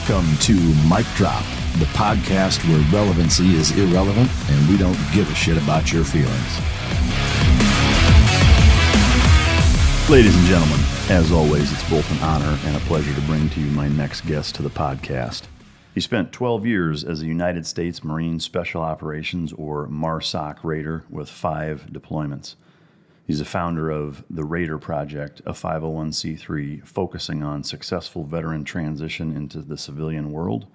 Welcome to Mic Drop, the podcast where relevancy is irrelevant and we don't give a shit about your feelings. Ladies and gentlemen, as always, it's both an honor and a pleasure to bring to you my next guest to the podcast. He spent 12 years as a United States Marine Special Operations, or MARSOC Raider, with 5 deployments. He's a founder of the Raider Project, a 501c3 focusing on successful veteran transition into the civilian world.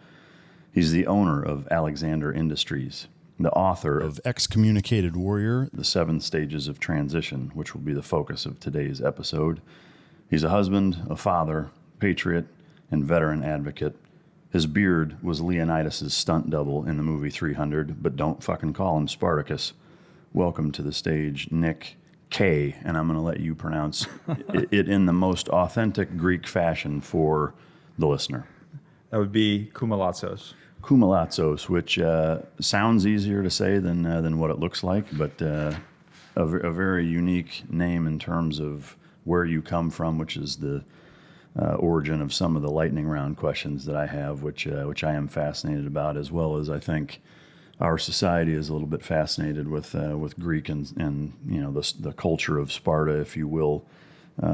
He's the owner of Alexander Industries, the author of Excommunicated Warrior, the 7 Stages of Transition, which will be the focus of today's episode. He's a husband, a father, patriot, and veteran advocate. His beard was Leonidas' stunt double in the movie 300, but don't fucking call him Spartacus. Welcome to the stage, Nick K, and I'm going to let you pronounce it in the most authentic Greek fashion for the listener. That would be Koumalatsos. Koumalatsos, which sounds easier to say than what it looks like, but a very unique name in terms of where you come from, which is the origin of some of the lightning round questions that I have, which I am fascinated about, as well as I think our society is a little bit fascinated with Greek and you know the culture of Sparta, if you will,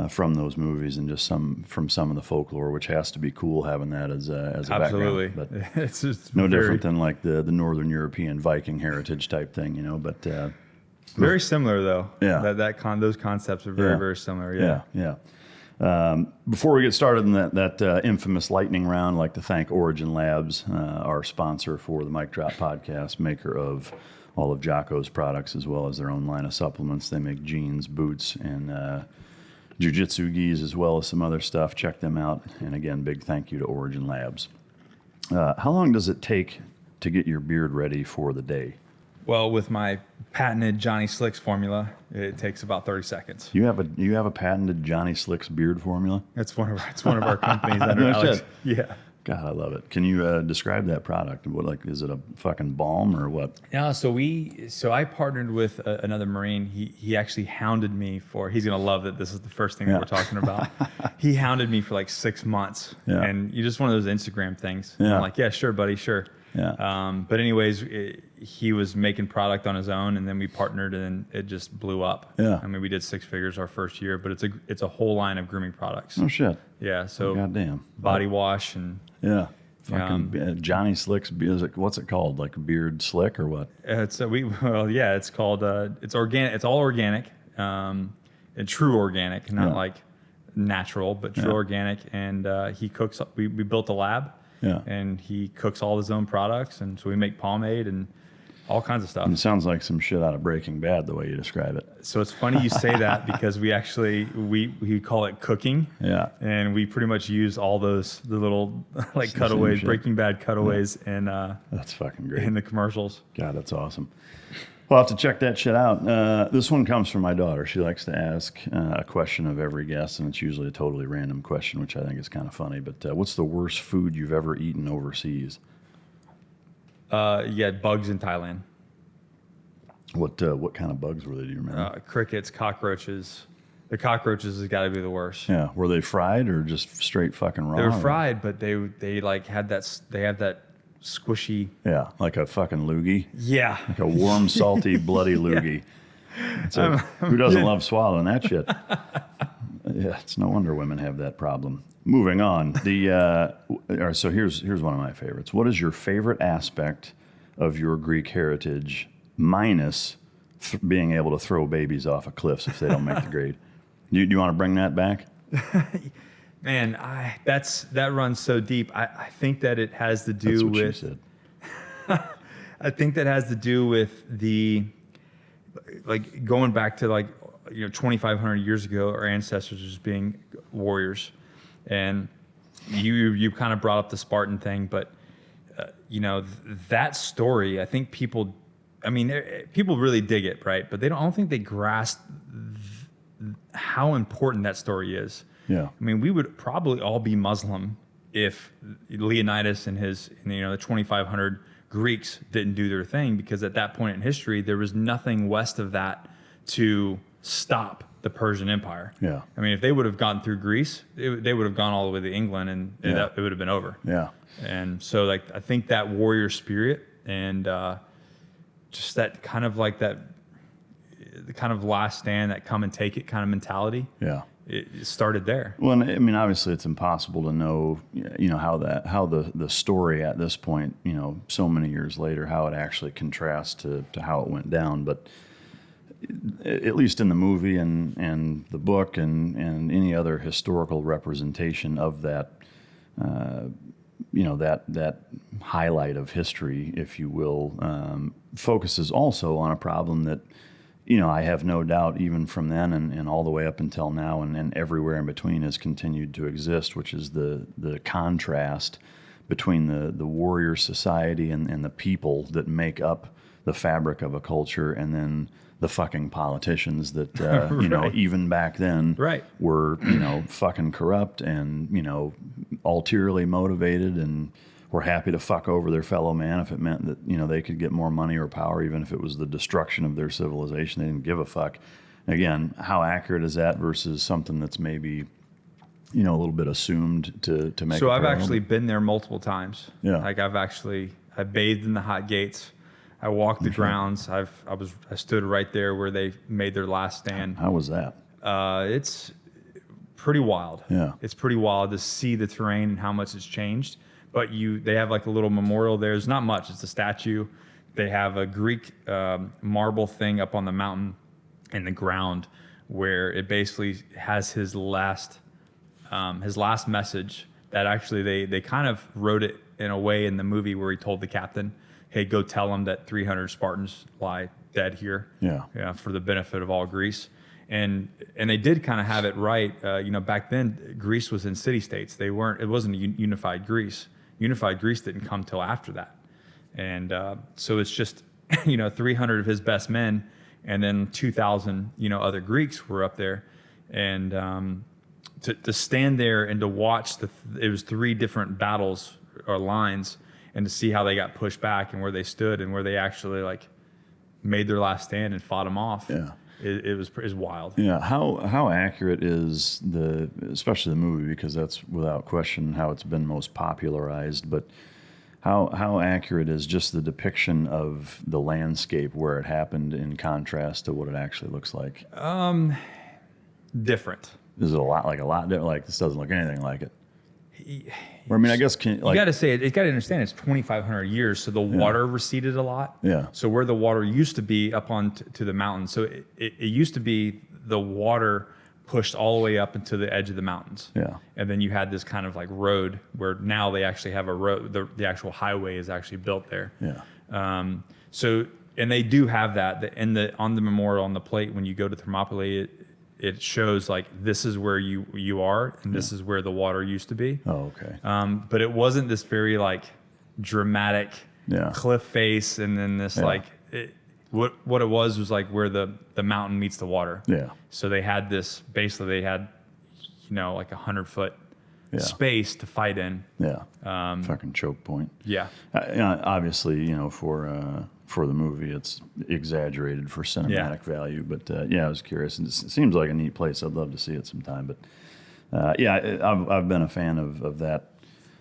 from those movies and just from some of the folklore, which has to be cool having that as a Absolutely. background. But it's just no different than like the Northern European Viking heritage type thing, you know. But very similar though. Yeah. Those concepts are very similar. Yeah. Before we get started in that infamous lightning round, I'd like to thank Origin Labs, our sponsor for the Mic Drop podcast, maker of all of Jocko's products, as well as their own line of supplements. They make jeans, boots, and jiu-jitsu gis, as well as some other stuff. Check them out. And again, big thank you to Origin Labs. How long does it take to get your beard ready for the day? Well, with my patented Johnny Slicks formula, it takes about 30 seconds. You have a patented Johnny Slicks beard formula? It's one of our companies under Alex. Yeah. God, I love it. Can you describe that product? What, is it a fucking balm or what? Yeah, so I partnered with another Marine. He actually hounded me he's going to love that this is the first thing that we're talking about. He hounded me for like 6 months. Yeah. And you just one of those Instagram things. Yeah. I'm like, yeah, sure, buddy, sure. Yeah. But anyways, he was making product on his own, and then we partnered, and it just blew up. Yeah. I mean, we did 6 figures our first year, but it's a whole line of grooming products. Oh shit. Yeah. So goddamn. Body wash and fucking Johnny Slicks. What's it called? Like a beard slick or what? It's called it's organic. It's all organic, and true organic, not like natural, but true organic. And he cooks. We built a lab. Yeah. And he cooks all his own products, and so we make pomade and all kinds of stuff. And it sounds like some shit out of Breaking Bad, the way you describe it. So it's funny you say that because we call it cooking. Yeah. And we pretty much use all the little like cutaways, Breaking Bad cutaways, and that's fucking great in the commercials. God, that's awesome. We'll have to check that shit out. This one comes from my daughter. She likes to ask a question of every guest, and it's usually a totally random question, which I think is kind of funny. But what's the worst food you've ever eaten overseas? Bugs in Thailand. What kind of bugs were they? Do you remember? Crickets, cockroaches. The cockroaches has got to be the worst. Yeah. Were they fried or just straight fucking raw? They were fried, but they like had that. They have that squishy. Yeah, like a fucking loogie. Yeah. Like a warm, salty, bloody loogie. Who doesn't love swallowing that shit? Yeah, it's no wonder women have that problem. Moving on. So here's one of my favorites. What is your favorite aspect of your Greek heritage, minus being able to throw babies off of cliffs if they don't make the grade? Do you want to bring that back? Man, that runs so deep. I think that it has to do with. That's what she said. I think that has to do with going back to 2,500 years ago, our ancestors just being warriors, and you kind of brought up the Spartan thing, but that story. I think people really dig it, right? But I don't think they grasp how important that story is. Yeah. I mean, we would probably all be Muslim if Leonidas and the 2,500 Greeks didn't do their thing, because at that point in history, there was nothing west of that to stop the Persian Empire. Yeah. I mean, if they would have gotten through Greece, they would have gone all the way to England, and it would have been over. Yeah. And so, like, I think that warrior spirit and just that kind of like the kind of last stand, that come and take it kind of mentality. Yeah. It started there. Well, I mean, obviously, it's impossible to know, how the story at this point, so many years later, how it actually contrasts to how it went down. But at least in the movie and the book and any other historical representation of that, that highlight of history, if you will, focuses also on a problem that, I have no doubt even from then and all the way up until now and everywhere in between has continued to exist, which is the contrast between the warrior society and the people that make up the fabric of a culture, and then the fucking politicians that, Right. even back then Right. were, fucking corrupt and, ulteriorly motivated and were happy to fuck over their fellow man if it meant that, they could get more money or power, even if it was the destruction of their civilization. They didn't give a fuck. Again, how accurate is that versus something that's maybe, a little bit assumed to make So a I've parallel? actually been there multiple times. Yeah. Like I bathed in the hot gates. I walked the grounds. I stood right there where they made their last stand. How was that? It's pretty wild. Yeah. It's pretty wild to see the terrain and how much it's changed. But they have like a little memorial there. There's not much. It's a statue. They have a Greek marble thing up on the mountain in the ground where it basically has his last message that actually they kind of wrote it in a way in the movie where he told the captain, hey, go tell him that 300 Spartans lie dead here. Yeah. For the benefit of all Greece. And they did kind of have it right. Back then, Greece was in city-states. It wasn't a unified Greece. Unified Greece didn't come till after that. And so it's just, 300 of his best men, and then 2,000, other Greeks were up there. And to stand there and to watch it was 3 different battles or lines, and to see how they got pushed back and where they stood and where they actually like made their last stand and fought them off. Yeah. It was wild. Yeah, how accurate is especially the movie, because that's without question how it's been most popularized, but how accurate is just the depiction of the landscape where it happened in contrast to what it actually looks like? Different. Is it a lot different? Like, this doesn't look anything like it. Or, I mean, I guess You got to say it. You got to understand it's 2,500 years, so the water receded a lot. Yeah. So where the water used to be up on to the mountain, so it used to be the water pushed all the way up into the edge of the mountains. Yeah. And then you had this kind of like road where now they actually have a road. The actual highway is actually built there. Yeah. So and they do have that on the memorial on the plate when you go to Thermopylae. It shows like this is where you are, and this is where the water used to be. Oh, okay. But it wasn't this very like dramatic cliff face, and then this like what it was like where the mountain meets the water. Yeah. So they had this basically like 100-foot space to fight in. Yeah. Fucking choke point. Yeah. Obviously, for the movie, it's exaggerated for cinematic value. But I was curious. And it seems like a neat place. I'd love to see it sometime. But I've been a fan of that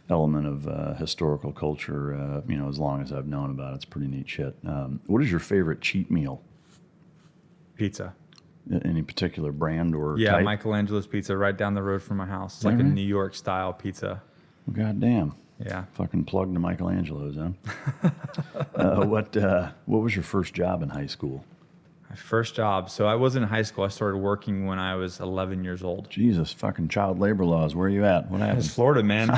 element of historical culture. As long as I've known about it, it's pretty neat shit. What is your favorite cheat meal? Pizza. Any particular brand or type? Michelangelo's Pizza right down the road from my house. It's like a New York style pizza. Well, goddamn. Yeah. Fucking plug to Michelangelo's, huh? What was your first job in high school? My first job. So I was in high school. I started working when I was 11 years old. Jesus, fucking child labor laws. Where are you at? What happened? It's Florida, man.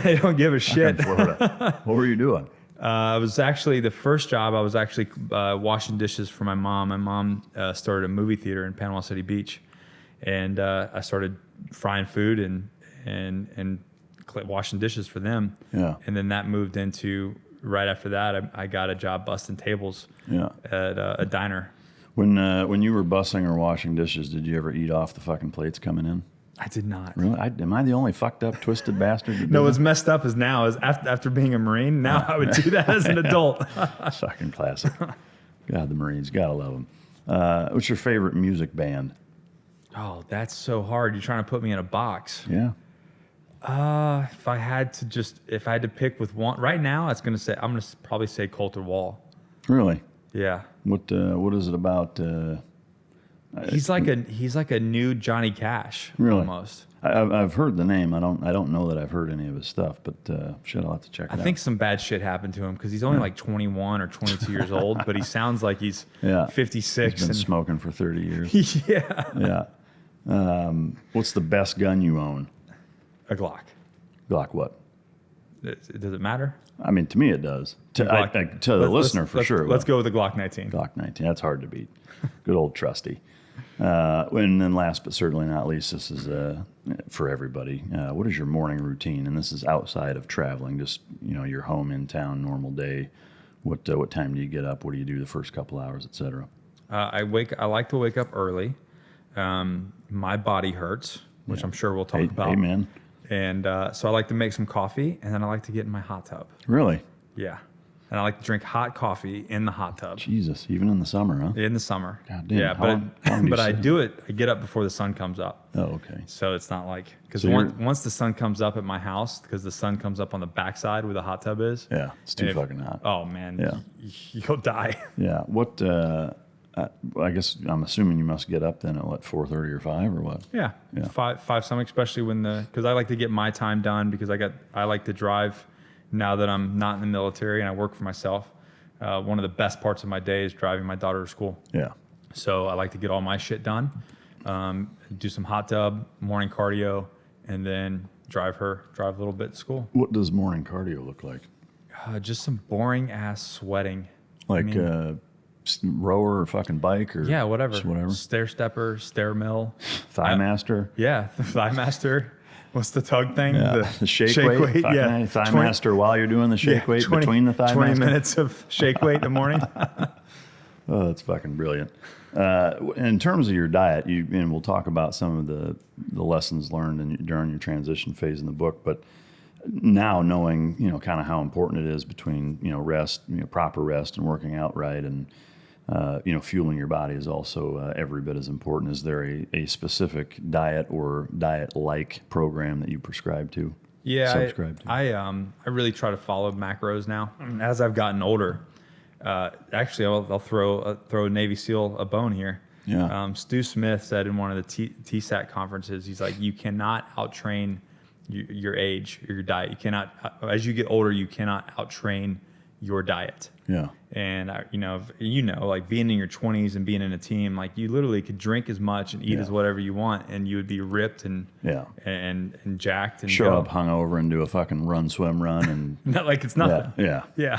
They don't give a shit. Florida. What were you doing? I was actually the first job. I was actually washing dishes for my mom. My mom started a movie theater in Panama City Beach, and I started frying food and washing dishes for them. Yeah. And then that moved into right after that. I got a job busting tables. Yeah. At a diner. When you were bussing or washing dishes, did you ever eat off the fucking plates coming in? I did not. Really? Am I the only fucked up, twisted bastard? That No, did what's that? messed up is now is after being a Marine. Now I would do that as an adult. Fucking classic. God, the Marines, gotta love them. What's your favorite music band? Oh, that's so hard. You're trying to put me in a box. Yeah. If I had to pick with one right now, I'm gonna probably say Coulter Wall. Really? Yeah. What is it about? He's like a new Johnny Cash. Really? Almost. I've heard the name. I don't know that I've heard any of his stuff, but shit, I'll have to check it out. I think some bad shit happened to him because he's only like 21 or 22 years old, but he sounds like he's 56. He's been smoking for 30 years. Yeah. Yeah. What's the best gun you own? A Glock. Glock what? Does it matter? I mean, to me it does. To the listener, for sure. Let's go with the Glock 19. Glock 19. That's hard to beat. Good old trusty. And then last but certainly not least, this is for everybody. What is your morning routine? And this is outside of traveling, just your home in town, normal day. What time do you get up? What do you do the first couple hours, et cetera? I like to wake up early. My body hurts, which I'm sure we'll talk about. Amen. And so I like to make some coffee, and then I like to get in my hot tub. Really? Yeah. And I like to drink hot coffee in the hot tub. Jesus, even in the summer, huh? In the summer. God damn. Yeah, but I do it. I get up before the sun comes up. Oh, okay. So it's not like because once the sun comes up at my house, because the sun comes up on the backside where the hot tub is. Yeah, it's too fucking hot. Oh man. Yeah. You'll die. Yeah. What? I guess I'm assuming you must get up then at what, 4:30 or 5 or what? Yeah. 5 some, especially because I like to get my time done because I like to drive. Now that I'm not in the military and I work for myself, one of the best parts of my day is driving my daughter to school. Yeah. So I like to get all my shit done, do some hot tub, morning cardio, and then drive a little bit to school. What does morning cardio look like? Just some boring ass sweating. Like rower or fucking bike or whatever. Just whatever. Stair stepper, stair mill, Thigh master. Yeah, the thigh master. What's the tug thing? Yeah. The shake weight. Yeah. Thigh master while you're doing the shake weight between the thigh 20 master. minutes of shake weight in the morning. Oh, that's fucking brilliant. In terms of your diet, and we'll talk about some of the lessons learned during your transition phase in the book, but now knowing, kind of how important it is between, rest, proper rest and working out right and, fueling your body is also every bit as important. Is there a specific diet or diet-like program that you prescribe to? Yeah, subscribe to? I really try to follow macros now. As I've gotten older, actually, I'll throw Navy SEAL a bone here. Yeah. Stu Smith said in one of the TSAT conferences, he's like, you cannot outtrain your age or your diet. You cannot, as you get older, you cannot outtrain your diet. Yeah. And like being in your 20s and being in a team, like you literally could drink as much and eat as whatever you want, and you would be ripped and jacked and show up hungover and do a fucking swim run and not like it's nothing. Yeah.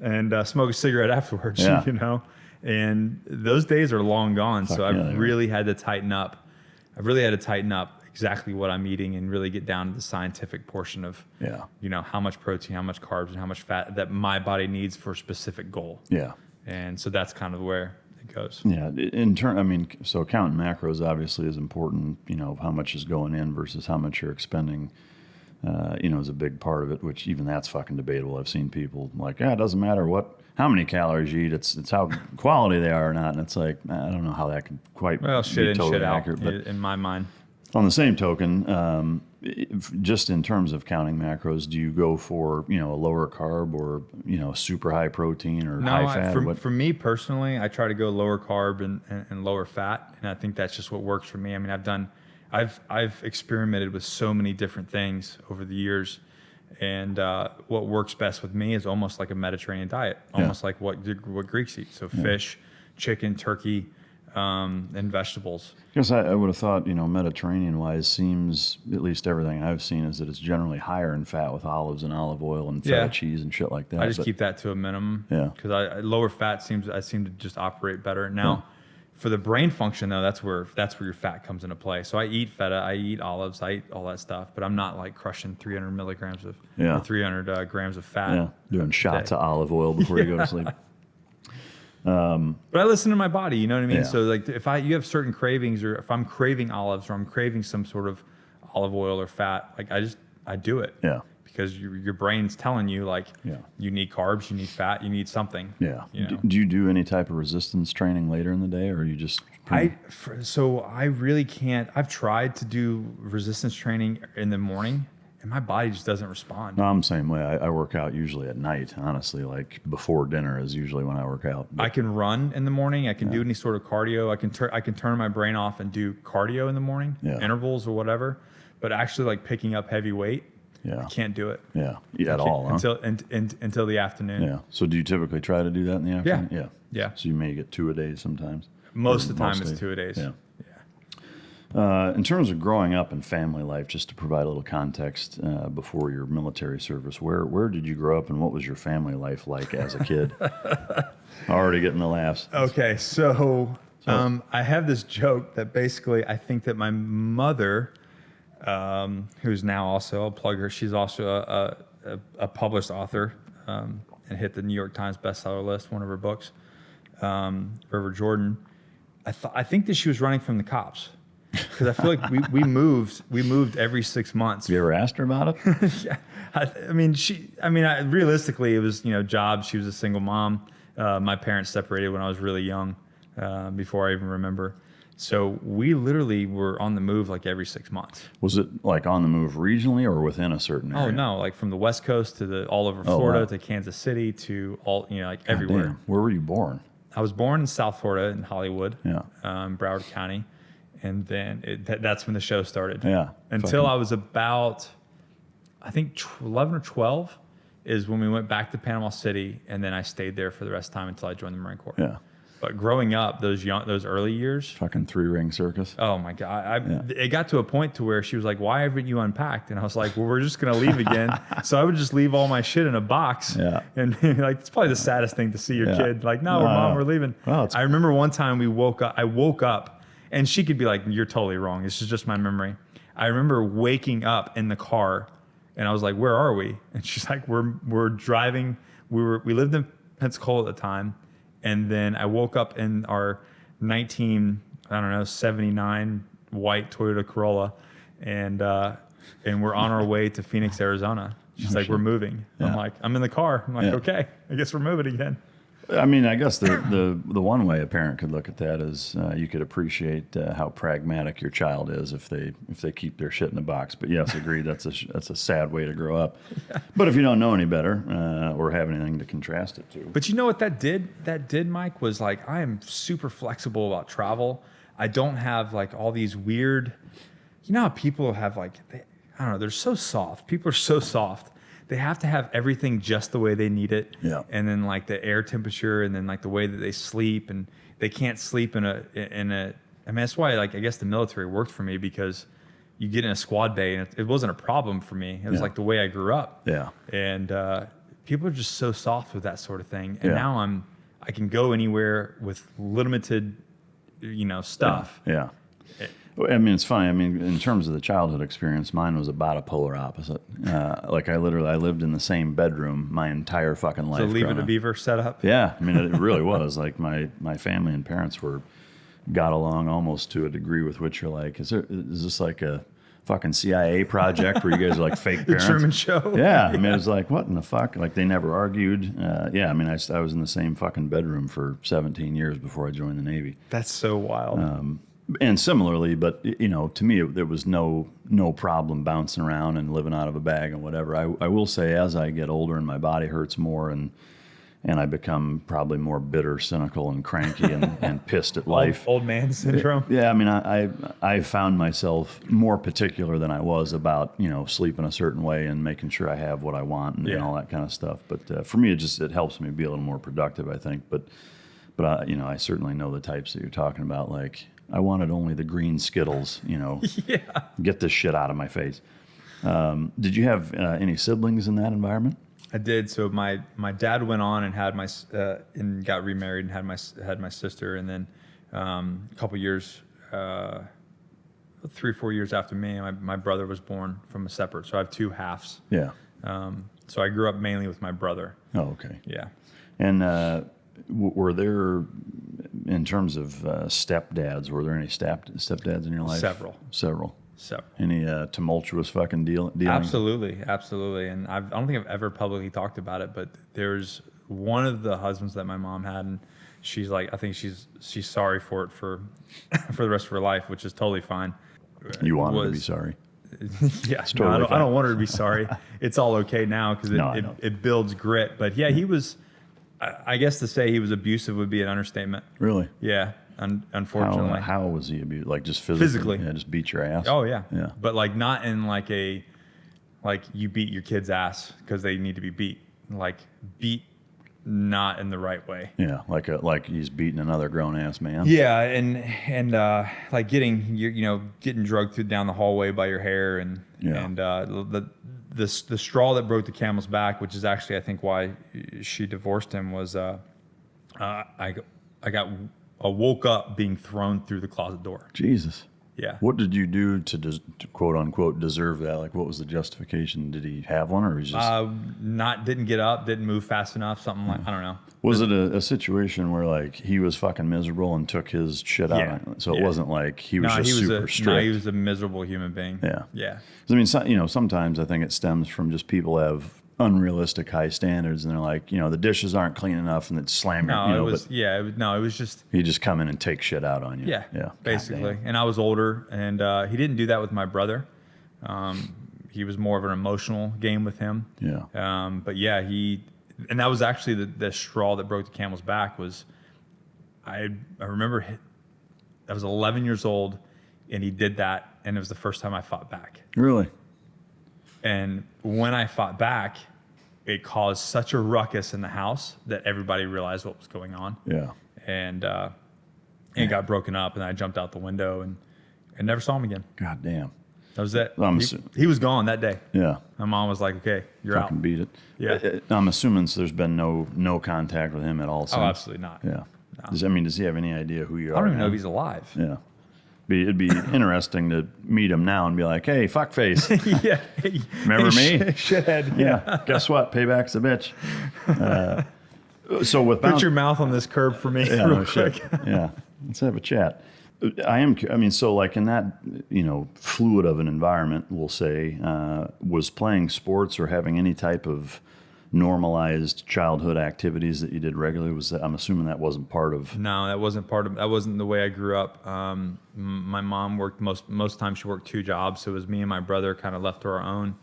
And smoke a cigarette afterwards. Yeah. And those days are long gone. So I've really had to tighten up. I've really had to tighten up exactly what I'm eating and really get down to the scientific portion of, how much protein, how much carbs, and how much fat that my body needs for a specific goal. Yeah. And so that's kind of where it goes. Yeah. So counting macros obviously is important, how much is going in versus how much you're expending, is a big part of it, which even that's fucking debatable. I've seen people like, it doesn't matter how many calories you eat, it's how quality they are or not. And it's like, I don't know how that could quite be totally accurate. But in my mind. On the same token, just in terms of counting macros, do you go for, a lower carb or, super high protein or high fat? For me personally, I try to go lower carb and lower fat. And I think that's just what works for me. I mean, I've experimented with so many different things over the years. And what works best with me is almost like a Mediterranean diet, almost like what Greeks eat. So fish, chicken, turkey, and vegetables. Because I would have thought, Mediterranean-wise seems, at least everything I've seen, is that it's generally higher in fat with olives and olive oil and feta cheese and shit like that. I just keep that to a minimum. Yeah. Because lower fat I seem to just operate better. Now, for the brain function, though, that's where your fat comes into play. So I eat feta, I eat olives, I eat all that stuff, but I'm not like crushing 300 milligrams of, or 300 grams of fat. Yeah, doing shots of olive oil before you go to sleep. But I listen to my body, you know what I mean? Yeah. So like if you have certain cravings, or if I'm craving olives or I'm craving some sort of olive oil or fat, like I do it. Yeah. because your brain's telling you like you need carbs, you need fat, you need something. Yeah. You know? Do you do any type of resistance training later in the day, or are you just? So I really can't. I've tried to do resistance training in the morning, and my body just doesn't respond. No, I'm the same way. I work out usually at night, honestly. Like before dinner is usually when I work out. I can run in the morning. I can do any sort of cardio. I can turn my brain off and do cardio in the morning, intervals or whatever. But actually, like picking up heavy weight, I can't do it. Yeah, at all, huh? Until the afternoon. Yeah. So do you typically try to do that in the afternoon? Yeah. So you may get 2 a day sometimes. Most of the time, it's 2 a days. Yeah. In terms of growing up and family life, just to provide a little context before your military service, where did you grow up and what was your family life like as a kid? Already getting the laughs. Okay, so I have this joke that basically I think that my mother, who's now also, I'll plug her, she's also a published author and hit the New York Times bestseller list, one of her books, River Jordan. I think that she was running from the cops. Because I feel like we moved every 6 months. You ever asked her about it? Yeah, realistically, it was jobs. She was a single mom. My parents separated when I was really young, before I even remember. So we literally were on the move like every 6 months. Was it like on the move regionally or within a certain area? Oh no, like from the West Coast to all over Florida to Kansas City to all like everywhere. Damn. Where were you born? I was born in South Florida in Hollywood, Broward County. And then that's when the show started. Yeah. Until I was about, I think 11 or 12 is when we went back to Panama City, and then I stayed there for the rest of the time until I joined the Marine Corps. Yeah. But growing up, those early years. Fucking 3-ring circus. Oh my God. It got to a point to where she was like, why haven't you unpacked? And I was like, well, we're just going to leave again. So I would just leave all my shit in a box. Yeah. And like, it's probably the saddest thing to see your kid. Like, no, Mom, we're leaving. Well, I remember one time I woke up. And she could be like, you're totally wrong. This is just my memory. I remember waking up in the car, and I was like, where are we? And she's like, we're driving. We lived in Pensacola at the time, and then I woke up in our 79 white Toyota Corolla, and we're on our way to Phoenix, Arizona. She's like, we're moving. Yeah. I'm like, I'm in the car. I'm like, okay, I guess we're moving again. I mean, I guess the one way a parent could look at that is you could appreciate how pragmatic your child is if they keep their shit in a box. But yes, agreed. That's a sad way to grow up. Yeah. But if you don't know any better or have anything to contrast it to. But you know what that did? That did, Mike, was like I am super flexible about travel. I don't have like all these weird. You know how people have like I don't know. They're so soft. People are so soft. They have to have everything just the way they need it. Yeah. And then like the air temperature and then like the way that they sleep, and they can't sleep in a I mean, that's why like I guess the military worked for me, because you get in a squad bay and it wasn't a problem for me. It was like the way I grew up. Yeah. And people are just so soft with that sort of thing. And now I can go anywhere with limited stuff. Yeah. I mean, it's funny. I mean, in terms of the childhood experience, mine was about a polar opposite. Like I lived in the same bedroom my entire fucking life. So Leave It to Beaver setup? Yeah. I mean, it really was. Like my family and parents got along almost to a degree with which you're like, is this like a fucking CIA project where you guys are like fake parents? The Truman Show? Yeah. I mean, it was like, what in the fuck? Like they never argued. Yeah. I mean, I was in the same fucking bedroom for 17 years before I joined the Navy. That's so wild. And similarly, but to me, there was no problem bouncing around and living out of a bag and whatever. I will say, as I get older and my body hurts more and I become probably more bitter, cynical, and cranky and pissed at life. Old man syndrome. Yeah, I mean, I found myself more particular than I was about sleeping a certain way and making sure I have what I want and all that kind of stuff. But for me, it helps me be a little more productive, I think. But I certainly know the types that you're talking about, like. I wanted only the green Skittles, Get this shit out of my face. Did you have any siblings in that environment? I did. So my dad went on and had and got remarried and had my sister, and then a couple years, 3 or 4 years after me, my brother was born from a separate. So I have two halves. Yeah. So I grew up mainly with my brother. Oh, okay. Yeah. And were there, in terms of stepdads, were there any stepdads in your life? Several. Several. Any tumultuous fucking dealings? Absolutely. And I don't think I've ever publicly talked about it, but there's one of the husbands that my mom had, and she's like, I think she's sorry for it for the rest of her life, which is totally fine. You want her to be sorry? Yeah, totally no, I don't want her to be sorry. It's all okay now because it builds grit. But yeah, he was. I guess to say he was abusive would be an understatement. Really? Yeah, unfortunately. How was he abused? Like just physically? Yeah, just beat your ass? Oh yeah. Yeah. But like not in like you beat your kid's ass because they need to be beat. Like beat not in the right way. Yeah, like he's beating another grown ass man. Yeah, and like getting drugged down the hallway by your hair and the straw that broke the camel's back, which is actually I think why she divorced him, was I woke up being thrown through the closet door. Jesus. Yeah. What did you do to quote unquote deserve that? Like, what was the justification? Did he have one, or was just didn't get up, didn't move fast enough, something like I don't know. Was it a situation where like he was fucking miserable and took his shit out? Yeah. So it wasn't like he was super strict. No, he was a miserable human being. Yeah. Yeah. I mean, sometimes I think it stems from just people have unrealistic high standards, and they're like, the dishes aren't clean enough, and it's slamming. It was just. He just come in and take shit out on you. Yeah. Basically, and I was older, and he didn't do that with my brother. He was more of an emotional game with him. Yeah. But yeah, and that was actually the straw that broke the camel's back. Was I remember I was 11 years old, and he did that, and it was the first time I fought back. Really? And when I fought back, it caused such a ruckus in the house that everybody realized what was going on. Yeah. And it got broken up, and I jumped out the window and never saw him again. God damn. That was it. He was gone that day. Yeah. My mom was like, "Okay, you're fucking out." Beat it. Yeah. I'm assuming there's been no contact with him at all since. Oh, absolutely not. Yeah. No. Does he have any idea who you are? I don't even now? know if he's alive. Yeah. It'd be interesting to meet him now and be like, "Hey, fuckface." Yeah. Remember me? Shithead. Yeah. Guess what? Payback's a bitch. So with Put your mouth on this curb for me real quick. Yeah. Let's have a chat. So like in that, fluid of an environment, we'll say, was playing sports or having any type of normalized childhood activities that you did regularly, I'm assuming that wasn't part of. No, that wasn't the way I grew up. My mom worked most times she worked two jobs, so it was me and my brother kind of left to our own.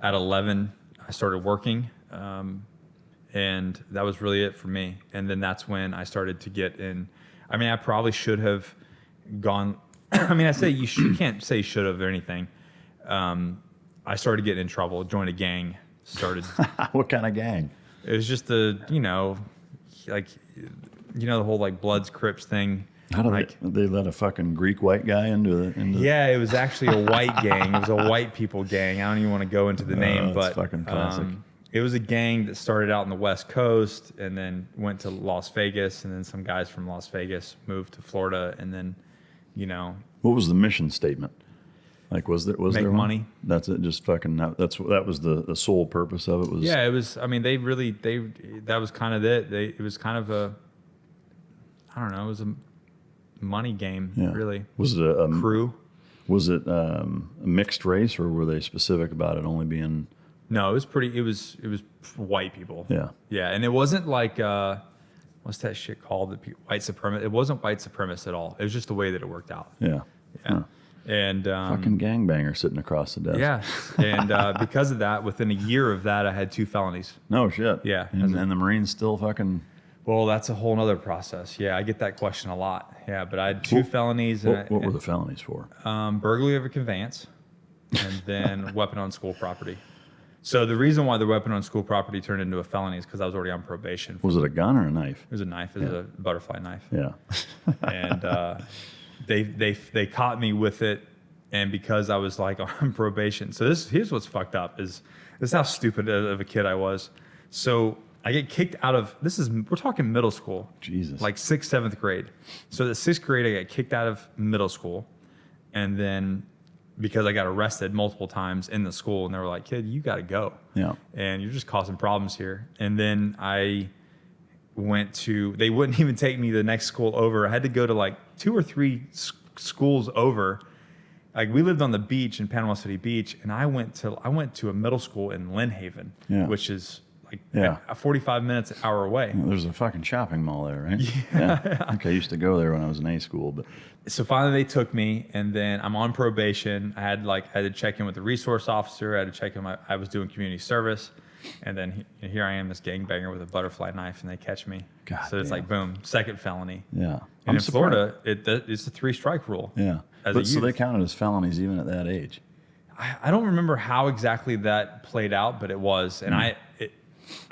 At 11, I started working, and that was really it for me. And then that's when I started to get in. I mean, I probably should have gone. I mean, you can't say should have or anything. I started getting in trouble, joined a gang. What kind of gang? It was just the whole like Bloods Crips thing. How do they let a fucking Greek white guy into? Yeah, it was actually a white gang. It was a white people gang. I don't even want to go into the name, but fucking classic. It was a gang that started out in the West Coast and then went to Las Vegas, and then some guys from Las Vegas moved to Florida, and then, What was the mission statement? Like, was there make money? That's it. Just fucking. That was the sole purpose of it. Was it was. I mean, that was kind of it. It was kind of a. I don't know. It was a money game. Yeah. Really. Was it a crew? Was it a mixed race, or were they specific about it only being? No, it was pretty. It was white people. Yeah. Yeah, and it wasn't like what's that shit called? White supremacist. It wasn't white supremacist at all. It was just the way that it worked out. Yeah. Yeah. Huh. And fucking gangbanger sitting across the desk. Yeah, and because of that, within a year of that, I had 2 felonies. No shit. Yeah, and the Marines still fucking. Well, that's a whole other process. Yeah, I get that question a lot. Yeah, but I had 2 felonies. What were the felonies for? Burglary of a conveyance, and then weapon on school property. So the reason why the weapon on school property turned into a felony is because I was already on probation. Was it a gun or a knife? It was a knife. It was a butterfly knife. Yeah. And they caught me with it, and because I was like on probation. So here's what's fucked up is how stupid of a kid I was. So I get kicked out of we're talking middle school. Jesus. Like 6th, 7th grade. So the 6th grade I got kicked out of middle school, and then because I got arrested multiple times in the school, and they were like, "Kid, you got to go. Yeah. And you're just causing problems here." And then I they wouldn't even take me to the next school over. I had to go to like 2 or 3 schools over Like we lived on the beach in Panama City Beach, and I went to a middle school in Lynn Haven, which is like 45 minutes, an hour away. There's a fucking shopping mall there, right? Yeah. I think I used to go there when I was in A school, but so finally they took me, and then I'm on probation. I had to check in with the resource officer. I had to check in. I was doing community service, and then here I am, this gangbanger with a butterfly knife, and they catch me. God so it's like boom, second felony. Yeah. And in Florida, it's a 3-strike rule. Yeah. But so they counted as felonies even at that age. I don't remember how exactly that played out, but it was, and I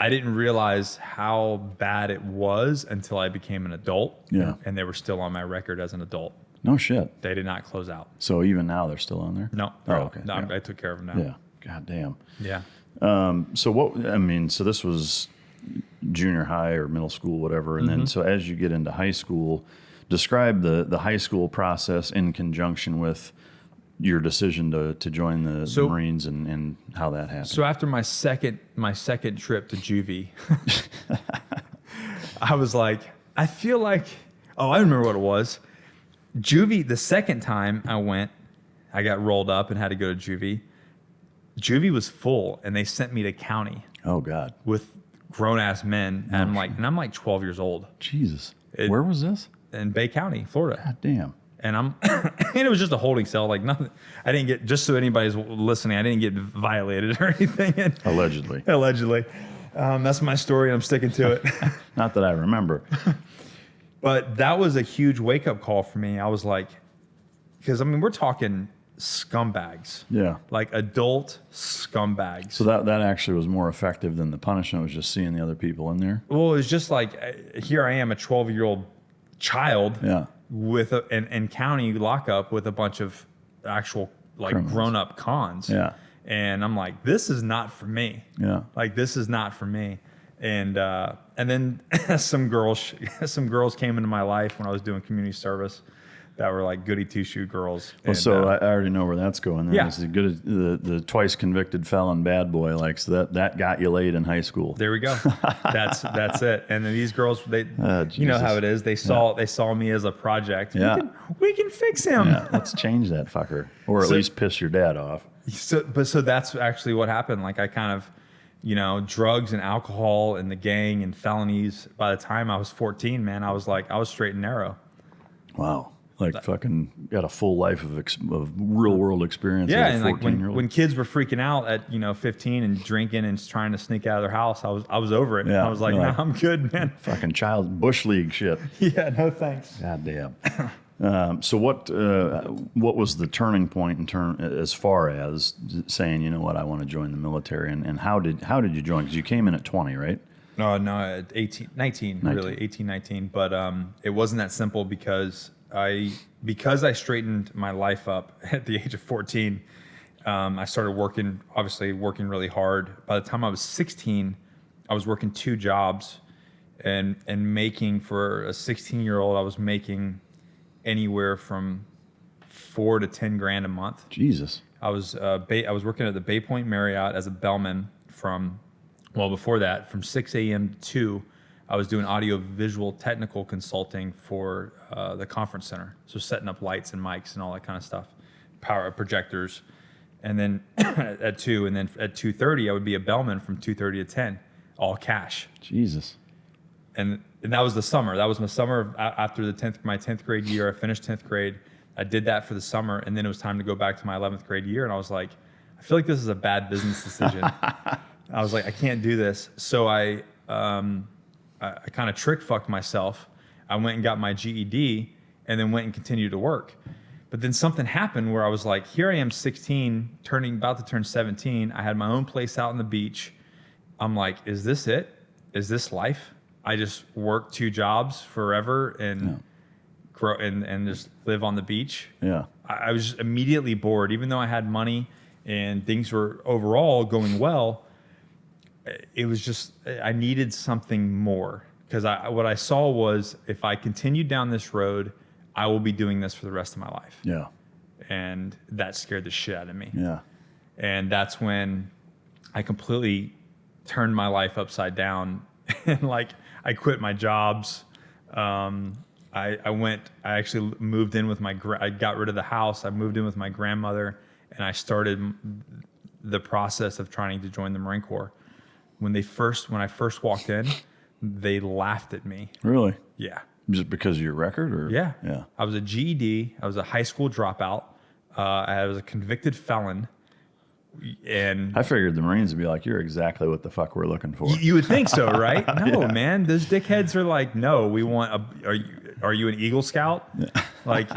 didn't realize how bad it was until I became an adult. Yeah. And they were still on my record as an adult. No shit. They did not close out. So even now they're still on there? No. Oh, okay. No, I took care of them now. Yeah. God damn. Yeah. So this was junior high or middle school, whatever. And then so as you get into high school, describe the high school process in conjunction with your decision to join the Marines and how that happened. So after my second trip to juvie, I was like, I feel like, I remember what it was. Juvie, the second time I went, I got rolled up and had to go to juvie. Juvie was full, and they sent me to county. Oh God. With grown ass men, and I'm like 12 years old. Jesus. Where was this? In Bay County, Florida. God damn. And and it was just a holding cell, like nothing. I didn't get, just so anybody's listening, I didn't get violated or anything. Allegedly. That's my story, and I'm sticking to it. Not that I remember. But that was a huge wake up call for me. I was like, because we're talking scumbags. Yeah. Like adult scumbags. So that actually was more effective than the punishment, was just seeing the other people in there? Well, it was just like, here I am, a 12-year-old child. Yeah. With in county lockup with a bunch of actual grown-up cons. Yeah. And I'm like, this is not for me. Yeah. Like, this is not for me. And then some girls came into my life when I was doing community service that were like goody two-shoe girls. Well, so I already know where that's going. Yeah. It's the twice convicted felon bad boy. Like, so that got you laid in high school. There we go. That's it. And then these girls, you know how it is. They saw me as a project. Yeah. We can fix him. Yeah. Let's change that fucker, or at least piss your dad off. So that's actually what happened. Like I kind of, drugs and alcohol and the gang and felonies. By the time I was 14, man, I was straight and narrow. Wow. Like fucking got a full life of real world experience. Yeah, and like when kids were freaking out at 15 and drinking and trying to sneak out of their house, I was over it. Yeah, I was like, no, I'm good, man. Fucking child bush league shit. Yeah, no thanks. God damn. So what was the turning point as far as saying, you know what, I want to join the military, and how did you join? Because you came in at 20, right? No, at 19, really 18, 19. But it wasn't that simple because I straightened my life up at the age of 14. I started working really hard. By the time I was 16, I was working 2 jobs and making, for a 16-year-old, I was making anywhere from $4 to $10 grand a month. Jesus. I was working at the Bay Point Marriott as a bellman before that, from 6 a.m. to 2. I was doing audio visual technical consulting for the conference center. So setting up lights and mics and all that kind of stuff, power projectors. And then at 2, and then at 2:30, I would be a bellman from 2:30 to 10, all cash. Jesus. And that was the summer. That was my summer after my 10th grade year. I finished 10th grade. I did that for the summer, and then it was time to go back to my 11th grade year. And I was like, I feel like this is a bad business decision. I was like, I can't do this. So I kind of trick fucked myself. I went and got my GED and then went and continued to work. But then something happened where I was like, here I am 16, about to turn 17. I had my own place out on the beach. I'm like, is this it? Is this life? I just work 2 jobs forever and grow and just live on the beach. Yeah. I was just immediately bored, even though I had money and things were overall going well. It was just, I needed something more, because what I saw was, if I continued down this road, I will be doing this for the rest of my life. Yeah. And that scared the shit out of me. Yeah. And that's when I completely turned my life upside down. And I quit my jobs. I actually moved in with I got rid of the house. I moved in with my grandmother, and I started the process of trying to join the Marine Corps. When I first walked in, they laughed at me. Really? Yeah. Just because of your record, or Yeah. yeah. I was a GED. I was a high school dropout. I was a convicted felon. And I figured the Marines would be like, "You're exactly what the fuck we're looking for." you would think so, right? No, Yeah. man. Those dickheads are like, no, we want are you an Eagle Scout? Yeah. Like,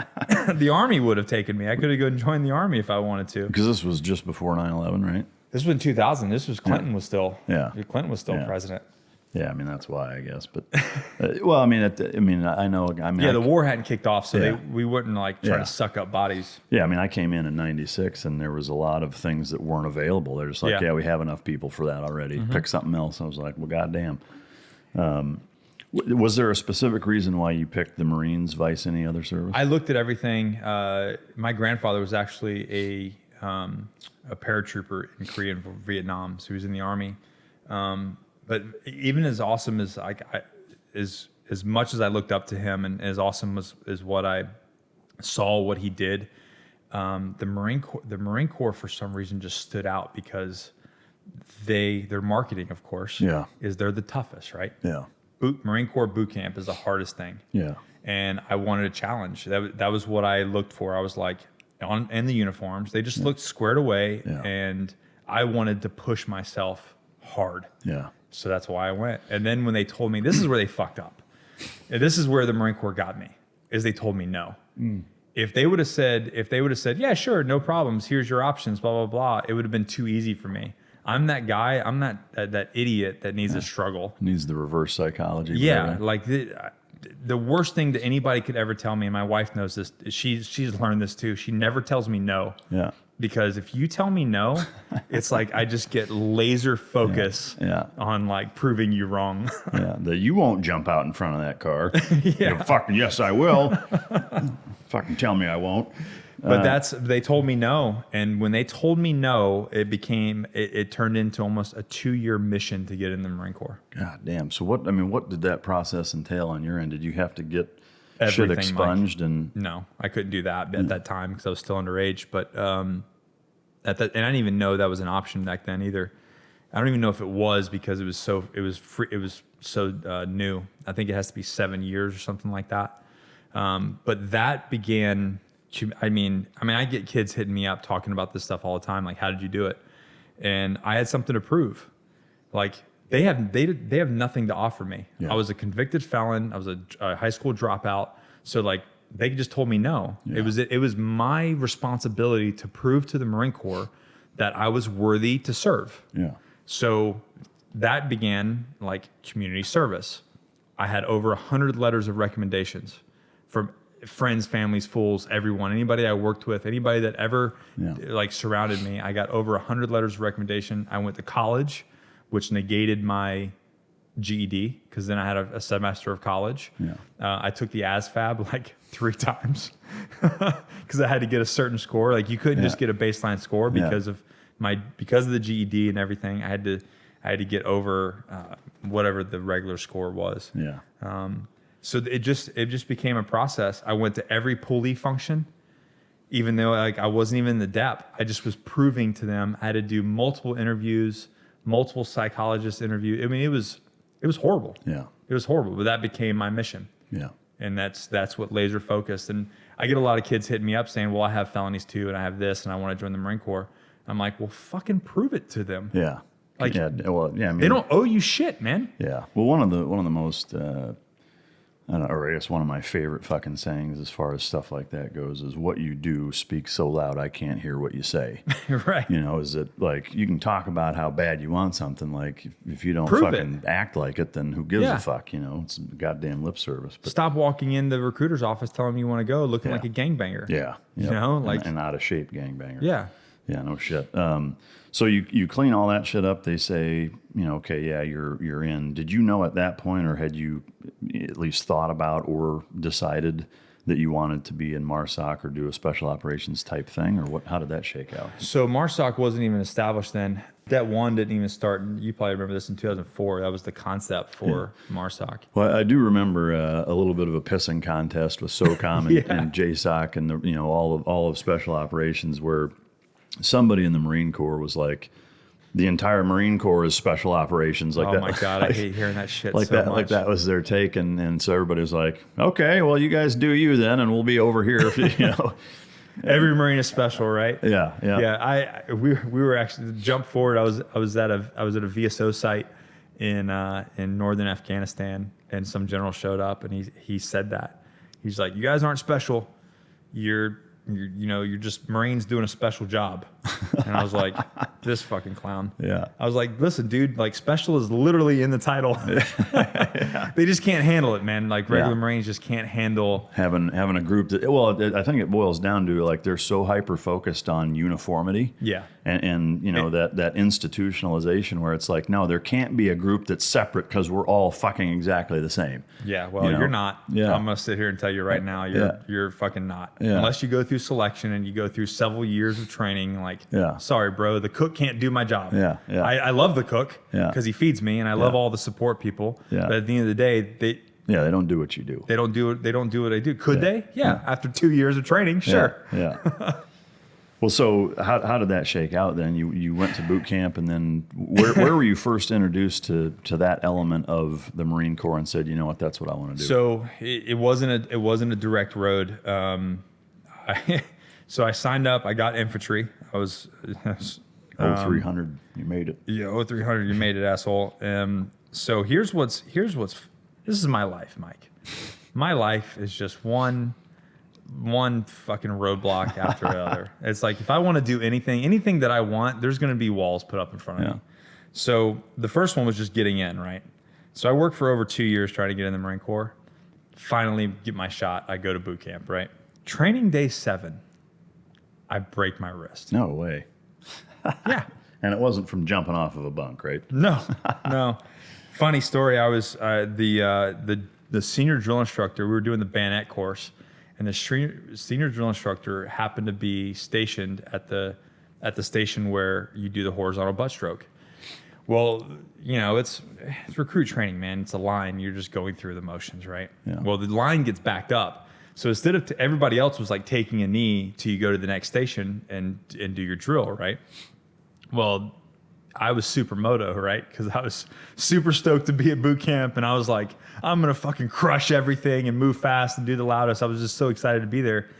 the Army would have taken me. I could have gone and joined the Army if I wanted to. Because this was just before 9/11, right? This was in 2000. This was Clinton was still Clinton was still president. Yeah, I mean that's why, I guess. But well, I mean, I know. I mean, the war hadn't kicked off, so we wouldn't like try to suck up bodies. Yeah, I mean, I came in '96, and there was a lot of things that weren't available. They're just like, we have enough people for that already. Pick something else. I was like, well, goddamn. Was there a specific reason why you picked the Marines, vice any other service? I looked at everything. My grandfather was actually a paratrooper in Korea and Vietnam, so he was in the Army. But even as awesome as as much as I looked up to him, and as awesome as what I saw what he did, the Marine Corps for some reason just stood out because their marketing, of course, is they're the toughest, right? Yeah. Marine Corps boot camp is the hardest thing. Yeah. And I wanted a challenge. That was what I looked for. I was like, in the uniforms, they just looked squared away, and I wanted to push myself hard. Yeah. So that's why I went. And then when they told me, this is where they fucked up. And this is where the Marine Corps got me, is they told me no. If they would have said, yeah, sure, no problems, here's your options, blah, blah, blah, it would have been too easy for me. I'm that guy. I'm that idiot that needs to struggle. Needs the reverse psychology. Yeah, like the worst thing that anybody could ever tell me, and my wife knows this, she's learned this too. She never tells me no. Yeah. Because if you tell me no, it's like I just get laser focus on like proving you wrong. That you won't jump out in front of that car. Fucking yes, I will. Fucking tell me I won't. But they told me no, and when they told me no, it turned into almost a 2-year mission to get in the Marine Corps. God damn! So what did that process entail on your end? Did you have to get shit expunged? And no, I couldn't do that at that time because I was still underage. But and I didn't even know that was an option back then either. I don't even know if it was because it was so new. I think it has to be 7 years or something like that. But that began. I mean, I get kids hitting me up talking about this stuff all the time. Like, how did you do it? And I had something to prove. Like, they have nothing to offer me. Yeah. I was a convicted felon. I was a high school dropout. So like, they just told me no. Yeah. It was my responsibility to prove to the Marine Corps that I was worthy to serve. Yeah. So that began like community service. I had over 100 letters of recommendations from friends, families, fools, everyone, anybody I worked with, anybody that ever like surrounded me. I got over 100 letters of recommendation. I went to college, which negated my GED because then I had a semester of college. Yeah. I took the ASVAB like 3 times because I had to get a certain score. Like you couldn't just get a baseline score because of the GED and everything. I had to get over whatever the regular score was. Yeah. So it just became a process. I went to every pulley function, even though like I wasn't even in the depth. I just was proving to them. I had to do multiple interviews, multiple psychologist interviews. I mean, it was horrible. Yeah, it was horrible. But that became my mission. Yeah, and that's what laser focused. And I get a lot of kids hitting me up saying, "Well, I have felonies too, and I have this, and I want to join the Marine Corps." I'm like, "Well, fucking prove it to them." Yeah, like I mean, they don't owe you shit, man. Yeah. Well, one of the most I don't know, or I guess one of my favorite fucking sayings as far as stuff like that goes is what you do speaks so loud I can't hear what you say. Right. You know, is it like you can talk about how bad you want something, like if you don't fucking act like it, then who gives a fuck, you know? It's goddamn lip service. But stop walking in the recruiter's office telling them you want to go looking like a gangbanger. Yeah. Yep. You know, like an out of shape gangbanger. Yeah. Yeah, no shit. So you clean all that shit up. They say, you know, okay, yeah, you're in. Did you know at that point, or had you at least thought about or decided that you wanted to be in MARSOC or do a special operations type thing, or what? How did that shake out? So MARSOC wasn't even established then. That one didn't even start. You probably remember this in 2004. That was the concept for MARSOC. Well, I do remember a little bit of a pissing contest with SOCOM and JSOC and all of special operations, where somebody in the Marine Corps was like, the entire Marine Corps is special operations. Like that. Oh my God, I hate hearing that shit like so that, much. Like that was their take, and so everybody was like, okay, well, you guys do you then, and we'll be over here. Every Marine is special, right? Yeah. We were actually, jump forward. I was at a VSO site in northern Afghanistan, and some general showed up, and he said that. He's like, you guys aren't special. You're just Marines doing a special job. And I was like, this fucking clown. Yeah. I was like, listen, dude, like, special is literally in the title. They just can't handle it, man. Like, regular Marines just can't handle having a group that, well, I think it boils down to, like, they're so hyper focused on uniformity. Yeah. And that institutionalization where it's like, no, there can't be a group that's separate because we're all fucking exactly the same. Yeah, well, you're not. Yeah. I'm gonna sit here and tell you right now, you're fucking not. Yeah. Unless you go through selection and you go through several years of training. Like, sorry, bro, the cook can't do my job. Yeah, yeah. I love the cook because he feeds me, and I love all the support people. Yeah. But at the end of the day, they don't do what you do. They don't do what I do. Could they? Yeah. After 2 years of training, sure. Yeah. Well, so how did that shake out then? You went to boot camp, and then where were you first introduced to that element of the Marine Corps and said, you know what, that's what I want to do? So it wasn't a direct road. So I signed up. I got infantry. I was 0300. You made it. Yeah, 0300. You made it, asshole. So here's what's. This is my life, Mike. My life is just one fucking roadblock after another. It's like, if I want to do anything that I want, there's going to be walls put up in front of me. So the first one was just getting in, right? So I worked for over 2 years trying to get in the Marine Corps. Finally get my shot. I go to boot camp, right? Training day 7, I break my wrist. No way. Yeah. And it wasn't from jumping off of a bunk, right? No. Funny story. I was the senior drill instructor. We were doing the bayonet course, and the senior drill instructor happened to be stationed at the station where you do the horizontal butt stroke. Well, it's recruit training, man. It's a line. You're just going through the motions, right? Yeah. Well, the line gets backed up. So instead of everybody else was like taking a knee till you go to the next station and do your drill, right? Well, I was super moto, right? Because I was super stoked to be at boot camp, and I was like, I'm gonna fucking crush everything and move fast and do the loudest. I was just so excited to be there.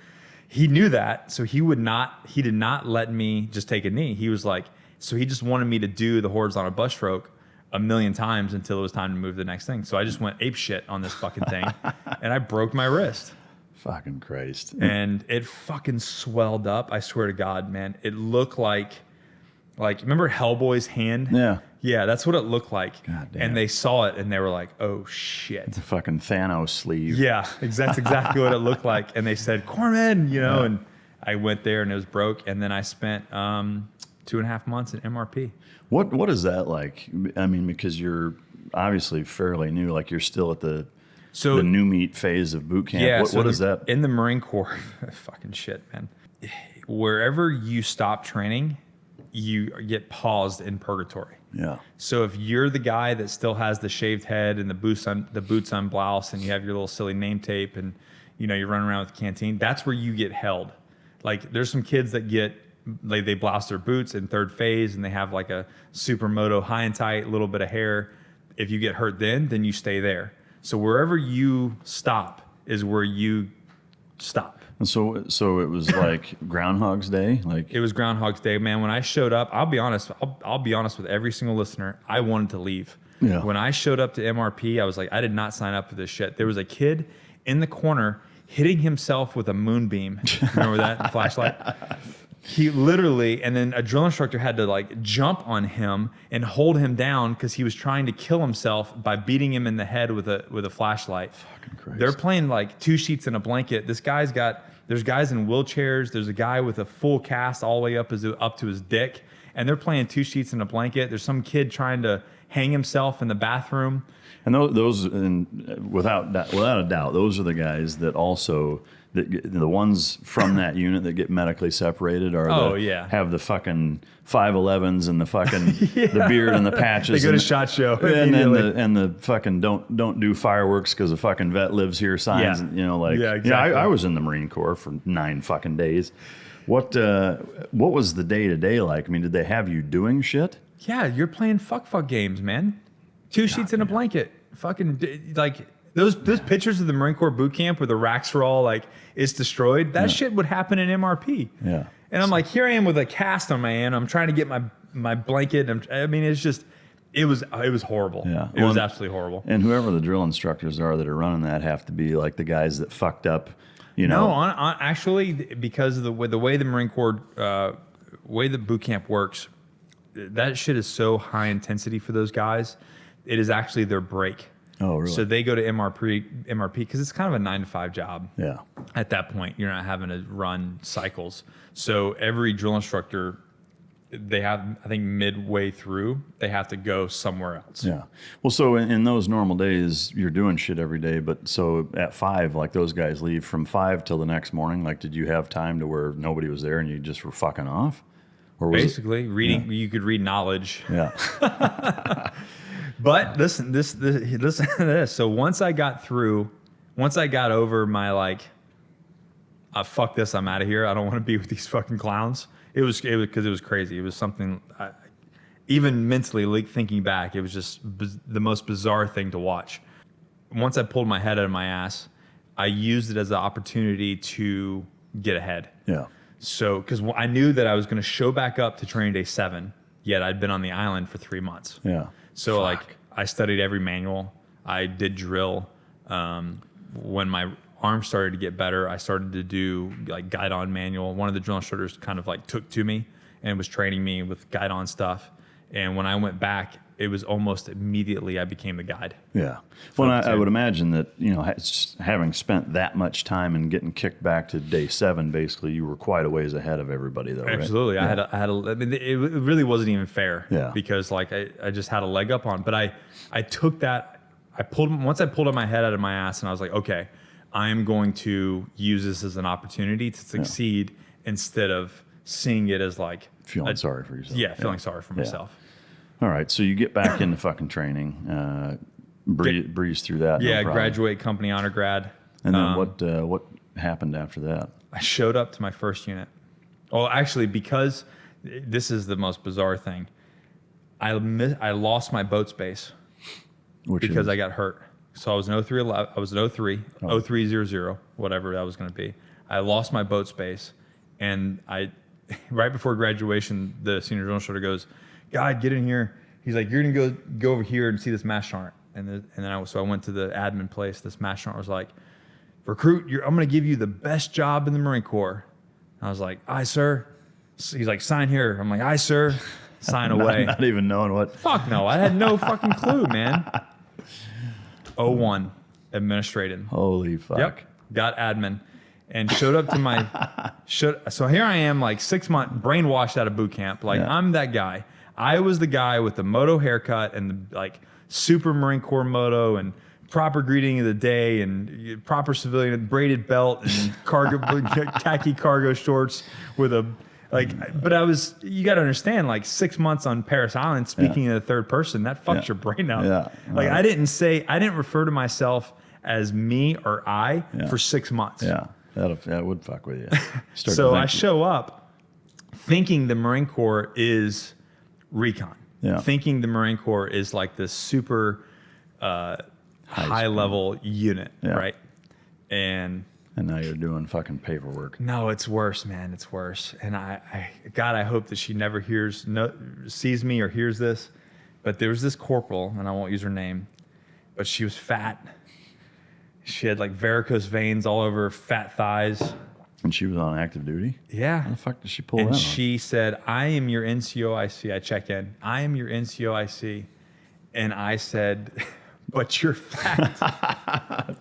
He knew that, so he did not let me just take a knee. He was like, so he just wanted me to do the horizontal butt stroke a million times until it was time to move to the next thing. So I just went ape shit on this fucking thing, and I broke my wrist. Fucking Christ. And it fucking swelled up. I swear to God, man. It looked like remember Hellboy's hand? Yeah. Yeah, that's what it looked like. God damn. And they saw it and they were like, oh shit. It's a fucking Thanos sleeve. Yeah, that's exactly what it looked like. And they said, Corman, and I went there and it was broke. And then I spent 2.5 months in MRP. What is that like? I mean, because you're obviously fairly new, like you're still at the new meat phase of boot camp. Yeah, what is that? In the Marine Corps, fucking shit, man. Wherever you stop training, you get paused in purgatory. Yeah. So if you're the guy that still has the shaved head and the boots on blouse, and you have your little silly name tape, and you're running around with the canteen, that's where you get held. Like, there's some kids that they blouse their boots in 3rd phase, and they have like a supermoto high and tight, little bit of hair. If you get hurt then you stay there. So wherever you stop is where you stop. And so it was like Groundhog's Day. Like, it was Groundhog's Day, man. When I showed up, I'll be honest with every single listener. I wanted to leave. Yeah. When I showed up to MRP, I was like, I did not sign up for this shit. There was a kid in the corner hitting himself with a moonbeam. Remember that flashlight? He literally, and then a drill instructor had to like jump on him and hold him down because he was trying to kill himself by beating him in the head with a flashlight. Fucking Christ. They're playing like 2 sheets and a blanket. There's guys in wheelchairs. There's a guy with a full cast all the way up to his dick, and they're playing 2 sheets and a blanket. There's some kid trying to hang himself in the bathroom. And those, without a doubt, those are the guys that also, the ones from that unit that get medically separated are have the fucking 511s and the fucking the beard and the patches. They go to SHOT Show and the fucking don't do fireworks because a fucking vet lives here signs. Yeah. Exactly. I was in the Marine Corps for 9 fucking days. What was the day to day like? I mean, did they have you doing shit? Yeah, you're playing fuck games, man. 2 sheets in a blanket. Fucking like those pictures of the Marine Corps boot camp where the racks are all like it's destroyed. That shit would happen in MRP. Yeah. And I'm like, here I am with a cast on my hand. I'm trying to get my blanket. It was horrible. Yeah. It was absolutely horrible. And whoever the drill instructors are that are running that have to be like the guys that fucked up. No, actually, because of the way the Marine Corps, way the boot camp works, that shit is so high intensity for those guys. It is actually their break. Oh, really? So they go to MRP because it's kind of a 9-to-5 job. Yeah. At that point, you're not having to run cycles. So every drill instructor, they have, I think midway through, they have to go somewhere else. Yeah. Well, so in those normal days, you're doing shit every day. But so at 5, like those guys leave from 5 till the next morning. Like, did you have time to where nobody was there and you just were fucking off? Or was basically reading? You could read knowledge. Yeah. But listen to this. So once I got over my fuck this, I'm out of here. I don't want to be with these fucking clowns. It was because it was crazy. It was something, even mentally thinking back, it was just the most bizarre thing to watch. Once I pulled my head out of my ass, I used it as an opportunity to get ahead. Yeah. So, because I knew that I was going to show back up to training day 7, yet I'd been on the island for 3 months. Yeah. So I studied every manual. I did drill. When my arm started to get better, I started to do like guide-on manual. One of the drill instructors kind of like took to me and was training me with guide-on stuff. And when I went back, it was almost immediately I became the guide. Yeah. Well, I would imagine that, having spent that much time and getting kicked back to day 7, basically, you were quite a ways ahead of everybody, though. Absolutely. Right? I mean, it really wasn't even fair. Yeah. Because I just had a leg up on. But I took that. Once I pulled my head out of my ass, and I was like, okay, I am going to use this as an opportunity to succeed instead of seeing it as like feeling sorry for yourself. Yeah, feeling sorry for myself. All right, so you get back into fucking training, breeze through that. Yeah, no graduate, company honor grad. And then what happened after that? I showed up to my first unit. Oh, actually, because this is the most bizarre thing. I lost my boat space because I got hurt. So I was an 03, I was an 03, 0300, whatever that was going to be. I lost my boat space, and right before graduation, the senior drill instructor goes, "God, get in here." He's like, "You're gonna go over here and see this mass sergeant." And then I went to the admin place. This mass sergeant was like, "Recruit, I'm gonna give you the best job in the Marine Corps." I was like, "Aye, sir." He's like, "Sign here." I'm like, "Aye, sir." Sign away. Not even knowing what. Fuck no, I had no fucking clue, man. 01, administrative. Holy fuck. Yep, got admin. And showed up to my, so here I am, like 6 months, brainwashed out of boot camp. Like, I'm that guy. I was the guy with the moto haircut and the super Marine Corps moto and proper greeting of the day and proper civilian braided belt and khaki cargo shorts with but you got to understand, 6 months on Paris Island speaking in the third person, that fucks your brain out. Yeah. I didn't refer to myself as me or I for 6 months. Yeah. That would fuck with you. So I show up thinking the Marine Corps is Recon. Yeah. Thinking the Marine Corps is like this super high level unit, right? And now you're doing fucking paperwork. No, it's worse, man. It's worse. And God, I hope that she never sees me or hears this. But there was this corporal, and I won't use her name, but she was fat. She had varicose veins all over her fat thighs. And she was on active duty? Yeah. How the fuck did she pull that on? And she said, "I am your NCOIC." I check in. "I am your NCOIC." And I said, "But you're fat."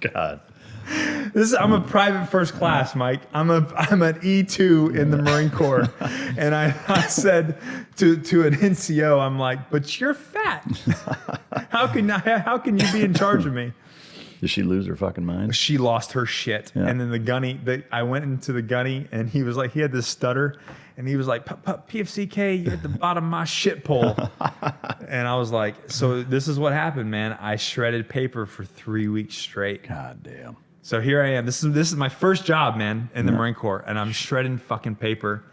God. I'm a private first class, Mike. I'm an E2 in the Marine Corps. And I said to an NCO, I'm like, but you're fat. How can you be in charge of me? Did she lose her fucking mind? She lost her shit. Yeah. And then the gunny, I went into the gunny and he was like, he had this stutter and he was like, PFCK, you're at the bottom of my shit pole. And I was like, so this is what happened, man. I shredded paper for 3 weeks straight. God damn. So here I am. This is my first job, man, in the Marine Corps. And I'm shredding fucking paper.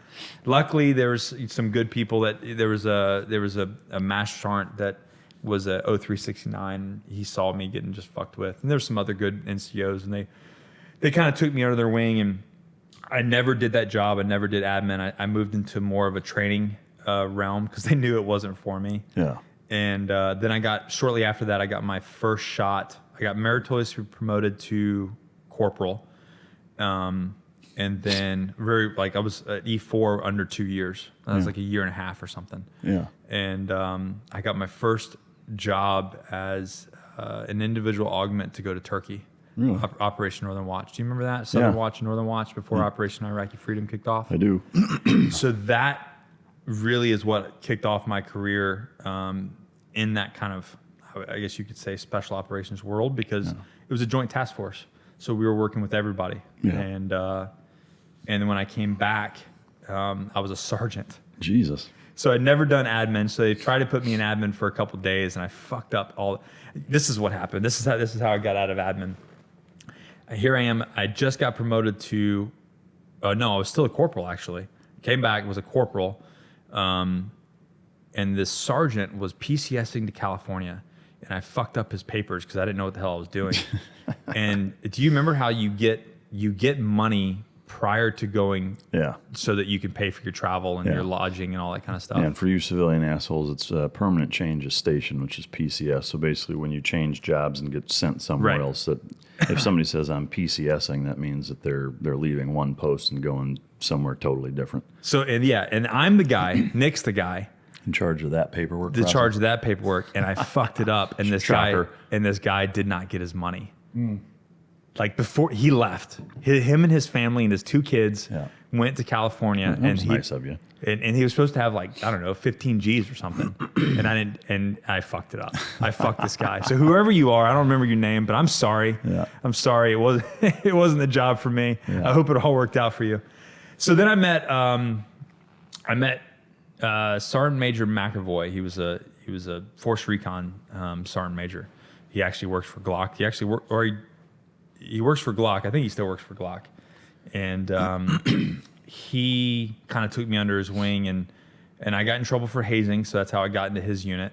Luckily, there was some good people there was a master sergeant that was a 0369. He saw me getting just fucked with. And there's some other good NCOs, and they kind of took me under their wing, and I never did that job. I never did admin. I moved into more of a training realm because they knew it wasn't for me. Yeah. And then shortly after that, I got my first shot. I got meritoriously promoted to corporal. And then I was at E4 under 2 years. That was like a year and a half or something. Yeah. And I got my first job as an individual augment to go to Turkey. Really? Operation Northern Watch. Do you remember that? Southern Watch and Northern Watch before Operation Iraqi Freedom kicked off? I do. So that really is what kicked off my career in that kind of, I guess you could say, special operations world, because it was a joint task force. So we were working with everybody. Yeah. And then when I came back, I was a sergeant. Jesus. So I'd never done admin. So they tried to put me in admin for a couple of days, and I fucked up all. This is what happened. This is how I got out of admin. Here I am. I just got promoted to. No, I was still a corporal actually. Came back, was a corporal, and this sergeant was PCSing to California, and I fucked up his papers because I didn't know what the hell I was doing. And do you remember how you get money prior to going, so that you can pay for your travel and your lodging and all that kind of stuff? Yeah, and for you civilian assholes, it's a permanent change of station, which is PCS. So basically, when you change jobs and get sent somewhere else, that if somebody says I'm PCSing, that means that they're leaving one post and going somewhere totally different. So and I'm the guy, Nick's the guy in charge of that paperwork. Charge of that paperwork, and I fucked it up, and this guy did not get his money. Like before he left, him and his family and his 2 kids went to California, That was nice of you. And he was supposed to have 15 G's or something, and I fucked it up. I fucked this guy. So whoever you are, I don't remember your name, but I'm sorry. Yeah. I'm sorry. It wasn't the job for me. Yeah. I hope it all worked out for you. So then I met Sergeant Major McAvoy. He was a Force Recon Sergeant Major. He actually works for Glock. He works for Glock. I think he still works for Glock. And he kind of took me under his wing, and I got in trouble for hazing, so that's how I got into his unit.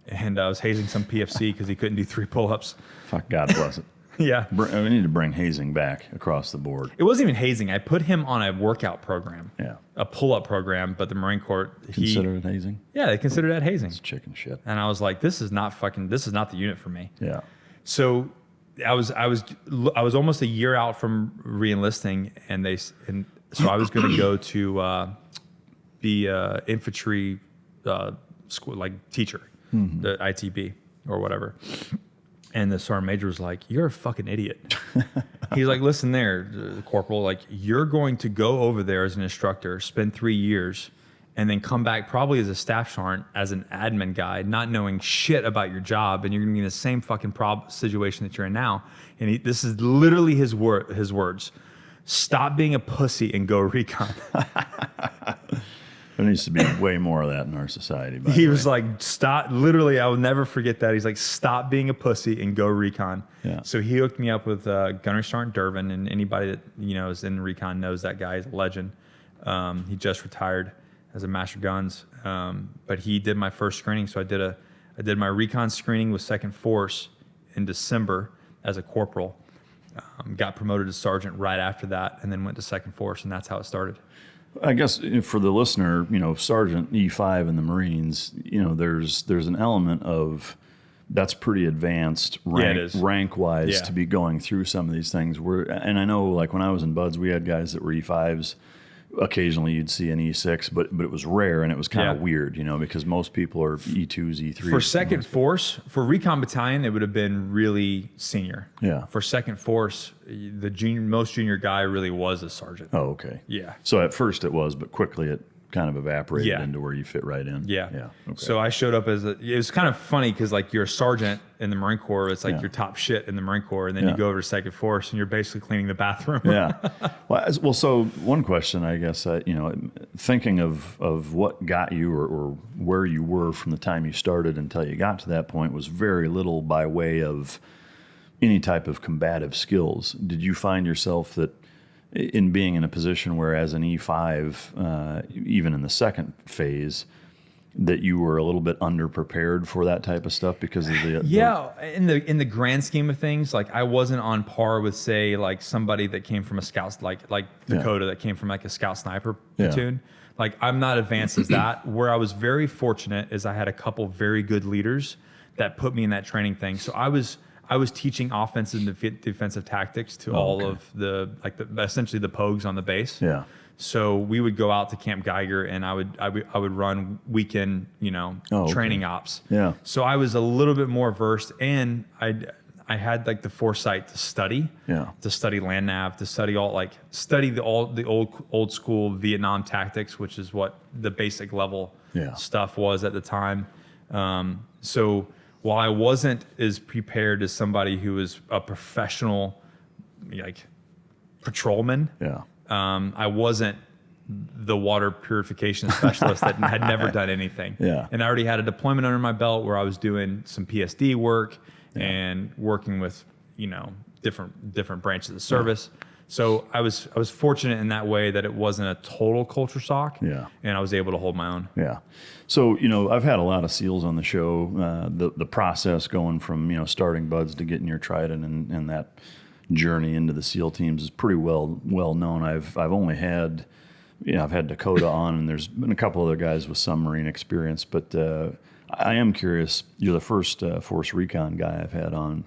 And I was hazing some PFC because he couldn't do 3 pull-ups. Fuck, God bless it. Yeah. We need to bring hazing back across the board. It wasn't even hazing. I put him on a workout program. Yeah. A pull-up program, but the Marine Corps... Consider it hazing? Yeah, they consider that hazing. It's chicken shit. And I was like, this is not the unit for me. Yeah. So I was almost a year out from re-enlisting, and so I was going to go to be infantry school, like teacher, the ITB or whatever. And the sergeant major was like, "You're a fucking idiot." He's like, "Listen there, corporal, like you're going to go over there as an instructor, spend 3 years, and then come back probably as a staff sergeant, as an admin guy, not knowing shit about your job, and you're going to be in the same fucking situation that you're in now." And this is literally his words: "Stop being a pussy and go recon." There needs to be way more of that in our society. He was like, "Stop!" Literally, I will never forget that. He's like, "Stop being a pussy and go recon." Yeah. So he hooked me up with Gunnery Sergeant Durbin, and anybody that is in recon knows that guy is a legend. He just retired as a master guns, but he did my first screening. So I did my recon screening with 2nd Force in December as a corporal. Got promoted to sergeant right after that, and then went to 2nd Force, and that's how it started. I guess for the listener, Sergeant E5 in the Marines, there's an element of that's pretty advanced rank-wise to be going through some of these things. And I know, like when I was in Buds, we had guys that were E5s, occasionally you'd see an E6, but it was rare, and it was kind of weird, because most people are E2s, E3s. For second force, for Recon Battalion, it would have been really senior. Yeah. For second force, the most junior guy really was a sergeant. Oh, okay. Yeah. So at first it was, but quickly it kind of evaporated into where you fit right in. Yeah. Yeah. Okay. So I showed up it was kind of funny because like you're a sergeant in the Marine Corps, it's like your top shit in the Marine Corps, and then you go over to second force and you're basically cleaning the bathroom. Yeah. Well, so one question, I guess, thinking of what got you or where you were from the time you started until you got to that point was very little by way of any type of combative skills. Did you find yourself that in being in a position where as an E5, even in the second phase, that you were a little bit underprepared for that type of stuff because of in the grand scheme of things, like I wasn't on par with, say, like somebody that came from a scout, like Dakota that came from like a scout sniper platoon. Like I'm not advanced as that. Where I was very fortunate is I had a couple very good leaders that put me in that training thing. So I was teaching offensive and defensive tactics to all of essentially the pogues on the base. Yeah. So we would go out to Camp Geiger, and I would run weekend, training ops. Yeah. So I was a little bit more versed, and I had like the foresight to study. Yeah. To study land nav, to study the old school Vietnam tactics, which is what the basic level stuff was at the time. So while I wasn't as prepared as somebody who was a professional, like patrolman. Yeah. I wasn't the water purification specialist that had never done anything. Yeah. And I already had a deployment under my belt where I was doing some PSD work and working with, different branches of the service. Yeah. So I was fortunate in that way that it wasn't a total culture shock. Yeah. And I was able to hold my own. Yeah. So, I've had a lot of SEALs on the show. The process going from, starting buds to getting your Trident and that journey into the SEAL teams is pretty well known. I've only had, I've had Dakota on, and there's been a couple other guys with some Marine experience, but I am curious. You're the first Force Recon guy I've had on,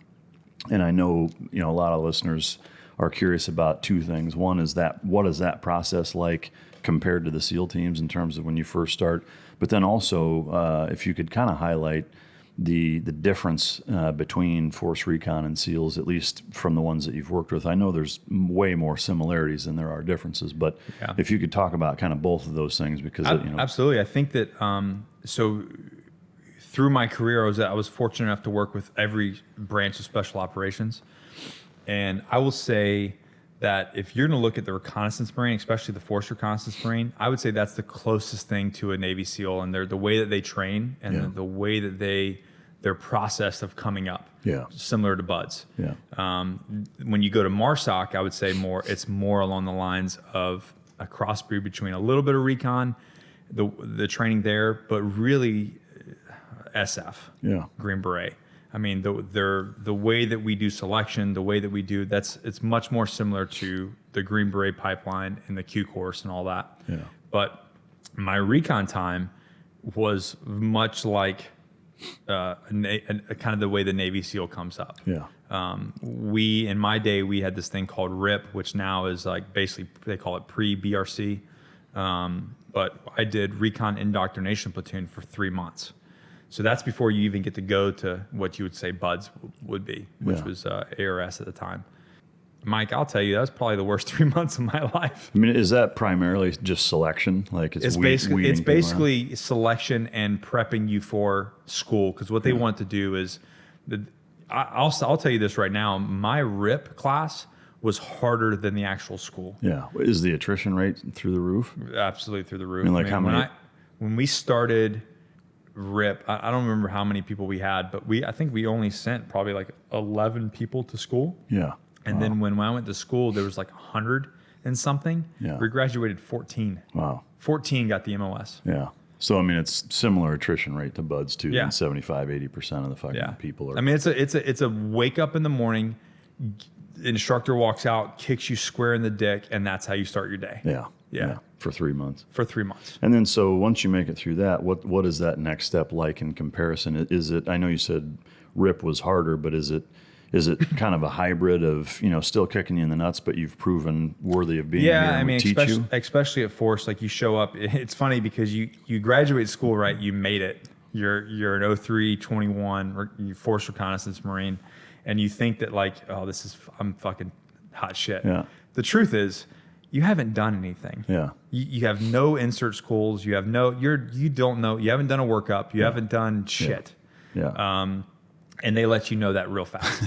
and I know, a lot of listeners are curious about two things. One is what is that process like compared to the SEAL teams in terms of when you first start, but then also if you could kind of highlight the difference between Force Recon and SEALs, at least from the ones that you've worked with. I know there's way more similarities than there are differences, but if you could talk about kind of both of those things, because absolutely. I think that so through my career, I was fortunate enough to work with every branch of special operations, and I will say that if you're going to look at the Reconnaissance Marine, especially the Force Reconnaissance Marine, I would say that's the closest thing to a Navy SEAL, and the way that they train and the way that their process of coming up, similar to BUDS. Yeah. When you go to MARSOC, I would say it's more along the lines of a crossbreed between a little bit of recon, the training there, but really SF, Green Beret. I mean, the way that we do selection, the way that we do it's much more similar to the Green Beret pipeline and the Q course and all that. Yeah. But my recon time was much like kind of the way the Navy SEAL comes up. Yeah. In my day, we had this thing called RIP, which now is like basically they call it pre-BRC. But I did Recon Indoctrination Platoon for 3 months. So that's before you even get to go to what you would say BUDS would be, which was ARS at the time. Mike, I'll tell you, that was probably the worst 3 months of my life. I mean, is that primarily just selection? Like it's basically selection and prepping you for school, because what they want to do is, I'll tell you this right now, my RIP class was harder than the actual school. Yeah. Is the attrition rate through the roof? Absolutely through the roof. I mean, how many? When we started RIP, I don't remember how many people we had, but I think we only sent probably like 11 people to school. Yeah. And then when I went to school, there was like 100 and something. Yeah. We graduated 14. Wow. 14 got the MOS. Yeah. So, I mean, it's similar attrition rate to BUDS too. Yeah. And 75-80% of the fucking people are. I mean, it's a wake up in the morning, instructor walks out, kicks you square in the dick, and that's how you start your day. Yeah. Yeah. For 3 months. For 3 months. And then, so once you make it through that, what is that next step like in comparison? Is it, I know you said RIP was harder, but is it is it kind of a hybrid of, still kicking you in the nuts, but you've proven worthy of being here and we teach you? Especially at Force, like you show up, it's funny because you graduate school, right? You made it. You're an 0321 or you Force Reconnaissance Marine, and you think that like, oh, I'm fucking hot shit. Yeah. The truth is, you haven't done anything. Yeah. You have no insert schools. You have you don't know. You haven't done a workup. You haven't done shit. Yeah. And they let you know that real fast.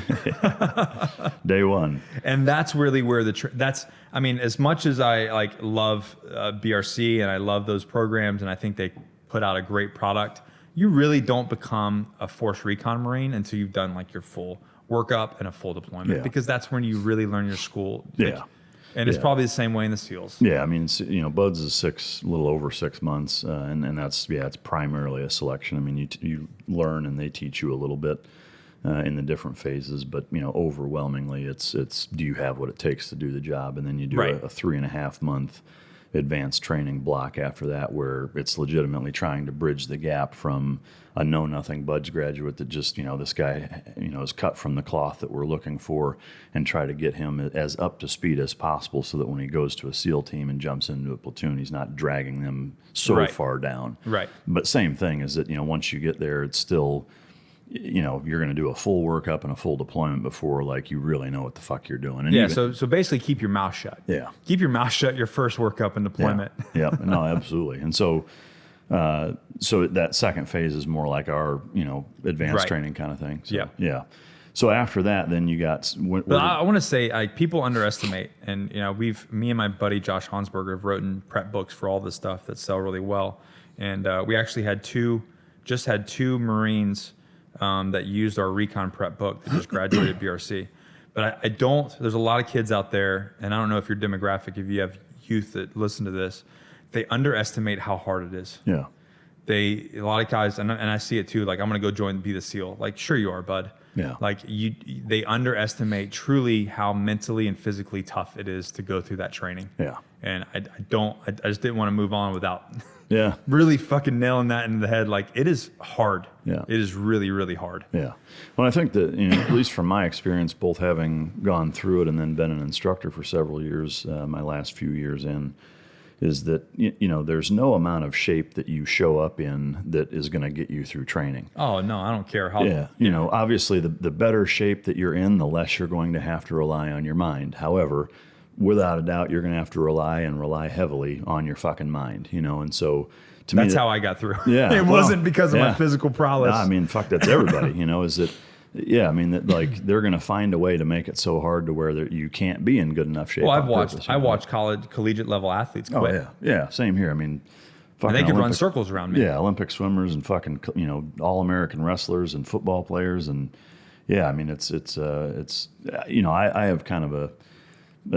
Day one. And that's really where as much as I like love BRC and I love those programs and I think they put out a great product, you really don't become a Force Recon Marine until you've done like your full workup and a full deployment, because that's when you really learn your school. And it's probably the same way in the SEALs. Yeah, I mean, Buds is a little over 6 months, and that's it's primarily a selection. I mean, you learn and they teach you a little bit in the different phases, but overwhelmingly, it's do you have what it takes to do the job, and then you do a 3.5 month advanced training block after that, where it's legitimately trying to bridge the gap from a know-nothing Buds graduate that just, this guy, is cut from the cloth that we're looking for, and try to get him as up to speed as possible so that when he goes to a SEAL team and jumps into a platoon, he's not dragging them so far down. Right. But same thing is that, once you get there, it's still, you're going to do a full workup and a full deployment before like you really know what the fuck you're doing. And so basically keep your mouth shut. Yeah. Keep your mouth shut your first workup and deployment. Yeah. No, absolutely. And so that second phase is more like our, advanced training kind of thing. So, yeah. So after that, then you got. I want to say, like, people underestimate, and me and my buddy Josh Hansberger have written prep books for all this stuff that sell really well, and we actually had two Marines that used our Recon prep book that just graduated BRC. But I don't. There's a lot of kids out there, and I don't know if your demographic, if you have youth that listen to this, they underestimate how hard it is. Yeah. A lot of guys, and I see it too. Like, I'm gonna go be the SEAL. Like, sure you are, bud. Yeah. Like they underestimate truly how mentally and physically tough it is to go through that training. Yeah. And I just didn't want to move on without really fucking nailing that into the head. Like, it is hard. Yeah. It is really, really hard. Yeah. Well, I think that, at least from my experience, both having gone through it and then been an instructor for several years, my last few years in, is that, there's no amount of shape that you show up in that is going to get you through training. Oh, no, I don't care how. Yeah. Obviously the better shape that you're in, the less you're going to have to rely on your mind. However, without a doubt, you're going to have to rely heavily on your fucking mind, and so to me, that's how I got through. Yeah. It wasn't because of my physical prowess. No, I mean, fuck, that's everybody, is that, yeah, I mean, that like they're going to find a way to make it so hard to where you can't be in good enough shape. Well, I watched collegiate level athletes quit. Oh, yeah, same here. I mean, and they could run circles around me. Yeah, Olympic swimmers and fucking all-American wrestlers and football players, and yeah, I mean, it's I have kind of a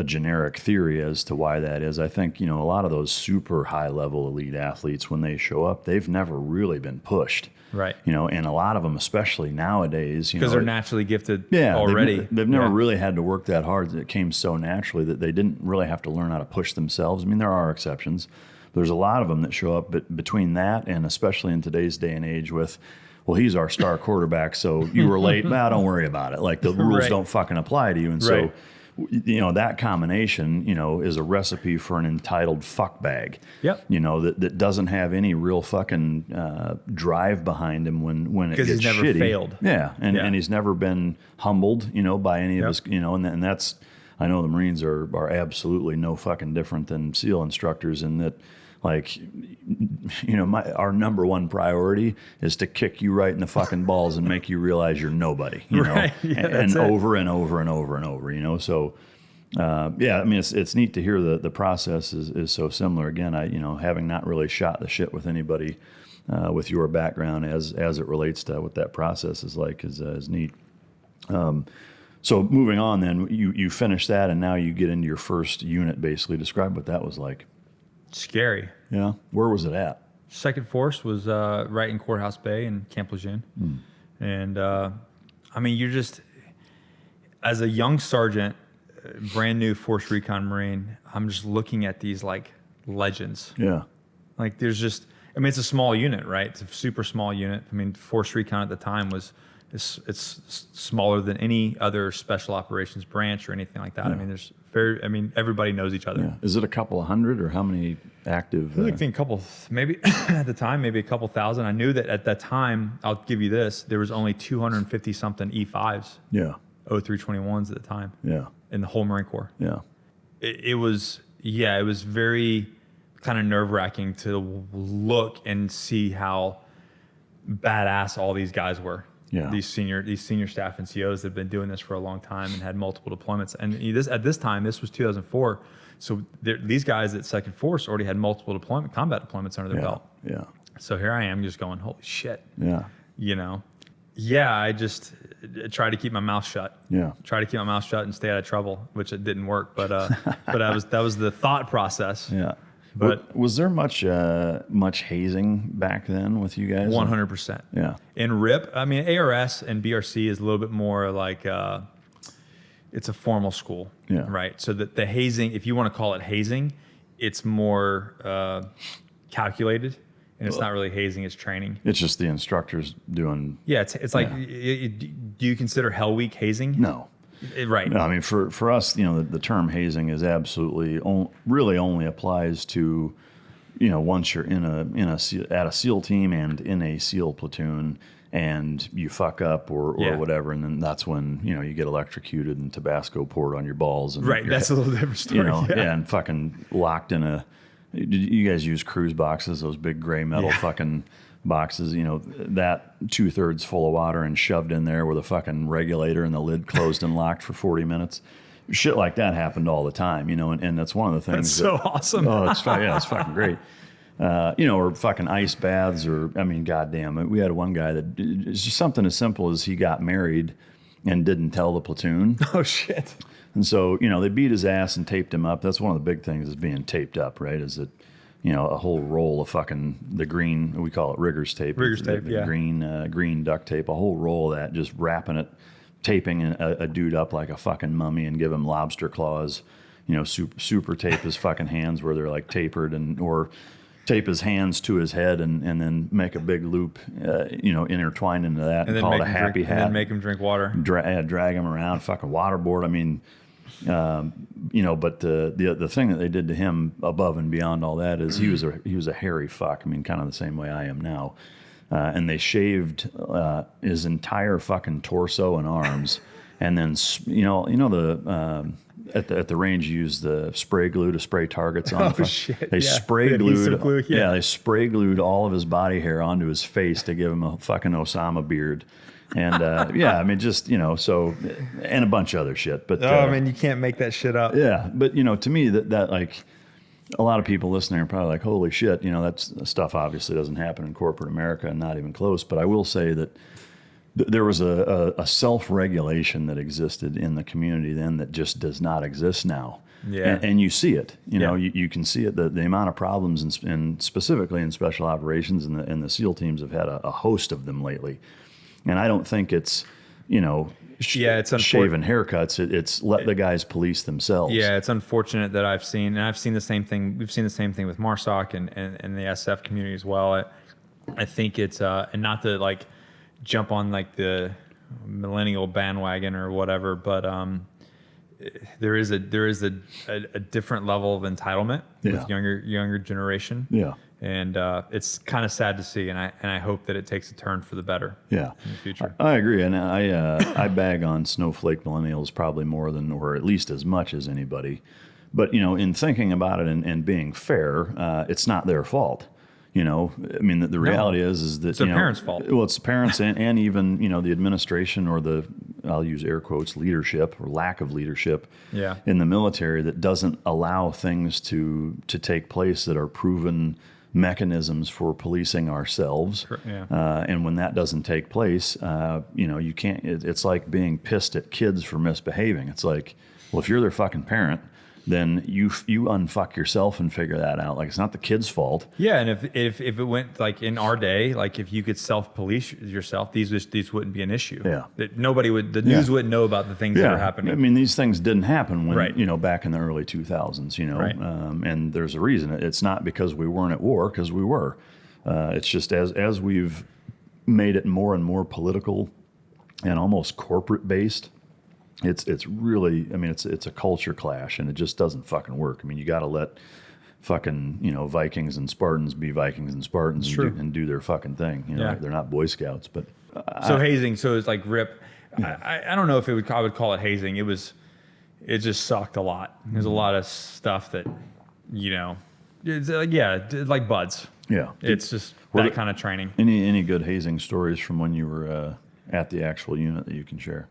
generic theory as to why that is. I think, a lot of those super high-level elite athletes, when they show up, they've never really been pushed. Right. And a lot of them, especially nowadays, because they're naturally gifted already. They've never really had to work that hard. It came so naturally that they didn't really have to learn how to push themselves. I mean, there are exceptions. But there's a lot of them that show up, but between that and especially in today's day and age with, well, he's our star quarterback, so you were late. Nah, don't worry about it. Like, the rules don't fucking apply to you. And so, that combination, is a recipe for an entitled fuck bag. Yep. That doesn't have any real fucking drive behind him when it gets shitty. Because he's never failed. Yeah, and he's never been humbled, by any of his, and that's, I know the Marines are absolutely no fucking different than SEAL instructors in that, like, our number one priority is to kick you right in the fucking balls and make you realize you're nobody, and over and over and over and over, So, I mean, it's neat to hear the process is so similar. Again, having not really shot the shit with anybody with your background as it relates to what that process is like is neat. So moving on, then you finish that, and now you get into your first unit. Basically, describe what that was like. Scary. Yeah. Where was it at? Second Force was right in Courthouse Bay in Camp Lejeune. And I mean, you're just, as a young sergeant, brand new Force Recon Marine, I'm just looking at these like legends. Yeah. Like, there's just, I mean, it's a small unit, right? It's a super small unit. I mean, Force Recon at the time was It's smaller than any other special operations branch or anything like that. Yeah. I mean, everybody knows each other. Yeah. Is it a couple of hundred, or how many active? I think a couple, maybe at the time, maybe a couple thousand. I knew that at that time, I'll give you this, there was only 250 something E5s, Yeah. O321s at the time. Yeah. In the whole Marine Corps. Yeah. It was very kind of nerve-wracking to look and see how badass all these guys were. Yeah. These senior staff and COs that have been doing this for a long time and had multiple deployments. And at this time, this was 2004. So these guys at Second Force already had multiple combat deployments under their belt. Yeah. So here I am just going, holy shit. Yeah. You know? Yeah, I just try to keep my mouth shut. Yeah. Try to keep my mouth shut and stay out of trouble, which it didn't work. But that was the thought process. Yeah. But was there much hazing back then with you guys? 100%. Yeah. In RIP, I mean, ARS and BRC is a little bit more like it's a formal school, Yeah. right? So the hazing, if you want to call it hazing, it's more calculated, and it's not really hazing; it's training. It's just the instructors doing. Yeah, it's like, do you consider Hell Week hazing? No. Right. No, I mean, for us, the term hazing is absolutely really only applies to, once you're at a SEAL team and in a SEAL platoon, and you fuck up or whatever, and then that's when you get electrocuted and Tabasco poured on your balls. And right. That's a little different story. And fucking locked in a. Did you guys use cruise boxes? Those big gray metal fucking boxes, that 2/3 full of water and shoved in there with a fucking regulator and the lid closed and locked for 40 minutes. Shit like that happened all the time, and that's one of the things. That's so awesome. Oh, it's fucking great. Or fucking ice baths, or I mean, goddamn, we had one guy that it's just something as simple as he got married and didn't tell the platoon. Oh shit. And so, they beat his ass and taped him up. That's one of the big things is being taped up, right? Is that a whole roll of fucking the green, we call it riggers tape. The green duct tape, a whole roll of that, just wrapping it, taping a dude up like a fucking mummy and give him lobster claws, super tape his fucking hands where they're like tapered, or tape his hands to his head and then make a big loop, intertwined into that and call it a happy hat. And then make him drink water. Drag him around, fucking waterboard. I mean, but the thing that they did to him above and beyond all that is he was a hairy fuck. I mean, kind of the same way I am now. And they shaved his entire fucking torso and arms, and then at the range you use the spray glue to spray targets on. Shit! They spray glued. They spray glued all of his body hair onto his face to give him a fucking Osama beard. And I mean, just so, and a bunch of other shit. But I mean, you can't make that shit up. Yeah, but to me that like a lot of people listening are probably like, holy shit, that stuff obviously doesn't happen in corporate America, and not even close. But I will say that there was a self-regulation that existed in the community then that just does not exist now. Yeah, and you see it. You can see it. The amount of problems, and specifically in special operations, and the SEAL teams have had a host of them lately. And I don't think it's, it's shaving haircuts. It's let the guys police themselves. Yeah, it's unfortunate that I've seen the same thing. We've seen the same thing with MARSOC and the SF community as well. I think it's, and not to like jump on like the millennial bandwagon or whatever, but there is a different level of entitlement with younger generation. Yeah. And it's kind of sad to see, and I hope that it takes a turn for the better. Yeah, in the future. I agree, and I bag on snowflake millennials probably more than, or at least as much as anybody. But in thinking about it and being fair, it's not their fault. I mean, the reality is that it's their parents' fault. Well, it's the parents and even the administration, or I'll use air quotes, leadership or lack of leadership in the military that doesn't allow things to take place that are proven mechanisms for policing ourselves. And when that doesn't take place, you can't. It's like being pissed at kids for misbehaving. It's like, well, if you're their fucking parent, then you unfuck yourself and figure that out. Like, it's not the kid's fault. Yeah, and if it went like in our day, like if you could self-police yourself, these wouldn't be an issue. Yeah, that the news wouldn't know about the things that are happening. I mean, these things didn't happen when back in the early 2000s. And there's a reason. It's not because we weren't at war, because we were. It's just as we've made it more and more political and almost corporate based. It's really, I mean, it's a culture clash, and it just doesn't fucking work. I mean, you got to let fucking, Vikings and Spartans be Vikings and Spartans and do their fucking thing. They're not Boy Scouts, but so hazing. So it's like rip. I don't know if I would call it hazing. It just sucked a lot. There's a lot of stuff that, it's like buds. Yeah, it's just that kind of training. Any good hazing stories from when you were at the actual unit that you can share?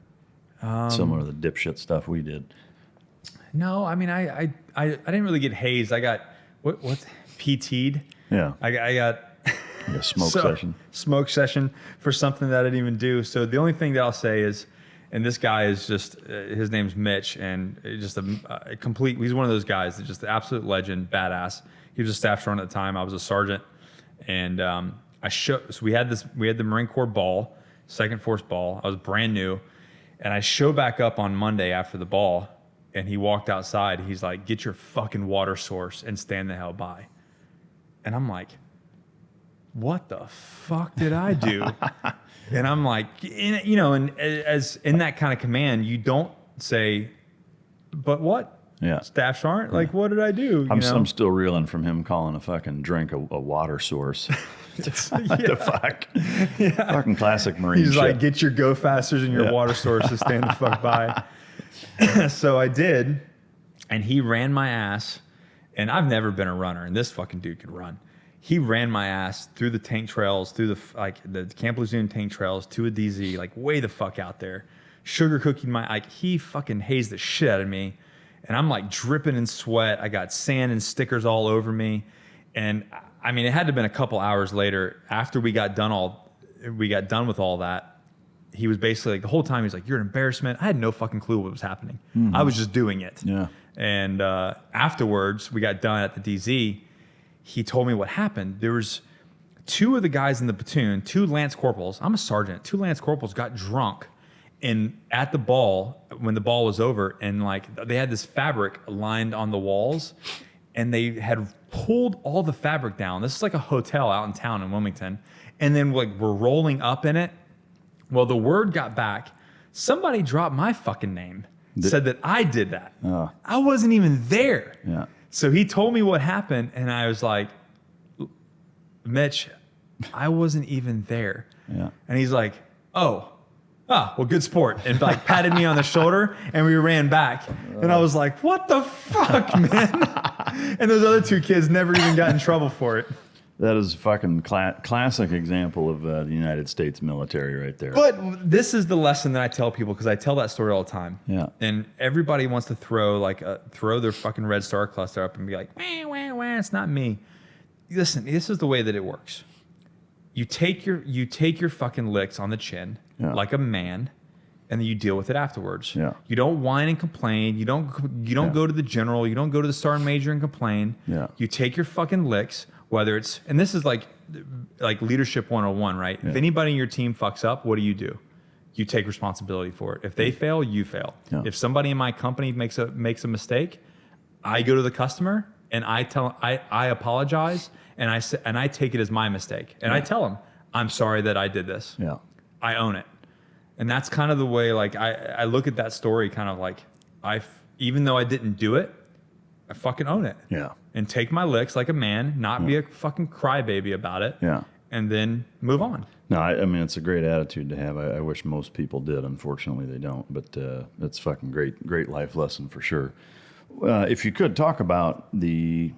Similar to the dipshit stuff we did. No, I mean, I didn't really get hazed. I got what's PT'd. Yeah, I got a smoke session for something that I didn't even do. So the only thing that I'll say is, and this guy is just his name's Mitch, and just a complete. He's one of those guys that just the absolute legend, badass. He was a staff sergeant at the time. I was a sergeant, and So we had the Marine Corps ball, Second Force ball. I was brand new. And I show back up on Monday after the ball, and he walked outside. He's like, "Get your fucking water source and stand the hell by." And I'm like, "What the fuck did I do?" And I'm like, and as in that kind of command, you don't say, "But what?" Yeah. Staff sergeant, like, what did I do? I'm still reeling from him calling a fucking drink a water source. What the fuck? Yeah. Fucking classic Marine He's shit. like, "Get your go fasters and your water sources, stand the fuck by." So I did, and he ran my ass. And I've never been a runner, and this fucking dude could run. He ran my ass through the tank trails, through the Camp Lejeune tank trails to a DZ, like way the fuck out there. Sugar cooking he fucking hazed the shit out of me. And I'm like dripping in sweat. I got sand and stickers all over me. And I mean, it had to have been a couple hours later after we got done with all that. He was basically like, the whole time he's like, "You're an embarrassment." I had no fucking clue what was happening. I was just doing it. Yeah. And afterwards, we got done at the DZ. He told me what happened. There was two of the guys in the platoon, two lance corporals. I'm a sergeant. Two lance corporals got drunk. And at the ball, when the ball was over, and they had this fabric lined on the walls, and they had pulled all the fabric down. This is like a hotel out in town in Wilmington. And then we're rolling up in it. Well, the word got back. Somebody dropped my fucking name, said that I did that. I wasn't even there. Yeah. So he told me what happened, and I was like, "Mitch, I wasn't even there." Yeah. And he's like, well, good sport. And patted me on the shoulder, and we ran back. And I was like, "What the fuck, man?" And those other two kids never even got in trouble for it. That is a fucking classic example of the United States military right there. But this is the lesson that I tell people, because I tell that story all the time. Yeah. And everybody wants to throw their fucking Red Star cluster up and be like, "Wah, wah, wah, it's not me." Listen, this is the way that it works. You take your fucking licks on the chin like a man, and then you deal with it afterwards. Yeah. You don't whine and complain. You don't go to the general. You don't go to the sergeant major and complain. Yeah. You take your fucking licks, whether it's, and this is like leadership 101, right? Yeah. If anybody in your team fucks up, what do? You take responsibility for it. If they fail, you fail. Yeah. If somebody in my company makes a mistake, I go to the customer and I apologize, and I take it as my mistake, and I tell them, "I'm sorry that I did this. Yeah. I own it." And that's kind of the way, I look at that story kind of even though I didn't do it, I fucking own it. Yeah. And take my licks like a man, not be a fucking crybaby about it. Yeah. And then move on. No, I mean, it's a great attitude to have. I wish most people did. Unfortunately, they don't. But it's fucking great life lesson for sure. If you could talk about the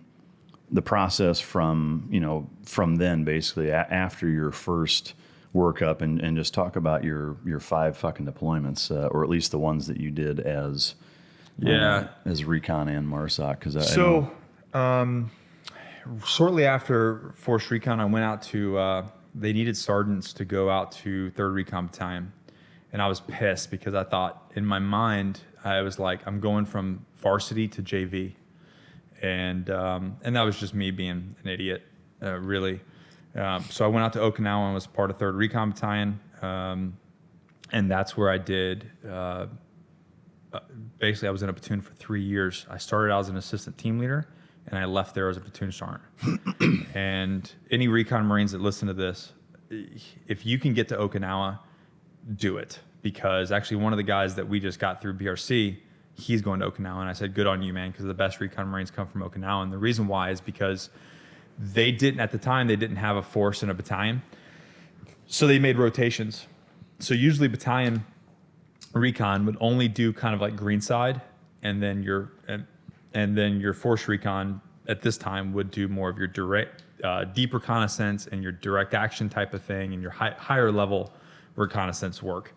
process from then, basically after your first workup, and just talk about your 5 fucking deployments, or at least the ones that you did as Recon and MARSOC. Shortly after Force Recon, I went out to, they needed sergeants to go out to 3rd Recon Battalion. And I was pissed because I thought, in my mind, I was like, I'm going from varsity to JV. And that was just me being an idiot, really. So I went out to Okinawa and was part of 3rd Recon Battalion. And that's where I did, basically I was in a platoon for 3 years. I started out as an assistant team leader, and I left there as a platoon sergeant. And any Recon Marines that listen to this, if you can get to Okinawa, do it. because actually one of the guys that we just got through BRC, he's going to Okinawa. And I said, good on you, man, because the best recon Marines come from Okinawa. And the reason why is because at the time, they didn't have a force and a battalion. So they made rotations. So usually battalion recon would only do kind of like Greenside, and then your force recon at this time would do more of your direct, deep reconnaissance and your direct action type of thing, and your higher level reconnaissance work.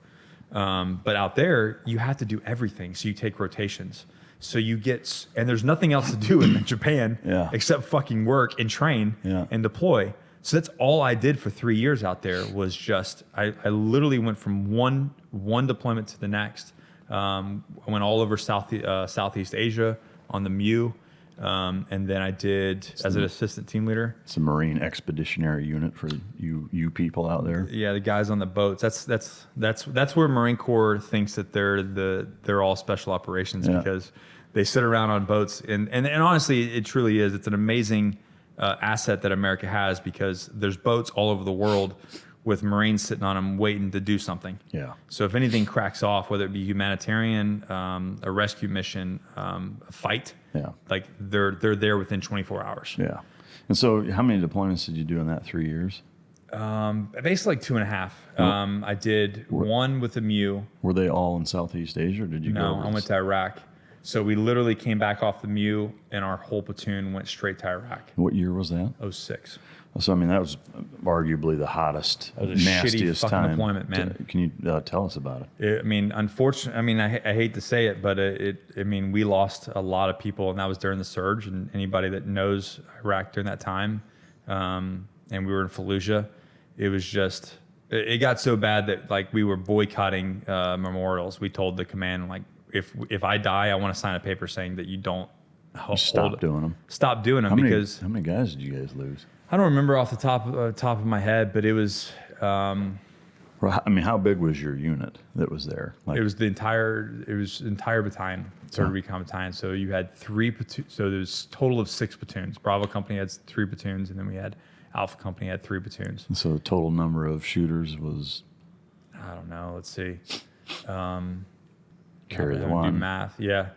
But out there, you have to do everything. So you take rotations. So and there's nothing else to do in Japan except fucking work and train and deploy. So that's all I did for 3 years out there was just, I literally went from one deployment to the next. I went all over Southeast Asia on the MEU. And then I did as an assistant team leader. It's a Marine Expeditionary Unit for you people out there. Yeah, the guys on the boats. That's where Marine Corps thinks that they're all special operations because they sit around on boats. And honestly, it truly is. It's an amazing asset that America has because there's boats all over the world with Marines sitting on them waiting to do something. Yeah. So if anything cracks off, whether it be humanitarian, a rescue mission, a fight, like they're there within 24 hours. Yeah. And so how many deployments did you do in that 3 years? Basically like 2.5. I did one with the MEU. Were they all in Southeast Asia or did you go? No, I went to Iraq. So we literally came back off the MEU and our whole platoon went straight to Iraq. What year was that? 2006. So, I mean, that was arguably the hottest, nastiest time. Deployment, man. Can you tell us about it? I mean, unfortunately, I hate to say it, but we lost a lot of people, and that was during the surge. And anybody that knows Iraq during that time, and we were in Fallujah, it was just, it got so bad that like we were boycotting memorials. We told the command, like, if I die, I want to sign a paper saying that you don't stop doing them. Stop doing them because how many guys did you guys lose? I don't remember off the top of my head, but it was. Well, I mean, how big was your unit that was there? Like, it was entire battalion, 3rd Recon Battalion. So you had 3 platoons. So there's a total of 6 platoons. Bravo Company had 3 platoons, and then we had Alpha Company had 3 platoons. And so the total number of shooters was. I don't know. Let's see. Carry the one. Do math. Yeah.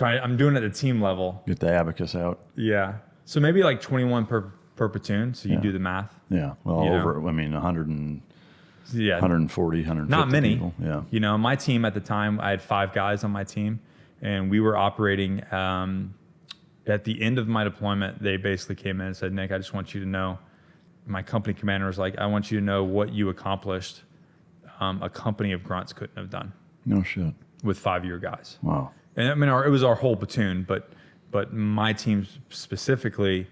I'm doing it at the team level. Get the abacus out. Yeah. So maybe like 21 per platoon. So you do the math. Yeah. Well, I mean, 140, 150 Not many. people. Yeah. You know, my team at the time, I had 5 guys on my team, and we were operating. At the end of my deployment, they basically came in and said, Nick, I just want you to know, my company commander was like, I want you to know what you accomplished. A company of grunts couldn't have done. No shit. With 5-year guys. Wow. And I mean, it was our whole platoon, but my team specifically,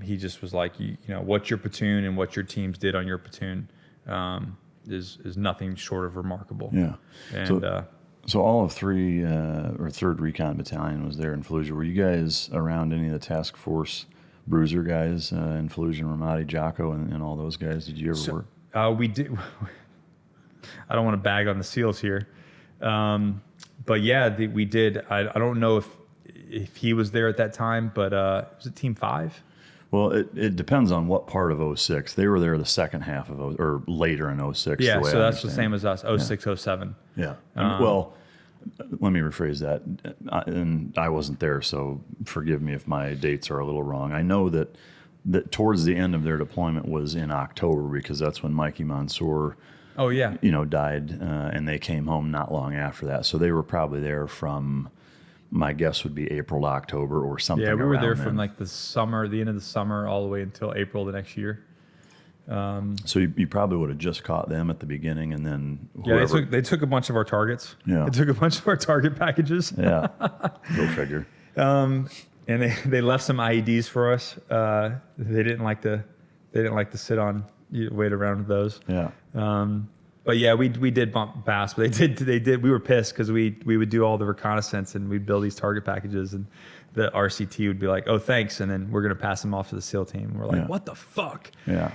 he just was like, you know, what your platoon and what your teams did on your platoon is nothing short of remarkable. Yeah. And so all of 3 or 3rd Recon Battalion was there in Fallujah. Were you guys around any of the task force bruiser guys in Fallujah, Ramadi, Jocko, and all those guys? Did you ever work? We did. I don't want to bag on the SEALs here. But yeah, we did. I don't know if he was there at that time, but was it Team 5? Well, it depends on what part of 06. They were there the second half of or later in 06. Yeah, so that's the same as us, 06, 07. Yeah. Well, let me rephrase that. And I wasn't there, so forgive me if my dates are a little wrong. I know that towards the end of their deployment was in October because that's when Mikey Mansour died, and they came home not long after that. So they were probably there from, my guess would be April to October or something. Yeah, we were there then. from like the end of the summer, all the way until April the next year. So you probably would have just caught them at the beginning, and then whoever. Yeah, they took a bunch of our targets. Yeah, they took a bunch of our target packages. Yeah, go figure. And they left some IEDs for us. They didn't like to sit on. You wait around with those. Yeah. But yeah, we did bump BAS, but they did. We were pissed because we would do all the reconnaissance and we'd build these target packages, and the RCT would be like, "Oh, thanks," and then we're gonna pass them off to the SEAL team. And we're like, "What the fuck?" Yeah.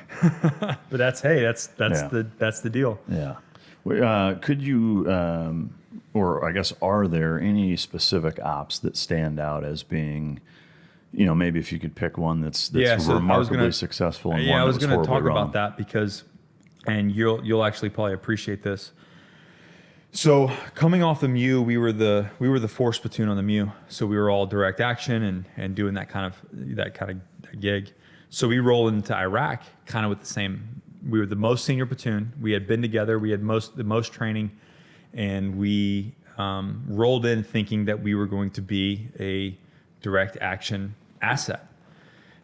But that's the deal. Yeah. Could you, or I guess, are there any specific ops that stand out as being, you know, maybe if you could pick one that's remarkably successful and one I was going to talk about that because, and you'll actually probably appreciate this. So coming off the MEU, we were the force platoon on the MEU. So we were all direct action and doing that kind of gig. So we rolled into Iraq kind of with the same. We were the most senior platoon. We had been together. We had the most training, and we rolled in thinking that we were going to be a direct action asset.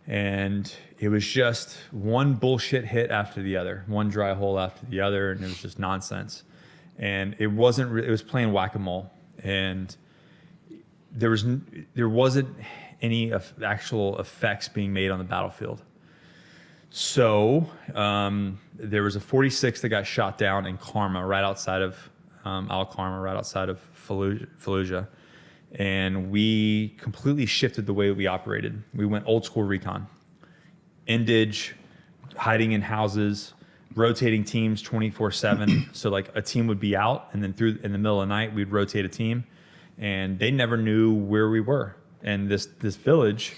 And it was just one bullshit hit after the other, one dry hole after the other, and it was just nonsense. And it was playing whack-a-mole, and there wasn't any actual effects being made on the battlefield. So there was a 46 that got shot down in Karma, right outside of Al-Karma, right outside of Fallujah. And we completely shifted the way we operated. We went old school recon. Indige, hiding in houses, rotating teams 24/7. So like a team would be out, and then in the middle of the night, we'd rotate a team, and they never knew where we were. And this village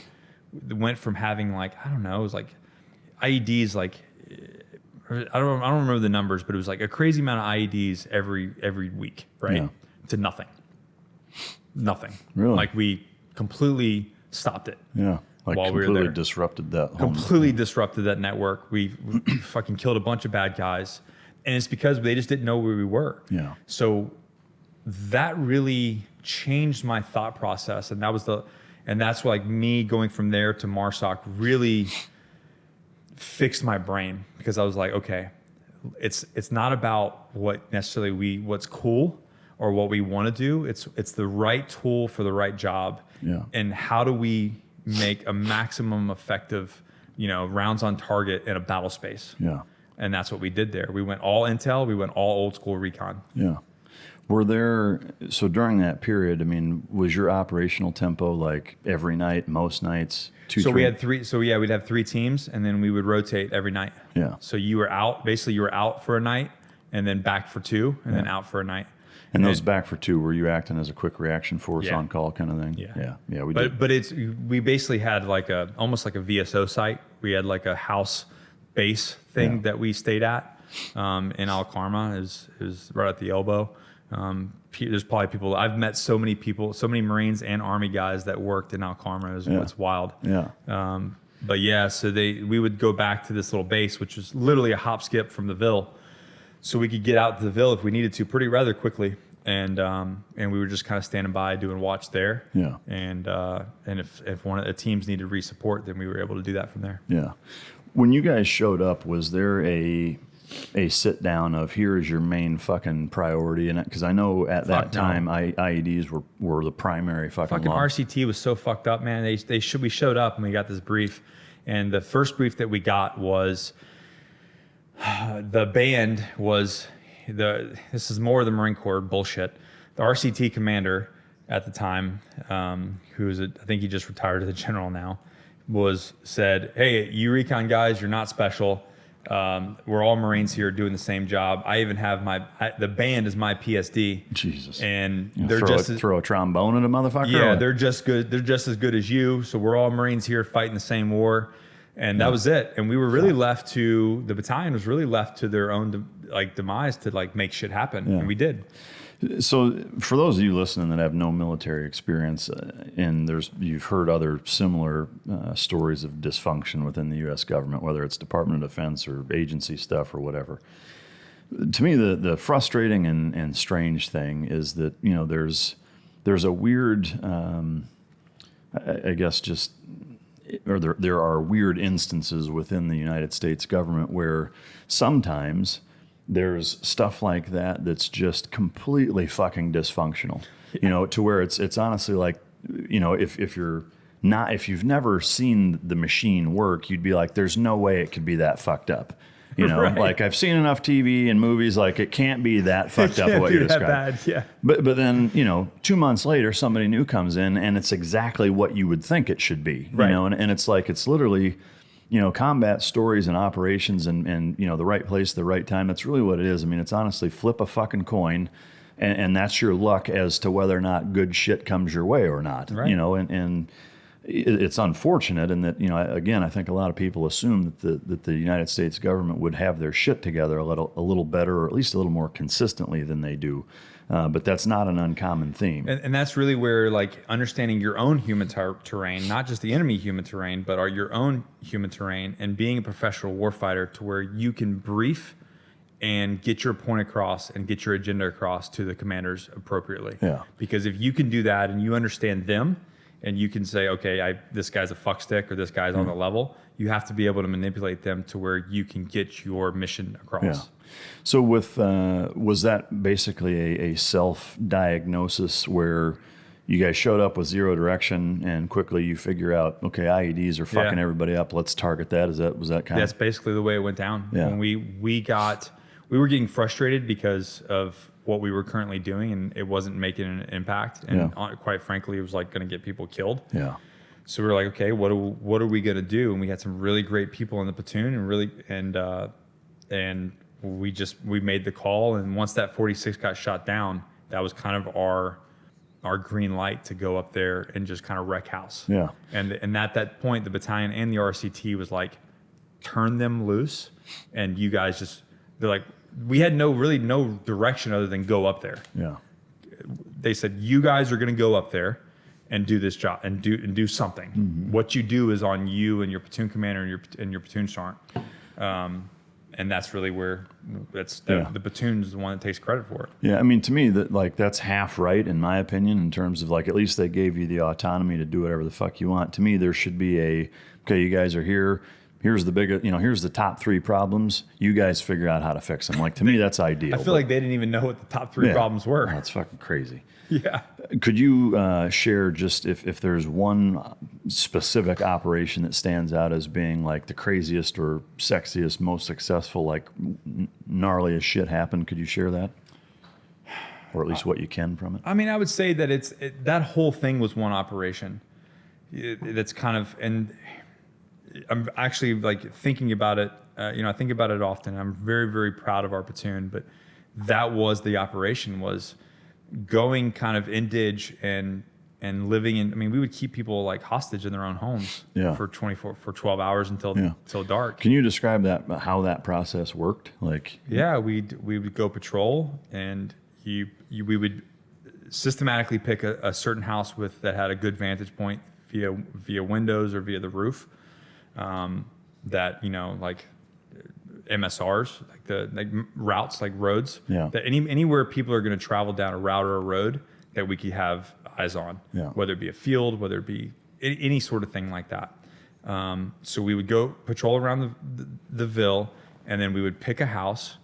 went from having like, I don't know, it was like IEDs, like I don't remember the numbers, but it was like a crazy amount of IEDs every week, right? Yeah. To nothing. Really? Like we completely stopped it. Yeah. Like while completely we were there. Disrupted that. Completely disrupted that network. We fucking killed a bunch of bad guys, and it's because they just didn't know where we were. Yeah. So that really changed my thought process, and that's like me going from there to MARSOC really fixed my brain, because I was like, okay, it's not about what's cool or what we want to do. It's the right tool for the right job. Yeah. And how do we make a maximum effective, rounds on target in a battle space? Yeah. And that's what we did there. We went all intel. We went all old school recon. Yeah. So during that period, I mean, was your operational tempo like every night, most nights? We had three. So yeah, we'd have 3 teams, and then we would rotate every night. Yeah. So you were out for a night, and then back for 2, and then out for a night. And those back for 2, were you acting as a quick reaction force on call kind of thing? Yeah. Yeah. We did. But we basically had almost like a VSO site. We had like a house base thing that we stayed at in Al-Karma, is right at the elbow. There's probably people, I've met so many Marines and Army guys that worked in Al-Karma. It's wild. Yeah. But yeah, so we would go back to this little base, which was literally a hop skip from the Ville. So we could get out to the Ville if we needed to rather quickly. And we were just kind of standing by doing watch there. Yeah. And if one of the teams needed re-support, then we were able to do that from there. Yeah. When you guys showed up, was there a sit down of here is your main fucking priority in it? Because I know at that time IEDs were the primary fucking law. RCT was so fucked up, man. We showed up and we got this brief, and the first brief that we got was the band was this is more of the Marine Corps bullshit. The RCT commander at the time, I think he just retired as a general now, said, "Hey, you recon guys, you're not special. We're all Marines here doing the same job. I even have the band is my PSD. Jesus. And they're throw a trombone at a motherfucker? Yeah, they're just good. They're just as good as you. So we're all Marines here fighting the same war." And that was it. And we were really the battalion was really left to their own demise to make shit happen. Yeah. And we did. So for those of you listening that have no military experience, and you've heard other similar stories of dysfunction within the U.S. government, whether it's Department of Defense or agency stuff or whatever. To me, the frustrating and strange thing is that there's a weird, I guess there are weird instances within the United States government where sometimes there's stuff like that that's just completely fucking dysfunctional, to where it's honestly like, if you've never seen the machine work, you'd be like, there's no way it could be that fucked up. Right. Like I've seen enough TV and movies, like it can't be that fucked up what you described. Bad, yeah. But then, 2 months later, somebody new comes in and it's exactly what you would think it should be, right. And it's like, it's literally, combat stories and operations and the right place, the right time. That's really what it is. I mean, it's honestly flip a fucking coin and that's your luck as to whether or not good shit comes your way or not, right. And it's unfortunate in that, again, I think a lot of people assume that the United States government would have their shit together a little better, or at least a little more consistently than they do. But that's not an uncommon theme. And that's really where, like, understanding your own human terrain, not just the enemy human terrain, but your own human terrain, and being a professional warfighter to where you can brief and get your point across and get your agenda across to the commanders appropriately. Yeah. Because if you can do that and you understand them, and you can say, okay, this guy's a fuckstick or this guy's on the level, you have to be able to manipulate them to where you can get your mission across. Yeah. So was that basically a self-diagnosis where you guys showed up with zero direction and quickly you figure out, okay, IEDs are fucking everybody up, let's target that? Was that kind of? That's basically the way it went down. Yeah. When we were getting frustrated because of what we were currently doing, and it wasn't making an impact. And quite frankly, it was like going to get people killed. Yeah. So we were like, okay, what are we going to do? And we had some really great people in the platoon, and we made the call. And once that 46 got shot down, that was kind of our green light to go up there and just kind of wreck house. Yeah. And at that point, the battalion and the RCT was like, turn them loose, and you guys they're like, we had no direction other than go up there. Yeah. They said, you guys are going to go up there and do this job and do something. Mm-hmm. What you do is on you and your platoon commander and your platoon sergeant. And that's really where the platoon is the one that takes credit for it. Yeah, I mean, to me, that's half right in my opinion, in terms of like, at least they gave you the autonomy to do whatever the fuck you want. To me, there should be okay, you guys are here. Here's here's the top 3 problems. You guys figure out how to fix them. Like, to me, that's ideal. I feel like they didn't even know what the top 3 problems were. That's fucking crazy. Yeah. Could you share just if there's one specific operation that stands out as being like the craziest or sexiest, most successful, like gnarliest shit happened? Could you share that? Or at least what you can from it? I mean, I would say that that whole thing was one operation. That's kind of, and I'm actually like thinking about it. I think about it often. I'm very, very proud of our platoon, but that was the operation, was going kind of in dig and living in. I mean, we would keep people like hostage in their own homes for 12 hours until dark. Can you describe how that process worked? Like, we would go patrol, and we would systematically pick a certain house that had a good vantage point via windows or via the roof. That like MSRs, like routes, like roads. Yeah. That anywhere people are going to travel down a route or a road that we could have eyes on. Yeah. Whether it be a field, whether it be any sort of thing like that. So we would go patrol around the Ville, and then we would pick a house,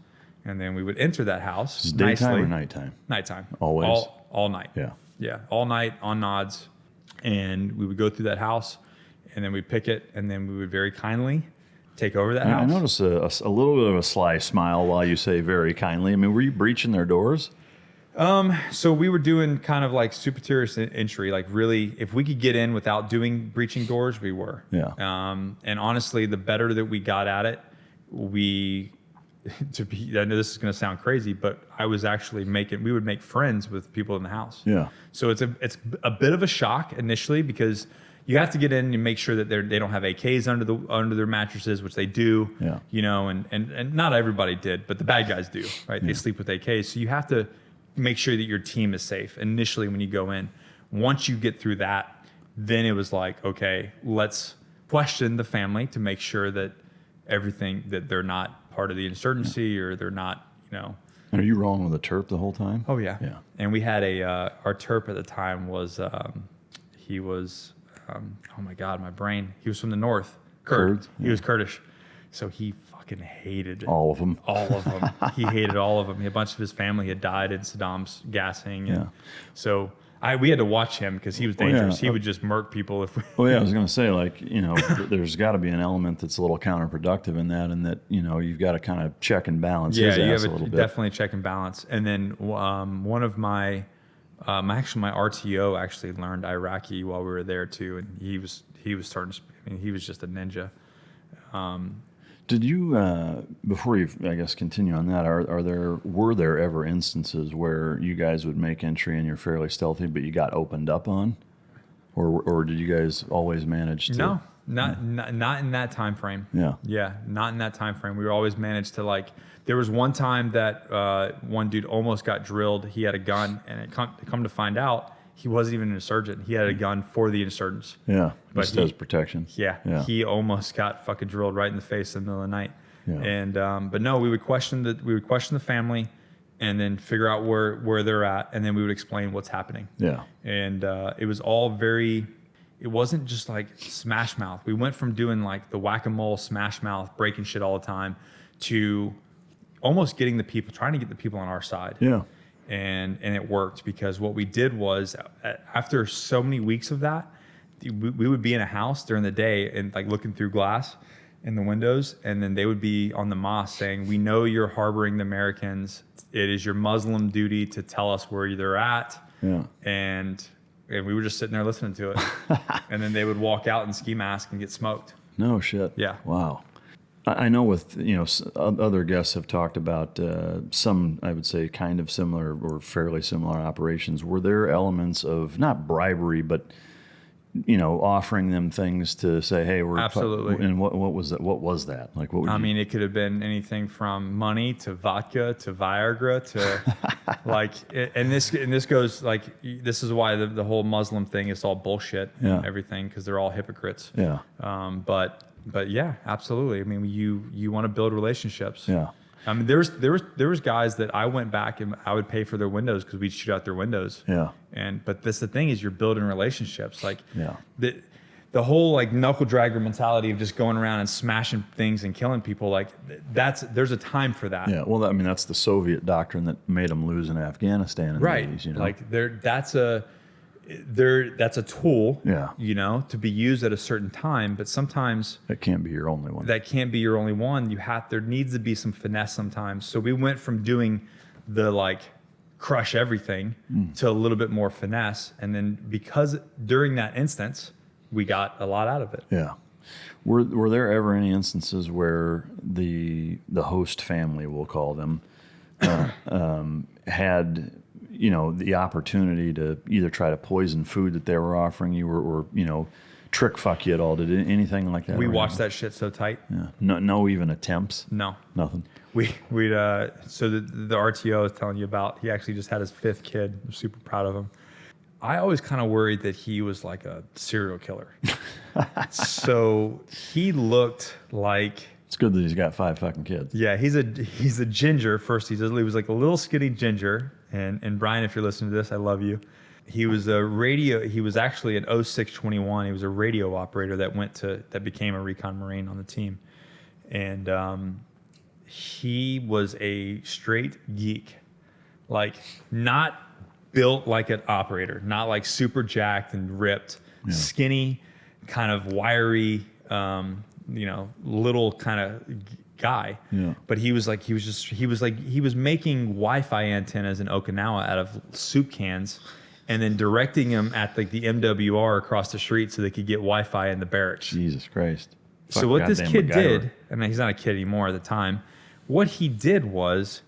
and then we would enter that house. Is it daytime or nighttime? Nighttime. Always. All night. Yeah. Yeah. All night on nods, and we would go through that house. And then we'd pick it, and then we would very kindly take over that house. I notice a little bit of a sly smile while you say very kindly. I mean, were you breaching their doors? So we were doing kind of like superior entry, like really, if we could get in without breaching doors, we were. Yeah. And honestly, the better that we got at it, I know this is going to sound crazy, but I was actually we would make friends with people in the house. Yeah. So it's a bit of a shock initially, because you have to get in and make sure that they don't have AKs under their mattresses, which they do. Yeah. And not everybody did, but the bad guys do, right? Yeah. They sleep with AKs. So you have to make sure that your team is safe initially when you go in. Once you get through that, then it was like, okay, let's question the family to make sure that that they're not part of the insurgency, or they're not, And are you rolling with a Terp the whole time? Oh yeah. Yeah. And we had our Terp at the time was, he was, oh my God, my brain. He was from the north. Kurds? He was Kurdish. So he fucking hated all of them. All of them. He hated all of them. A bunch of his family had died in Saddam's gassing. And so we had to watch him because he was dangerous. He would just murk people if we... Well, yeah, I was going to say, like, there's got to be an element that's a little counterproductive in that, and that, you've got to kind of check and balance his ass a little bit. Definitely check and balance. And then one of my my RTO actually learned Iraqi while we were there too, and he was starting to. I mean, he was just a ninja. Did you before you, I guess, continue on that? Were there ever instances where you guys would make entry and you're fairly stealthy, but you got opened up on, or did you guys always manage to? Not in that time frame. Yeah. Not in that time frame. We were always managed to like. There was one time that one dude almost got drilled. He had a gun, and it come to find out, he wasn't even an insurgent. He had a gun for the insurgents. Yeah, but just as protection. Yeah, he almost got fucking drilled right in the face in the middle of the night. Yeah. And but no, we would question the family, and then figure out where they're at, and then we would explain what's happening. Yeah. And it was all very. It wasn't just like smash mouth. We went from doing like the whack-a-mole smash mouth, breaking shit all the time, to almost trying to get the people on our side. Yeah. And it worked, because what we did was, after so many weeks of that, we would be in a house during the day and like looking through glass in the windows, and then they would be on the mosque saying, "We know you're harboring the Americans. It is your Muslim duty to tell us where they're at." Yeah. And we were just sitting there listening to it. And then they would walk out in ski mask and get smoked. No shit. Yeah. Wow. I know with, other guests have talked about some, I would say, kind of similar or fairly similar operations. Were there elements of, not bribery, but, offering them things to say, hey, we're... Absolutely. And what was that? What was that? Like, what would I mean, it could have been anything from money to vodka to Viagra to like, and this goes like, this is why the whole Muslim thing is all bullshit and everything, because they're all hypocrites. Yeah. But yeah, absolutely. I mean, you want to build relationships. Yeah. I mean, there was guys that I went back and I would pay for their windows because we'd shoot out their windows. Yeah. But the thing is, you're building relationships. Like, yeah. The whole like knuckle dragger mentality of just going around and smashing things and killing people, like there's a time for that. Yeah. Well, I mean, that's the Soviet doctrine that made them lose in Afghanistan in the 80s, Like that's a tool, yeah, to be used at a certain time, but sometimes that can't be your only one. That can't be your only one. There needs to be some finesse sometimes. So we went from doing the like crush everything to a little bit more finesse, and then because during that instance we got a lot out of it. Yeah. Were there ever any instances where the host family, we'll call them, had the opportunity to either try to poison food that they were offering you, or trick fuck you at all? Did anything like that? We watched that shit so tight. Yeah. No even attempts. No. Nothing. So the RTO I was telling you about, he actually just had his 5th kid. I'm super proud of him. I always kind of worried that he was like a serial killer. So he looked like... It's good that he's got 5 fucking kids. Yeah, he's a ginger. First, he was like a little skinny ginger. And Brian, if you're listening to this, I love you. He was actually an 0621. He was a radio operator that became a Recon Marine on the team. And he was a straight geek. Like, not built like an operator, not like super jacked and ripped, skinny, kind of wiry, little kind of guy. Yeah. But he was making Wi-Fi antennas in Okinawa out of soup cans, and then directing them at like the MWR across the street so they could get Wi-Fi in the barracks. Jesus Christ. So what this kid did, I mean, he's not a kid anymore at the time. What he did was,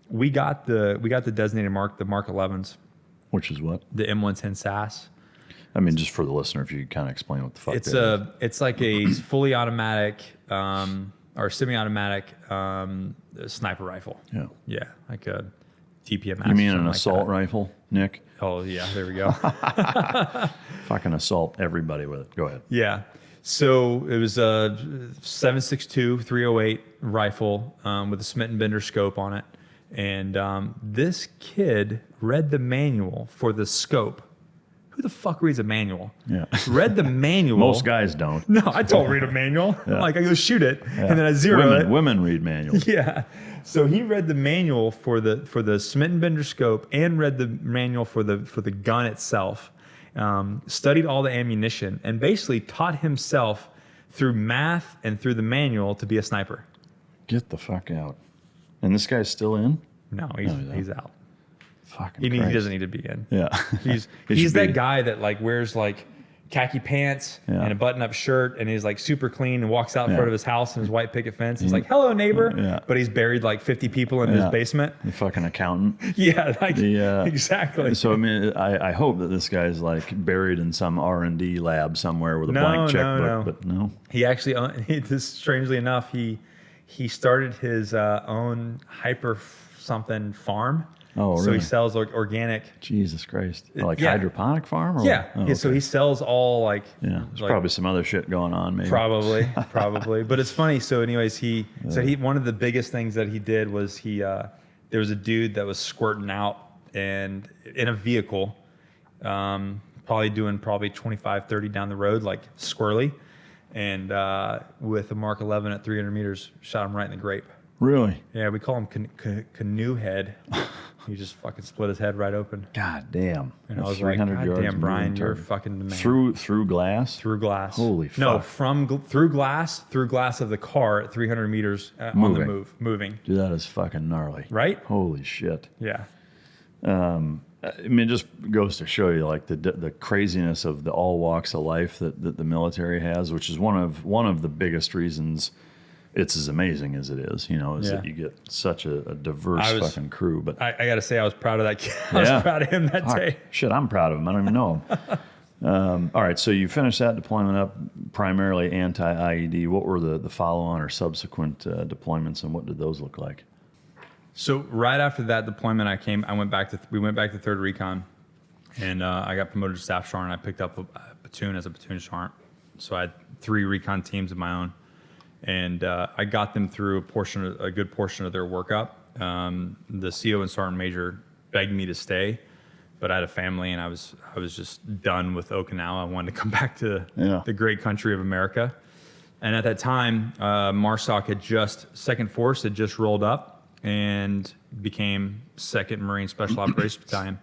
we got the designated Mark 11s. Which is what? The M110 SAS. I mean, just for the listener, if you could kind of explain what the fuck it's like a fully automatic or semi-automatic sniper rifle. Yeah. Yeah, like a DPM. You mean an assault rifle, Nick? Oh yeah, there we go. Fucking assault everybody with it. Go ahead. Yeah. So it was a 7.62 308 rifle with a Smith & Bender scope on it. And this kid read the manual for the scope. Who the fuck reads a manual? Yeah. Read the manual. Most guys don't. No, I don't read a manual. Yeah. Like, I go shoot it, and then I zero it. Women read manuals. Yeah. So he read the manual for the Smith & Bender scope, and read the manual for the gun itself. Studied all the ammunition, and basically taught himself through math and through the manual to be a sniper. Get the fuck out. And this guy's still in? No, he's out. Fucking he doesn't need to be in. Yeah. He's that guy that like wears like khaki pants Yeah. and a button-up shirt, and he's like super clean and walks out in front of his house and his white picket fence. He's like, "Hello, neighbor," Yeah. but he's buried like 50 people in his basement. The fucking accountant. Yeah, like exactly. So I mean, I hope that this guy's like buried in some R&D lab somewhere with a blank checkbook. But no, he actually, strangely enough, he started his own hyper something farm. Oh, so really? he sells organic. Jesus Christ! Like hydroponic farm? Or Yeah. what? Oh, okay. So he sells all like. Yeah. There's like, probably some other shit going on. Maybe. Probably. But it's funny. So, anyways, one of the biggest things that he did was there was a dude that was squirting out and in a vehicle, probably doing 25, 30 down the road, like squirrely, and with a Mark 11 at 300 meters, shot him right in the grape. Really? Yeah, we call him canoe head. He just fucking split his head right open. God damn. And I was like, God damn, Brian, you're fucking the man. Through glass? Through glass. Holy fuck. No, through glass of the car at 300 meters on the move, moving. Dude, that is fucking gnarly. Right? Holy shit. Yeah. I mean, it just goes to show you like the craziness of the all walks of life that the military has, which is one of the biggest reasons it's as amazing as it is, is that you get such a diverse fucking crew. But I got to say, I was proud of that kid. I was proud of him that day. Shit, I'm proud of him. I don't even know him. All right, so you finished that deployment up, primarily anti-IED. What were the follow-on or subsequent deployments, and what did those look like? So right after that deployment, we went back to 3rd Recon, and I got promoted to staff sergeant. I picked up a platoon as a platoon sergeant. So I had 3 Recon teams of my own. And I got them through a good portion of their workup. The CO and sergeant major begged me to stay, but I had a family and I was just done with Okinawa. I wanted to come back to the great country of America. And at that time, MARSOC Second Force had just rolled up and became 2nd Marine Special Operations Battalion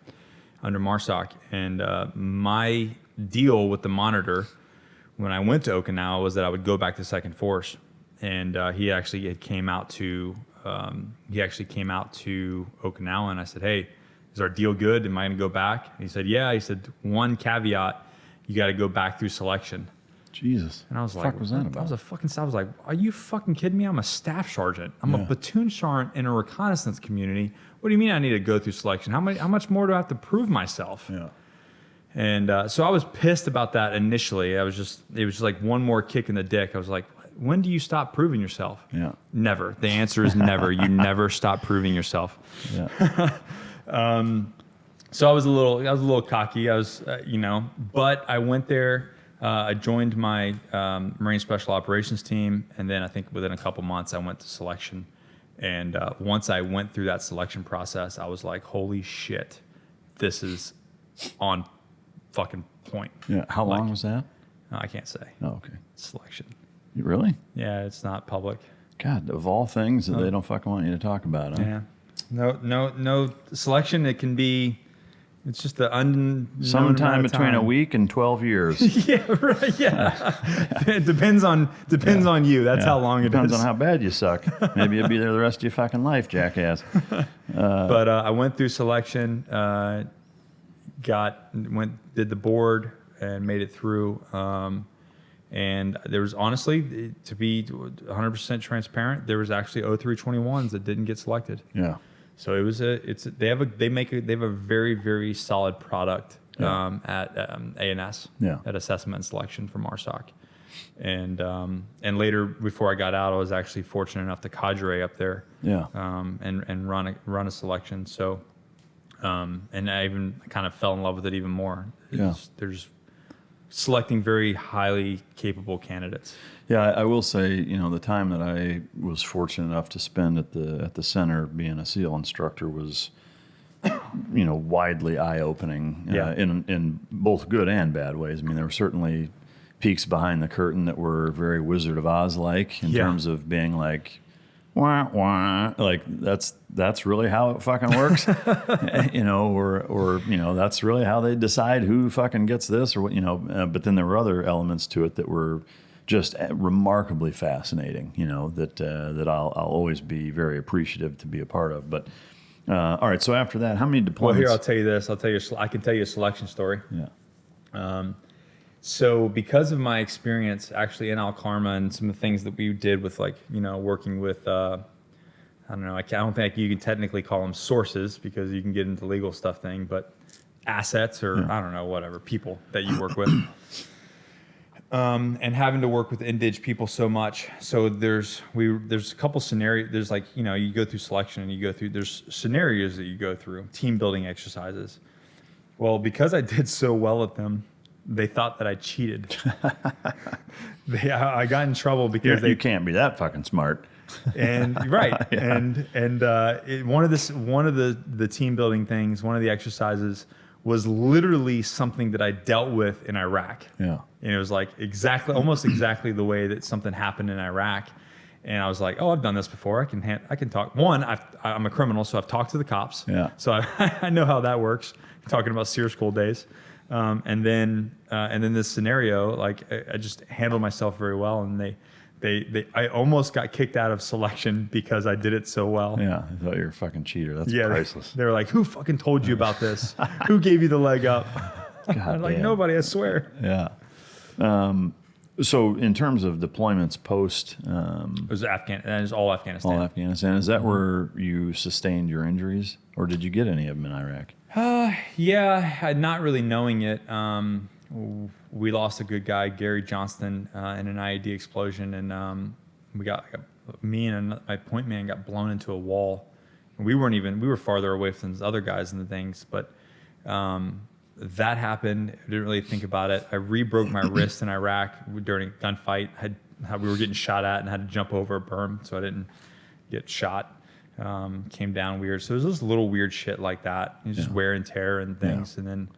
under MARSOC. And my deal with the monitor when I went to Okinawa was that I would go back to Second Force. And he actually came out to Okinawa, and I said, "Hey, is our deal good? Am I going to go back?" And he said, "Yeah." He said, "One caveat: you got to go back through selection." Jesus. And I was what like, "What was that about?" I was like, "Are you fucking kidding me? I'm a staff sergeant. I'm a platoon sergeant in a reconnaissance community. What do you mean I need to go through selection? How much more do I have to prove myself?" Yeah. And so I was pissed about that initially. It was just like one more kick in the dick. I was like, when do you stop proving yourself? Yeah. Never. The answer is never. You never stop proving yourself. Yeah. So I was a little cocky. I was, but I went there. I joined my Marine Special Operations team, and then I think within a couple months I went to selection. And once I went through that selection process, I was like, holy shit, this is on fucking point. Yeah. How long was that? I can't say. Oh, okay. Selection. You really? Yeah, it's not public. God, of all things that they don't fucking want you to talk about, huh? Yeah. No selection. It can be. It's just the unknown. Sometime between a week and 12 years. Yeah, right. Yeah. It depends on you. That's how long it is. Depends on how bad you suck. Maybe you'll be there the rest of your fucking life, jackass. But I went through selection, did the board and made it through. And there was, honestly, to be 100% transparent, there was actually 0321s that didn't get selected. Yeah. So it was they have a very, very solid product at ANS at assessment and selection for MARSOC. And later, before I got out, I was actually fortunate enough to cadre up there and run a selection. So and I even kind of fell in love with it even more. There's selecting very highly capable candidates. Yeah, I will say, the time that I was fortunate enough to spend at the center being a SEAL instructor was, widely eye-opening in both good and bad ways. I mean, there were certainly peeks behind the curtain that were very Wizard of Oz-like in terms of being like, wah, wah, like that's really how it fucking works, or that's really how they decide who fucking gets this or what, but then there were other elements to it that were just remarkably fascinating, that I'll always be very appreciative to be a part of. But all right, so after that, how many deployments? Well, here I'll tell you this. I can tell you a selection story. Yeah. So because of my experience actually in Al Karma and some of the things that we did with working with, I don't know, I don't think you can technically call them sources because you can get into legal stuff thing, but assets or I don't know, whatever, people that you work with. And having to work with indige people so much. So there's a couple scenarios. There's you go through selection and there's scenarios that you go through, team building exercises. Well, because I did so well at them, they thought that I cheated. I got in trouble because you can't be that fucking smart. And right, one of the team building things, one of the exercises was literally something that I dealt with in Iraq. Yeah, and it was like almost exactly the way that something happened in Iraq. And I was like, oh, I've done this before. I can talk. One, I'm a criminal, so I've talked to the cops. Yeah. So I know how that works. Talking about SEER school days. And then this scenario, like I just handled myself very well, and I almost got kicked out of selection because I did it so well. Yeah, I thought you were a fucking cheater. That's priceless. They were like, "Who fucking told you about this? Who gave you the leg up?" I'm like, nobody, I swear. Yeah. So in terms of deployments post, it was Afghanistan. It was all Afghanistan. All Afghanistan. Is that where you sustained your injuries, or did you get any of them in Iraq? Yeah, not really knowing it. We lost a good guy, Gary Johnston, in an IED explosion, and me and my point man got blown into a wall. And we were farther away from the other guys and the things, but that happened. I didn't really think about it. I re-broke my wrist in Iraq during a gunfight. We were getting shot at and had to jump over a berm, so I didn't get shot. Came down weird. So there's this little weird shit like that. It's just wear and tear and things. Yeah. And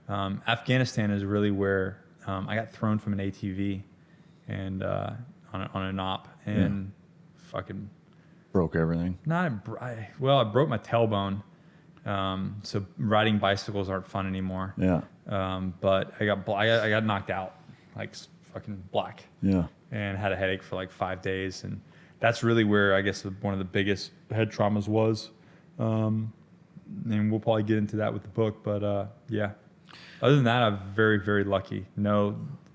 then Afghanistan is really where I got thrown from an ATV and on an op and fucking broke everything. I broke my tailbone. So riding bicycles aren't fun anymore. Yeah. But I got knocked out, like fucking black. Yeah. And had a headache for like 5 days, and that's really where I guess one of the biggest head traumas was. And we'll probably get into that with the book, but yeah. Other than that, I'm very, very lucky.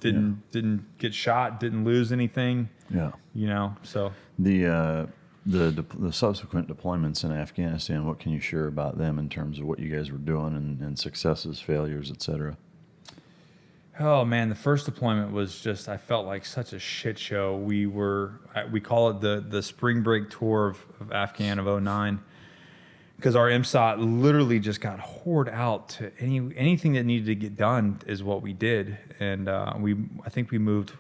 Didn't get shot, didn't lose anything. Yeah. So the subsequent deployments in Afghanistan, what can you share about them in terms of what you guys were doing and successes, failures, et cetera? Oh man, the first deployment was just, I felt like such a shit show. We call it the spring break tour of Afghan of 2009, because our MSOT literally just got whored out to anything that needed to get done is what we did. And I think we moved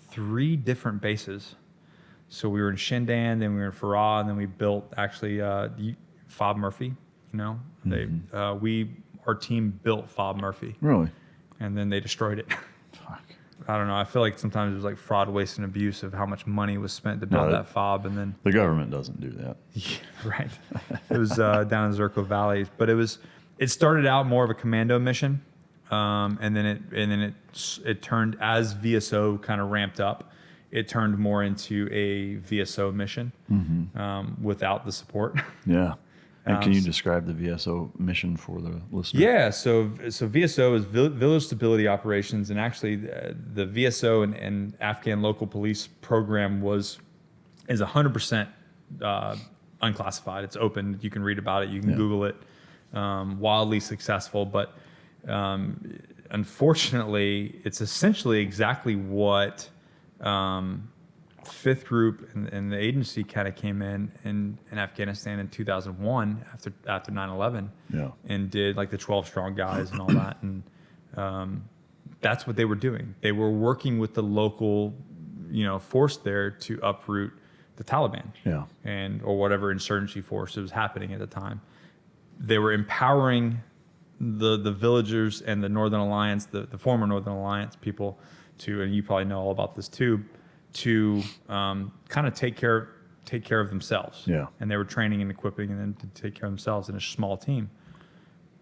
3 different bases. So we were in Shindan, then we were in Farah, and then we built actually Fob Murphy. Our team built Fob Murphy. Really? And then they destroyed it. Fuck. I don't know. I feel like sometimes it was like fraud, waste, and abuse of how much money was spent to build that fob, and then the government doesn't do that. Yeah, right. It was down in Zirko Valley, but it started out more of a commando mission, and then it turned, as VSO kind of ramped up, it turned more into a VSO mission without the support. Yeah. And can you describe the VSO mission for the listener? Yeah, so VSO is Village Stability Operations, and actually the VSO and Afghan local police program is 100% unclassified. It's open. You can read about it. You can Google it. Wildly successful, but unfortunately, it's essentially exactly what 5th Group and the agency kind of came in Afghanistan in 2001 after 9/11, and did like the 12 strong guys and all that, and that's what they were doing. They were working with the local, force there to uproot the Taliban, or whatever insurgency force was happening at the time. They were empowering the villagers and the Northern Alliance, the former Northern Alliance people, and you probably know all about this too, to kind of take care of themselves. Yeah. And they were training and equipping them to take care of themselves in a small team,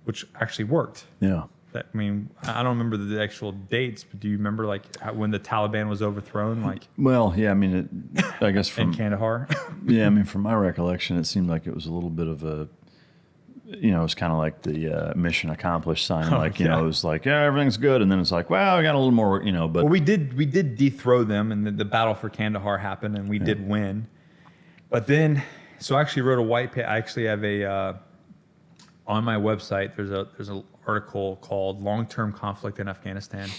which actually worked. Yeah. I don't remember the actual dates, but do you remember when the Taliban was overthrown? Well, yeah, I guess from in Kandahar. Yeah, from my recollection, it seemed like it was a little bit of you know, it's kind of like the mission accomplished sign. Like, you know, it was like, yeah, everything's good. And then it's like, well, we got a little more, you know, but. Well, we did dethrone them, and the battle for Kandahar happened, and we did win. But then, so I actually wrote a white paper. I actually have on my website, there's an article called Long-Term Conflict in Afghanistan.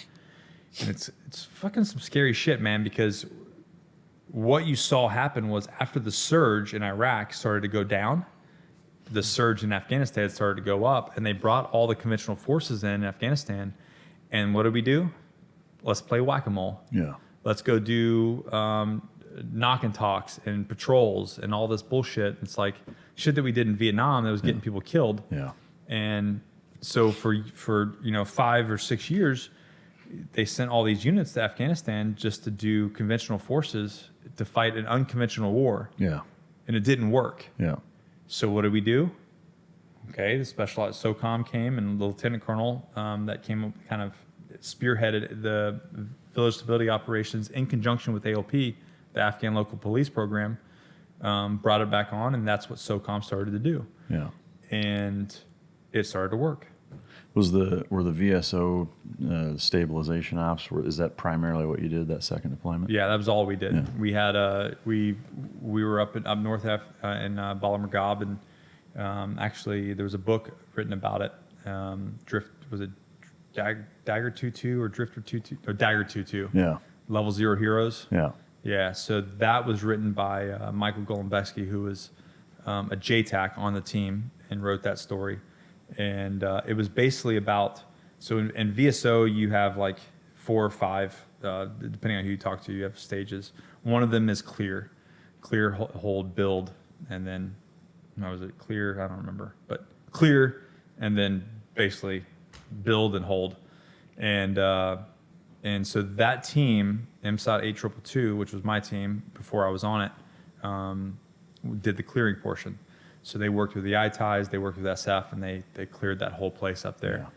And it's fucking some scary shit, man, because what you saw happen was after the surge in Iraq started to go down, the surge in Afghanistan started to go up, and they brought all the conventional forces in Afghanistan. And what did we do? Let's play whack-a-mole. Yeah. Let's go do knock and talks and patrols and all this bullshit. It's like shit that we did in Vietnam that was getting people killed. Yeah. And so for 5 or 6 years, they sent all these units to Afghanistan just to do conventional forces to fight an unconventional war. Yeah. And it didn't work. Yeah. So what did we do? Okay, the specialized SOCOM came, and the lieutenant colonel that came up kind of spearheaded the village stability operations in conjunction with ALP, the Afghan local police program, brought it back on, and that's what SOCOM started to do. Yeah. And it started to work. Were the VSO stabilization ops? Is that primarily what you did that second deployment? Yeah, that was all we did. Yeah. We had we were up north in Bala Murghab, and actually there was a book written about it. Dagger 2-2 or Drifter 2-2 or Dagger 2-2? Yeah. Level 0 Heroes. Yeah. Yeah. So that was written by Michael Golembeski, who was a JTAC on the team, and wrote that story. And it was basically about, so in VSO, you have like 4 or 5, depending on who you talk to, you have stages. One of them is clear, hold, build, and then, how was it, clear? I don't remember, but clear, and then basically build and hold. And so that team, MSOT 8222, which was my team before I was on it, did the clearing portion. So they worked with the ITIs, they worked with SF, and they cleared that whole place up there.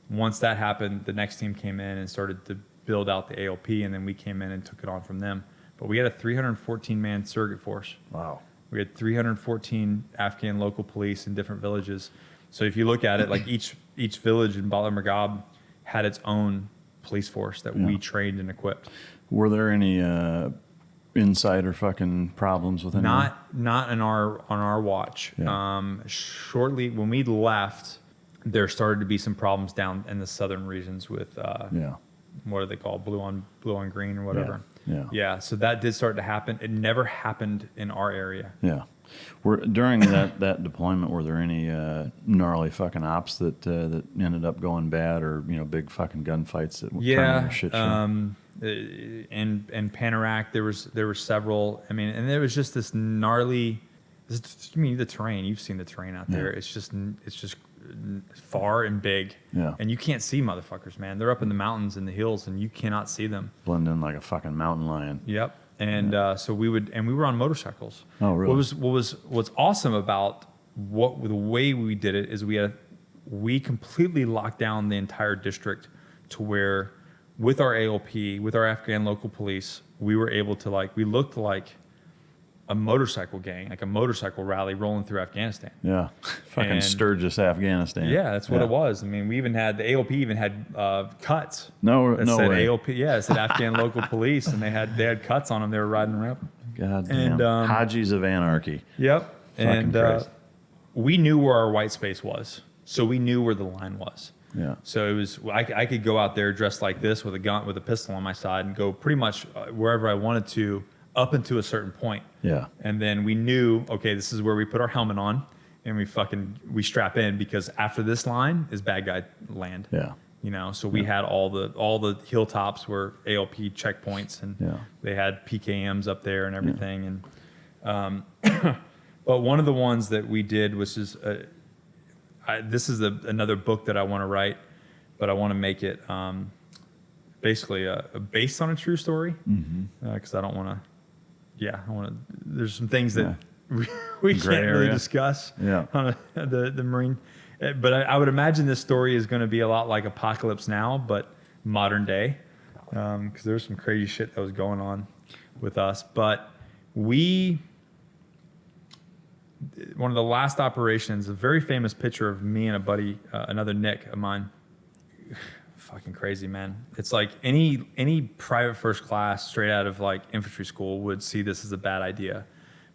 Yeah. Once that happened, the next team came in and started to build out the ALP, and then we came in and took it on from them. But we had a 314-man surrogate force. Wow. We had 314 Afghan local police in different villages. So if you look at it, like each village in Bala Murghab had its own police force that we trained and equipped. Were there any insider fucking problems with anyone? Not on our watch. Yeah. Shortly when we left, there started to be some problems down in the southern regions with what do they call blue on green or whatever. Yeah. So that did start to happen. It never happened in our area. Yeah. During that deployment, were there any gnarly fucking ops that ended up going bad, or big fucking gunfights that turned into shit show? In Panarak, there were several. I mean, and there was just this gnarly. The terrain. You've seen the terrain out there. It's just far and big. Yeah. And you can't see motherfuckers, man. They're up in the mountains and the hills, and you cannot see them. Blend in like a fucking mountain lion. Yep. And so we were on motorcycles. Oh, really? What's awesome about the way we did it is we completely locked down the entire district to where, with our ALP, with our Afghan local police, we were able to we looked like a motorcycle gang, like a motorcycle rally rolling through Afghanistan. Yeah, fucking Sturgis, Afghanistan. Yeah, that's what it was. I mean, the ALP even had cuts. No said way. ALP, it said Afghan local police, and they had cuts on them. They were riding around. God damn. And Hajis of Anarchy. Yep. And we knew where our white space was, so we knew where the line was. Yeah. So it was. I could go out there dressed like this with a gun, with a pistol on my side, and go pretty much wherever I wanted to, up into a certain point. Yeah. And then we knew, okay, this is where we put our helmet on, and we strap in, because after this line is bad guy land. Yeah. So we had all the hilltops were ALP checkpoints, and they had PKMs up there and everything. And but one of the ones that we did, which is this is another book that I want to write, but I want to make it basically based on a true story, because I don't want to. Yeah, there's some things that we can't really discuss on the Marine. But I would imagine this story is going to be a lot like Apocalypse Now, but modern day, because there's some crazy shit that was going on with us. But one of the last operations, a very famous picture of me and a buddy, another Nick of mine. Fucking crazy, man. It's like any private first class straight out of like infantry school would see this as a bad idea.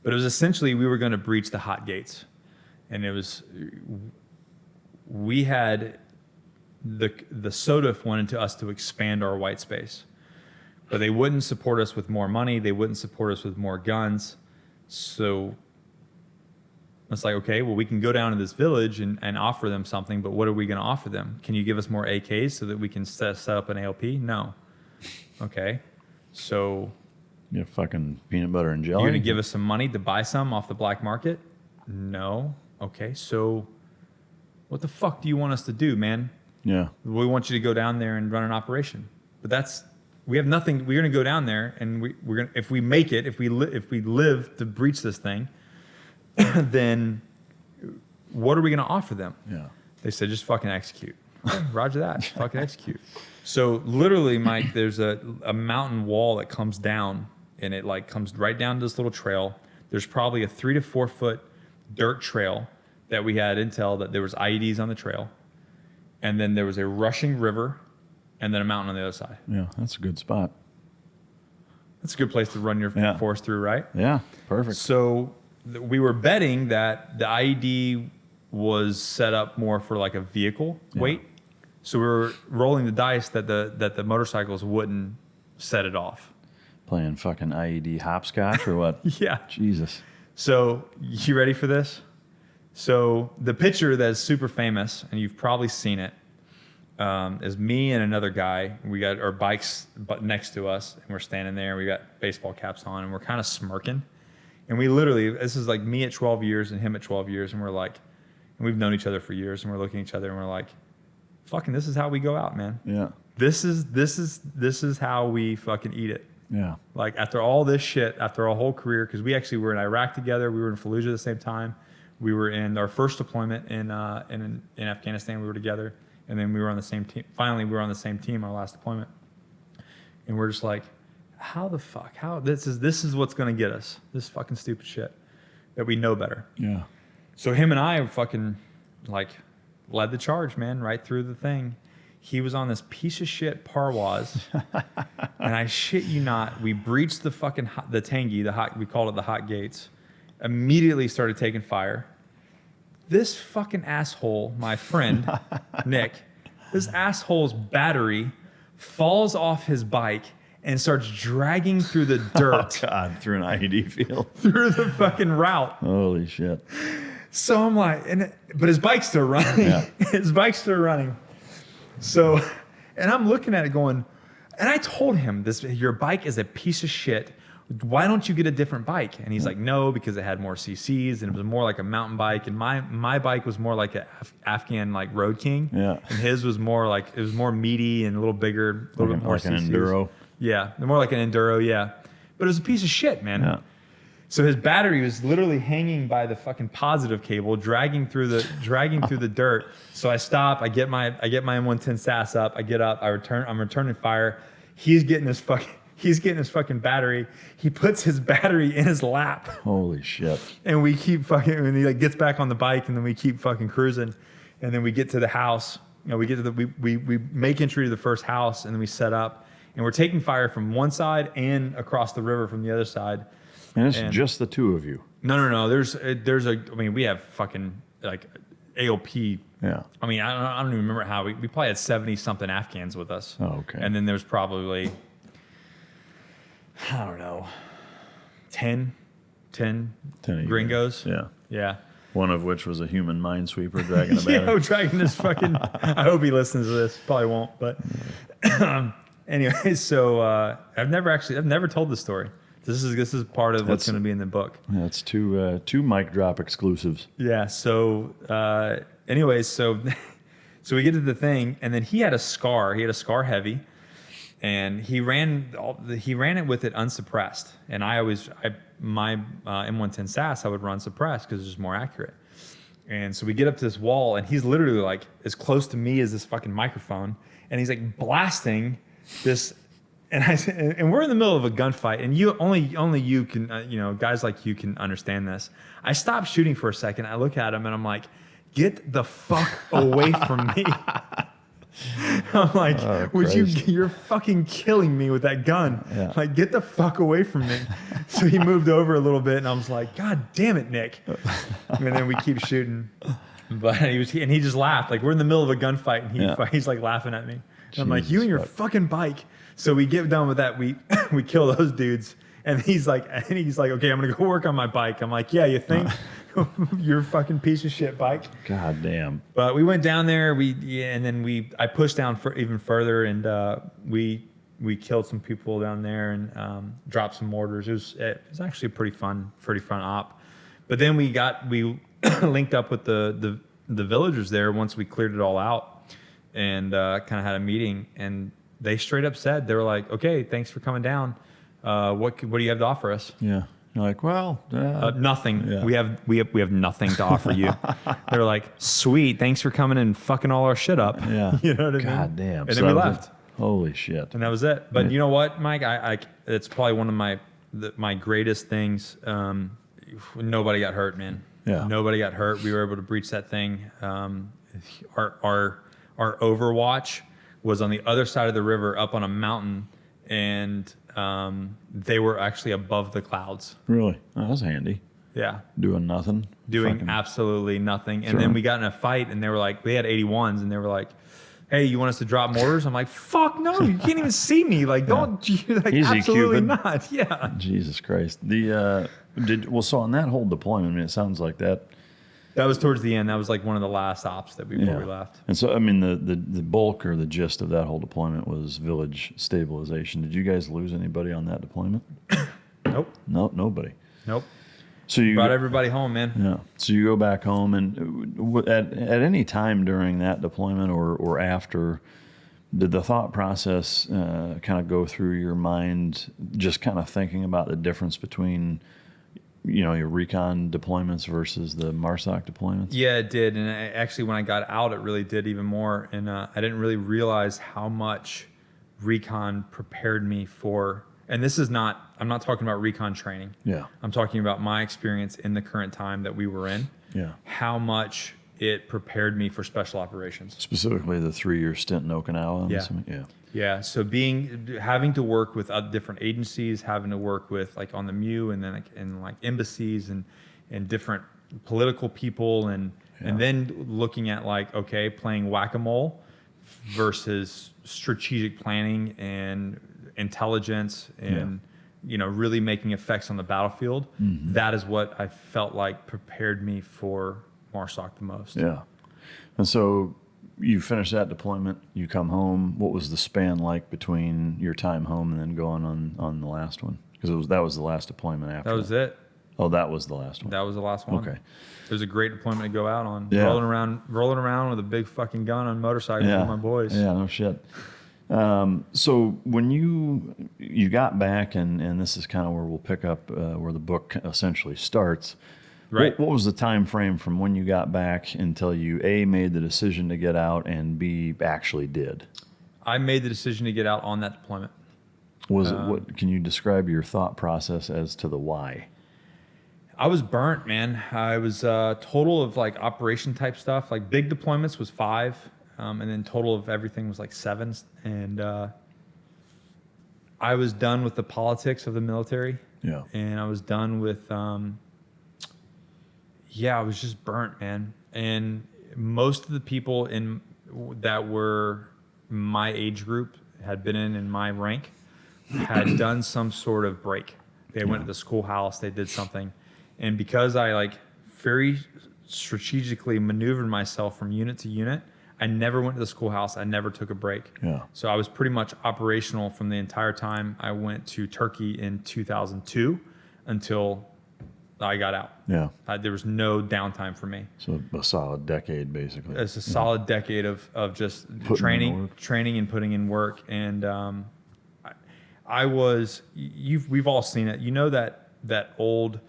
But it was essentially, we were going to breach the hot gates. And we had the SOTF wanted to us to expand our white space, but they wouldn't support us with more money. They wouldn't support us with more guns. So it's like, okay, well, we can go down to this village and offer them something, but what are we going to offer them? Can you give us more AKs so that we can set up an ALP? No. Okay. So Yeah, fucking peanut butter and jelly. you're going to give us some money to buy some off the black market? No. Okay. So what the fuck do you want us to do, man? Yeah. We want you to go down there and run an operation. But we have nothing. We're going to go down there and we're going to, if we make it, if we live to breach this thing, then what are we going to offer them? Yeah. They said, just fucking execute. Roger that. Fucking execute. So literally, Mike, there's a mountain wall that comes down, and it like comes right down to this little trail. There's probably a 3 to 4 foot dirt trail that we had intel that there was IEDs on the trail. And then there was a rushing river and then a mountain on the other side. Yeah, that's a good spot. That's a good place to run your force through, right? Yeah, perfect. So we were betting that the IED was set up more for like a vehicle weight. So we were rolling the dice that the motorcycles wouldn't set it off. Playing fucking IED hopscotch or what? Yeah. Jesus. So you ready for this? So the picture that's super famous, and you've probably seen it, is me and another guy. We got our bikes next to us, and we're standing there. We got baseball caps on, and we're kind of smirking. And we literally, this is like me at 12 years and him at 12 years, and we're like, and we've known each other for years, and we're looking at each other, and we're like, fucking, this is how we go out, man. Yeah. This is how we fucking eat it. Yeah. Like after all this shit, after our whole career, because we actually were in Iraq together, we were in Fallujah at the same time. We were in our first deployment in Afghanistan. We were together, and then we were on the same team. Finally, we were on the same team our last deployment, and we're just like, how the fuck? How this is what's gonna get us? This fucking stupid shit that we know better. Yeah. So him and I fucking like led the charge, man, right through the thing. He was on this piece of shit Parwaz, and I shit you not, we breached the fucking the Tangi, we called it the hot gates. Immediately started taking fire. This fucking asshole, my friend, Nick, this asshole's battery falls off his bike and starts dragging through the dirt. Oh, God, through an IED field. Through the fucking route. Holy shit. So I'm like, but his bike's still running. Yeah. His bike's still running. So, and I'm looking at it going, and I told him, your bike is a piece of shit. Why don't you get a different bike? And he's like, no, because it had more CCs and it was more like a mountain bike. And my bike was more like an Afghan like Road King. Yeah. And his was more like, it was more meaty and a little bigger, a little bit more like an CCs. Enduro. Yeah, more like an Enduro, yeah. But it was a piece of shit, man. Yeah. So his battery was literally hanging by the fucking positive cable, dragging through the dirt. So I stop, I get my M110 SAS up, I get up, I'm returning fire. He's getting his fucking battery. He puts his battery in his lap. Holy shit. And we keep fucking, and he like gets back on the bike, and then we keep fucking cruising. And then we get to the house. You know, we make entry to the first house, and then we set up, and we're taking fire from one side and across the river from the other side. And it's just the two of you. No. We have fucking like AOP. Yeah. I mean, I don't even remember how we probably had 70 something Afghans with us. Oh, okay. And then there's probably, I don't know, 10 gringos. Yeah. Yeah. One of which was a human minesweeper dragging a battery. Yeah, dragging this fucking, I hope he listens to this. Probably won't, but anyway, so I've never told the story. This is part of what's going to be in the book. Yeah, it's two mic drop exclusives. Yeah. So, anyways, so we get to the thing, and then he had a scar. He had a scar heavy, and he ran it with it unsuppressed. And my M110 SAS I would run suppressed because it's just more accurate. And so we get up to this wall, and he's literally like as close to me as this fucking microphone, and he's like blasting this And I said, and we're in the middle of a gunfight, and you only you can, guys like you can understand this. I stopped shooting for a second. I look at him and I'm like, get the fuck away from me. I'm like, you're fucking killing me with that gun. Yeah. Like, get the fuck away from me. So he moved over a little bit and I was like, God damn it, Nick. And then we keep shooting. But he just laughed. Like, we're in the middle of a gunfight and he's like laughing at me. And I'm like, you and your fucking bike. So we get done with that. We kill those dudes. And he's like, okay, I'm gonna go work on my bike. I'm like, yeah, you think? You're a fucking piece of shit bike. God damn. But we went down there. And then I pushed down even further, and we killed some people down there and dropped some mortars. It was actually a pretty fun op. But then we linked up with the villagers there once we cleared it all out, and kind of had a meeting. And they straight up said, they were like, okay, thanks for coming down. What do you have to offer us? Yeah. You're like, well, nothing. Yeah. We have nothing to offer you. They're like, sweet, thanks for coming and fucking all our shit up. Yeah. You know what I mean? God damn. And then we left. Holy shit. And that was it. But you know what, Mike? It's probably one of my greatest things. Nobody got hurt, man. Yeah. Nobody got hurt. We were able to breach that thing. Our Overwatch was on the other side of the river, up on a mountain, and they were actually above the clouds. Really? Oh, that was handy. Yeah. Doing nothing. Doing absolutely nothing. And then we got in a fight, and they had 81s, and they were like, hey, you want us to drop mortars? I'm like, fuck no, you can't even see me. Like, don't, like, easy, absolutely Cupid. not. Yeah. Jesus Christ. So on that whole deployment, I mean, it sounds like that was towards the end. That was like one of the last ops before we left. And so, I mean, the bulk or the gist of that whole deployment was village stabilization. Did you guys lose anybody on that deployment? Nope. No, nobody. Nope. So you brought everybody home, man. Yeah. So you go back home, and at any time during that deployment or after, did the thought process kind of go through your mind, just kind of thinking about the difference between, your recon deployments versus the MARSOC deployments? Yeah, it did. And actually, when I got out, it really did even more. And I didn't really realize how much recon prepared me for. And I'm not talking about recon training. Yeah. I'm talking about my experience in the current time that we were in. Yeah. How much it prepared me for special operations. Specifically the 3-year stint in Okinawa. Yeah. Yeah. So having to work with different agencies, having to work with like on the MU and then like embassies and different political people and then looking at like, okay, playing whack-a-mole versus strategic planning and intelligence and really making effects on the battlefield. Mm-hmm. That is what I felt like prepared me for MARSOC the most. Yeah. And so you finish that deployment, you come home. What was the span like between your time home and then going on the last one? Because that was the last deployment after. That was it. Oh, that was the last one. That was the last one. Okay. It was a great deployment to go out on. Yeah. Rolling around with a big fucking gun on motorcycles with my boys. Yeah, no shit. So when you got back, and this is kind of where we'll pick up where the book essentially starts. Right. What was the time frame from when you got back until you A, made the decision to get out, and B, actually did? I made the decision to get out on that deployment. Can you describe your thought process as to the why? I was burnt, man. I was total of like operation type stuff. Like big deployments was 5. And then total of everything was like 7. And I was done with the politics of the military. Yeah. And I was done with, I was just burnt, man. And most of the people that were my age group had been in my rank had done some sort of break. They went to the schoolhouse, they did something. And because I like very strategically maneuvered myself from unit to unit, I never went to the schoolhouse. I never took a break. Yeah. So I was pretty much operational from the entire time I went to Turkey in 2002 until I got out. Yeah. There was no downtime for me. So a solid decade, basically. It's a solid decade of just training and putting in work. And we've all seen it. You know that old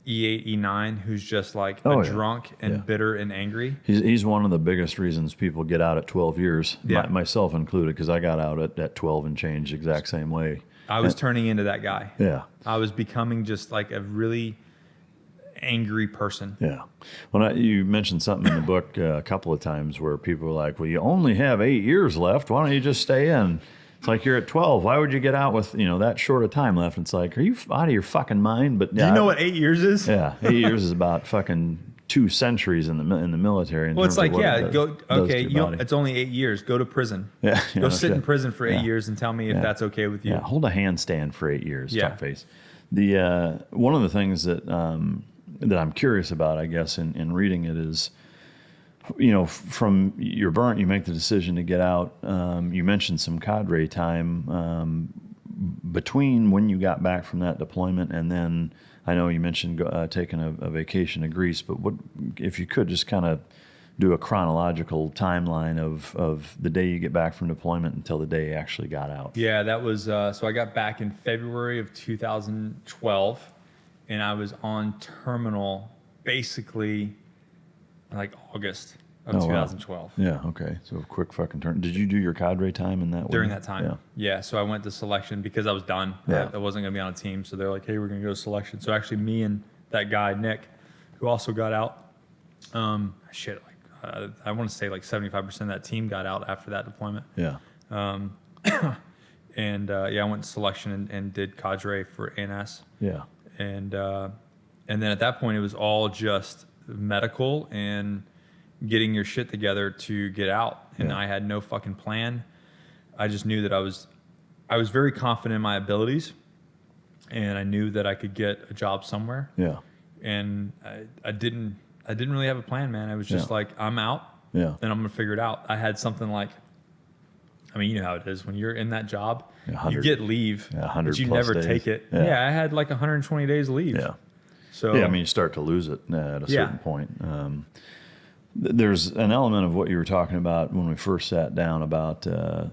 E8, E9 who's just like Oh, a yeah. drunk and Yeah. bitter and angry. He's one of the biggest reasons people get out at 12 years, Yeah. myself included, because I got out at 12 and changed the exact same way. I was turning into that guy. Yeah. I was becoming just like a really angry person. Yeah. Well, you mentioned something in the book a couple of times where people were like, well, you only have 8 years left. Why don't you just stay in? It's like, you're at 12. Why would you get out with, that short of time left? It's like, are you out of your fucking mind? But Do you know what 8 years is? Yeah. 8 years is about fucking 2 centuries in the military. Well, it's like, go, okay, body. it's only 8 years. Go to prison. Yeah. Go sit in prison for 8 Yeah. years and tell me if that's okay with you. Yeah. Hold a handstand for 8 years. Yeah. Fuckface. The one of the things that I'm curious about, I guess, in reading it is, from you're burnt, you make the decision to get out. You mentioned some cadre time between when you got back from that deployment, and then I know you mentioned taking a vacation to Greece. But what if you could just kind of do a chronological timeline of the day you get back from deployment until the day you actually got out? Yeah, that was so I got back in February of 2012, and I was on terminal basically like August of 2012. Wow. Yeah, okay. So a quick fucking turn. Did you do your cadre time in that During window? that time, yeah. So I went to selection because I was done. Yeah. I wasn't going to be on a team, so they're like, "Hey, we're going to go to selection." So actually, me and that guy Nick, who also got out, I want to say like 75% of that team got out after that deployment. Yeah. And I went to selection and did cadre for ANS. Yeah. And then at that point, it was all just medical and getting your shit together to get out. And Yeah. I had no fucking plan. I just knew that I was very confident in my abilities, and I knew that I could get a job somewhere. Yeah. And I didn't really have a plan, man. I was just like, I'm out. Yeah. And I'm gonna figure it out. I had something like, I mean, you know how it is when you're in that job, you get leave, 100 but you plus never days. take it. Yeah. Yeah, I had like 120 days leave. Yeah. So Yeah, I mean, you start to lose it at a certain point. There's an element of what you were talking about when we first sat down about,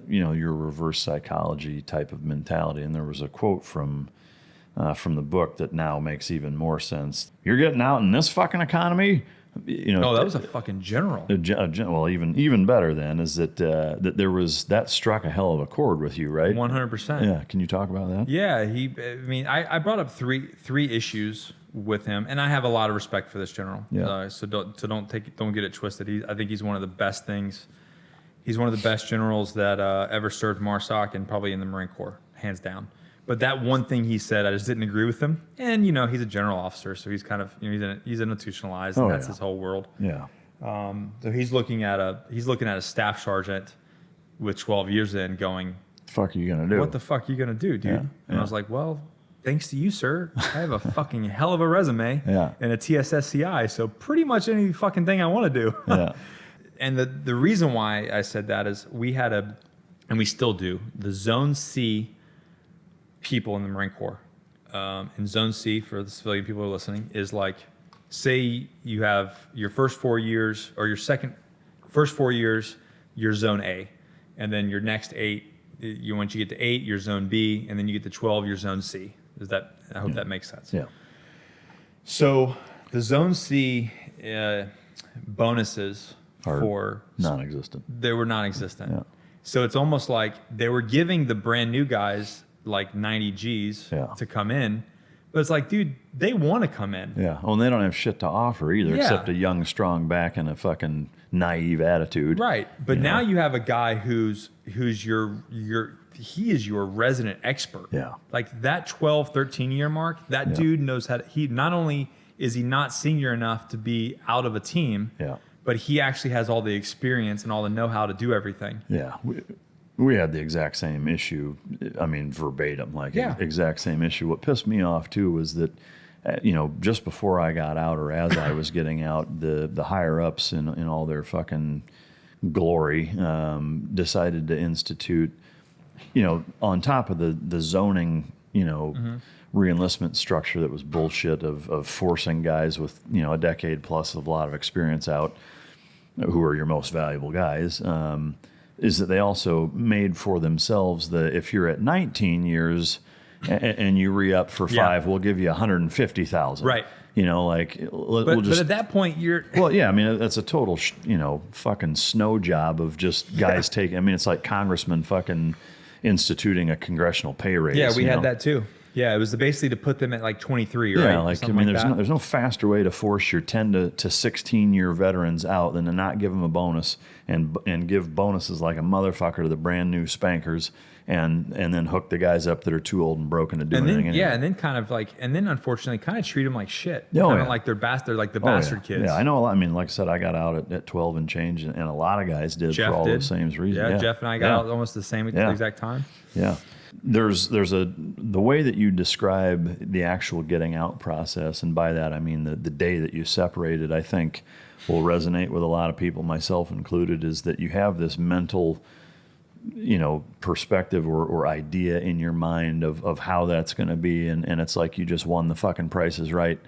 your reverse psychology type of mentality. And there was a quote from the book that now makes even more sense. You're getting out in this fucking economy? Oh, that was a fucking general. Well, even better then is that that struck a hell of a chord with you, right? 100%. Yeah. Can you talk about that? Yeah, I brought up three issues with him, and I have a lot of respect for this general. Yeah. So don't get it twisted. I think he's one of the best things. He's one of the best generals that ever served MARSOC and probably in the Marine Corps, hands down. But that one thing he said, I just didn't agree with him. And he's a general officer, so he's kind of he's institutionalized, and that's his whole world. Yeah. So he's looking at a staff sergeant with 12 years in, going, What the fuck are you gonna do? "What the fuck are you gonna do, dude?" Yeah. And I was like, "Well, thanks to you, sir. I have a fucking hell of a resume Yeah. and a TSSCI, so pretty much any fucking thing I want to do." Yeah. And the reason why I said that is we had and we still do, the Zone C people in the Marine Corps. And Zone C, for the civilian people who are listening, is like, say you have your first 4 years, or your first 4 years, you're Zone A. And then your next 8, once you get to 8, you're Zone B. And then you get to 12, you're Zone C. I hope that makes sense. Yeah. So the Zone C bonuses Are non-existent. they were non-existent. Yeah. So it's almost like they were giving the brand new guys like 90 G's to come in, but it's like, dude, they want to come in. Yeah. Oh, and they don't have shit to offer either, except a young, strong back and a fucking naive attitude. Right. But now you have a guy who's he is your resident expert. Yeah. Like that 12, 13 year mark, that dude knows how to, he not only is he not senior enough to be out of a team, but he actually has all the experience and all the know-how to do everything. Yeah. We had the exact same issue. I mean, verbatim, exact same issue. What pissed me off too was that, just before I got out, or as I was getting out, the higher ups in all their fucking glory decided to institute, on top of the zoning, reenlistment structure that was bullshit of forcing guys with a decade plus of a lot of experience out, who are your most valuable guys. Is that they also made for themselves if you're at 19 years and you re-up for 5, we'll give you 150,000. Right. You know, like but at that point you're well, yeah. I mean, that's a total fucking snow job of just guys taking. I mean, it's like congressmen fucking instituting a congressional pay raise. Yeah, we had that too. Yeah, it was basically to put them at like 23, right? Yeah, like, I mean, there's no faster way to force your 10 to 16 year veterans out than to not give them a bonus and give bonuses like a motherfucker to the brand new spankers and then hook the guys up that are too old and broken to do anything. Yeah, and then unfortunately kind of treat them like shit. Oh, kind of like they're like the bastard kids. Yeah, I know a lot. I mean, like I said, I got out at 12 and change, and a lot of guys did Jeff for all did. those same reasons. Yeah, Jeff and I got out almost the same exact time. Yeah. There's the way that you describe the actual getting out process, and by that I mean the day that you separated, I think will resonate with a lot of people, myself included, is that you have this mental, perspective or idea in your mind of how that's going to be, and it's like you just won the fucking Price is Right,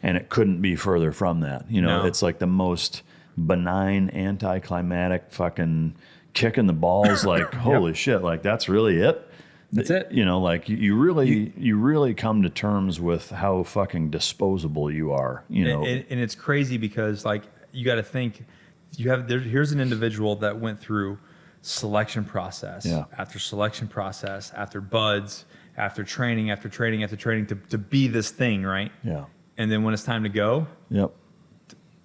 and it couldn't be further from that. No. It's like the most benign, anticlimactic fucking kick in the balls, like holy shit, like that's really it. That's it. Like you really come to terms with how fucking disposable you are. And it's crazy because like you got to think, here's an individual that went through selection process after selection process, after buds, after training to be this thing, right? Yeah. And then when it's time to go, yep.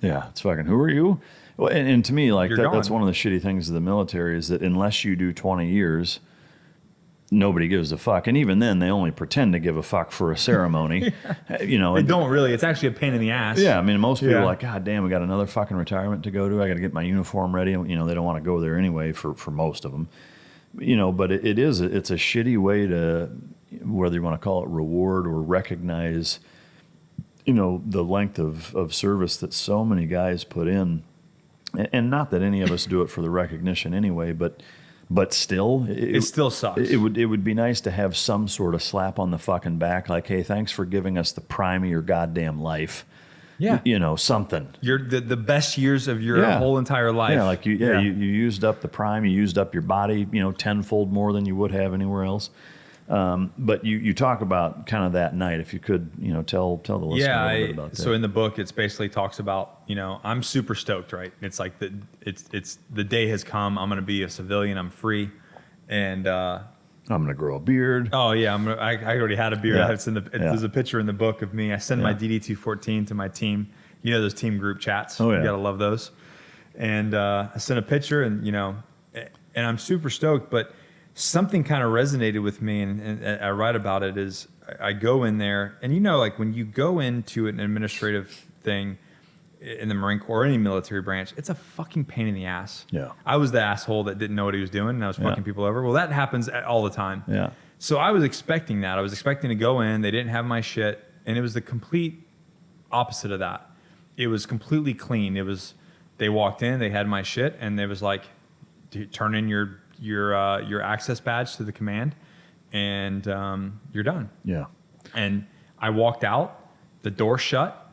Yeah, it's fucking, who are you? Well, and to me, like that's one of the shitty things of the military is that unless you do 20 years. Nobody gives a fuck, and even then, they only pretend to give a fuck for a ceremony. They don't really. It's actually a pain in the ass. Yeah, I mean, most people are like, God damn, we got another fucking retirement to go to. I got to get my uniform ready. They don't want to go there anyway for most of them. But it's a shitty way to, whether you want to call it reward or recognize, the length of service that so many guys put in, and not that any of us do it for the recognition anyway, but still, it still sucks. It would be nice to have some sort of slap on the fucking back, like, hey, thanks for giving us the prime of your goddamn life. Yeah, something. You're the best years of your whole entire life. Yeah, like you used up the prime, you used up your body, tenfold more than you would have anywhere else. But you talk about kind of that night, if you could, tell the listener a little bit about that. So in the book, it's basically talks about, I'm super stoked, right? It's like it's the day has come. I'm going to be a civilian. I'm free, and I'm going to grow a beard. Oh yeah, I already had a beard. Yeah. There's a picture in the book of me. I send my DD-214 to my team. Those team group chats. Oh yeah, you gotta love those. And I sent a picture, and and I'm super stoked, but. Something kind of resonated with me, and I write about it, is I go in there, and like when you go into an administrative thing in the Marine Corps or any military branch, it's a fucking pain in the ass. Yeah. I was the asshole that didn't know what he was doing, and I was fucking people over. Well, that happens all the time. Yeah. So I was expecting that. I was expecting to go in, they didn't have my shit, and it was the complete opposite of that. It was completely clean. They walked in, they had my shit, and they was like, turn in your access badge to the command, and you're done. Yeah. And I walked out, the door shut,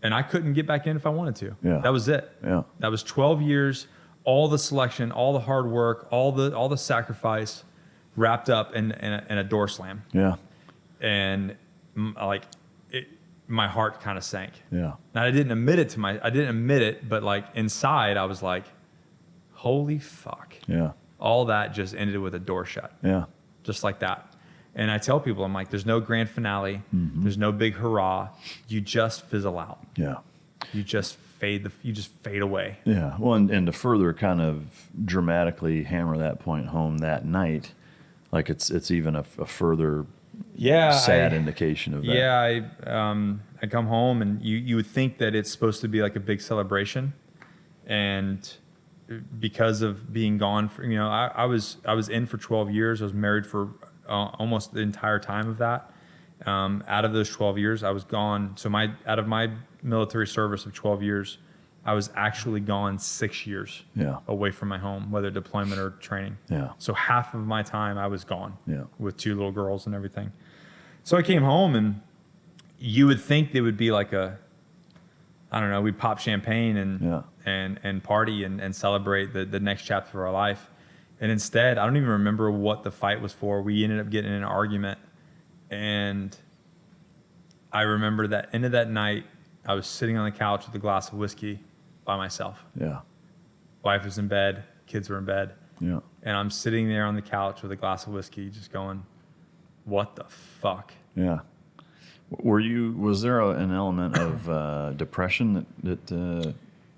and I couldn't get back in if I wanted to. Yeah. That was it. Yeah. That was 12 years, all the selection, all the hard work, all the sacrifice wrapped up in a door slam. Yeah. And my heart kind of sank. Yeah. Now I didn't admit it, but like inside I was like, holy fuck. Yeah. All that just ended with a door shut. Yeah. Just like that. And I tell people, I'm like, there's no grand finale. Mm-hmm. There's no big hurrah. You just fizzle out. Yeah. You just fade away. Yeah. Well, and to further kind of dramatically hammer that point home that night, like it's even a further sad indication of that. Yeah. I come home, and you would think that it's supposed to be like a big celebration, and because of being gone for, I was in for 12 years. I was married for almost the entire time of that. Out of those 12 years, I was gone. So out of my military service of 12 years, I was actually gone 6 years away from my home, whether deployment or training. Yeah. So half of my time I was gone with 2 little girls and everything. So I came home, and you would think there would be like we'd pop champagne and party and celebrate the next chapter of our life. And instead, I don't even remember what the fight was for. We ended up getting in an argument, And I remember that end of that night, I was sitting on the couch with a glass of whiskey by myself. Yeah. Wife was in bed, kids were in bed. Yeah. And I'm sitting there on the couch with a glass of whiskey just going, what the fuck? Yeah. Was there an element of depression that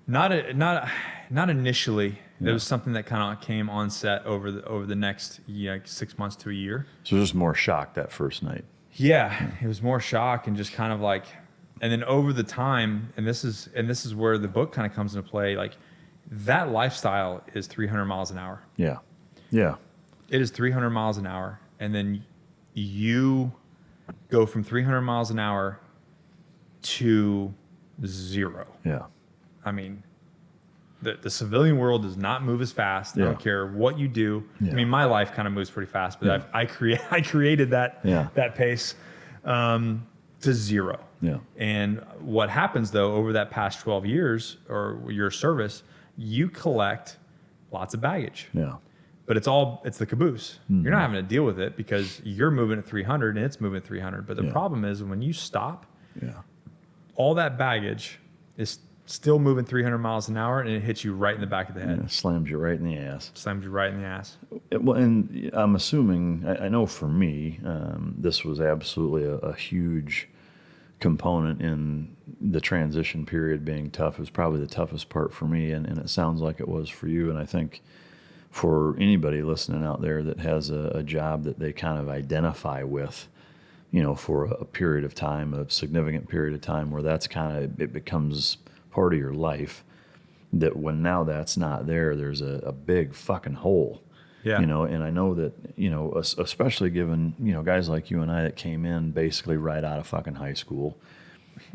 Not initially. Yeah. It was something that kind of came on set over the next 6 months to a year. so just more shock that first night? Yeah, it was more shock and just kind of like, and then over the time, and this is where the book kind of comes into play. Like that lifestyle is 300 miles an hour. Yeah. Yeah. It is 300 miles an hour, and then you go from 300 miles an hour to 0. Yeah. I mean, the civilian world does not move as fast. Yeah. I don't care what you do. Yeah. I mean, my life kind of moves pretty fast, but Yeah. I created that Yeah. that pace to 0. Yeah. And what happens though over that past 12 years or your service, you collect lots of baggage. Yeah. But it's the caboose. You're not having to deal with it because you're moving at 300 and it's moving at 300. But the Yeah. problem is when you stop, Yeah. all that baggage is still moving 300 miles an hour and it hits you right in the back of the head. It slams you right in the ass. Slams you right in the ass. Well, and I'm assuming, I know for me, this was absolutely a huge component in the transition period being tough. It was probably the toughest part for me, and it sounds like it was for you. And I think for anybody listening out there that has a job that they kind of identify with, for a period of time, a significant period of time where that's it becomes part of your life, that when now that's not there, there's a big fucking hole. Yeah. And I know that, especially given, guys like you and I that came in basically right out of fucking high school,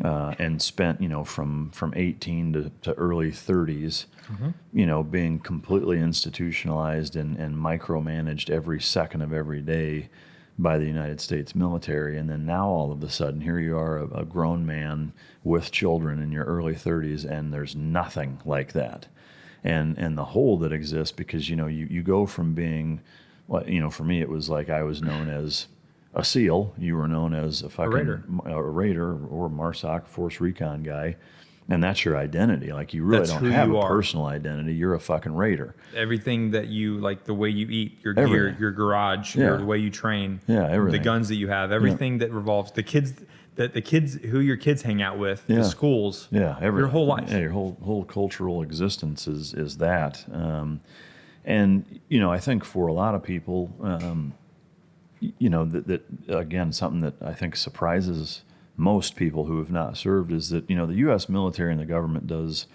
and spent, from 18 to early 30s, being completely institutionalized and micromanaged every second of every day by the United States military. And then now all of a sudden, here you are, a grown man with children in your early 30s, and there's nothing like that. And the hole that exists because, you go from being, for me, it was like I was known as a SEAL. You were known as a Raider or MARSOC, Force Recon guy. And that's your identity. Like, you really don't have a personal identity. You're a fucking Raider. Everything that you, like the way you eat, your Everything. gear, your garage, Yeah. the way you train, everything. the guns that you have, everything that revolves, the kids who your kids hang out with, the schools, everything. your whole life. Yeah, your whole cultural existence is that. And, I think for a lot of people, that again, something that I think surprises most people who have not served is that, the U.S. military and the government does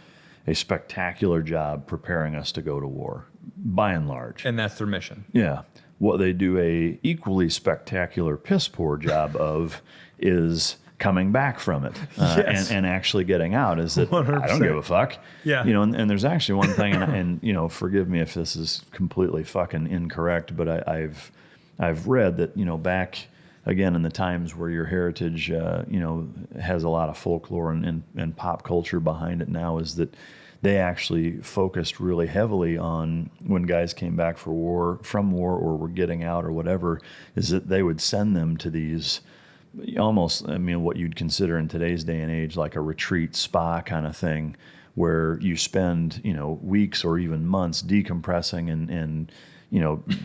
a spectacular job preparing us to go to war, by and large. And that's their mission. Yeah. What they do a equally spectacular piss poor job of is coming back from it Yes. and actually getting out. Is that 100%. I don't give a fuck. Yeah. And there's actually one thing, and forgive me if this is completely fucking incorrect, but I've read that, back again in the times where your heritage, has a lot of folklore and pop culture behind it now, is that they actually focused really heavily on when guys came back from war or were getting out or whatever, is that they would send them to these almost, what you'd consider in today's day and age like a retreat spa kind of thing, where you spend, weeks or even months decompressing and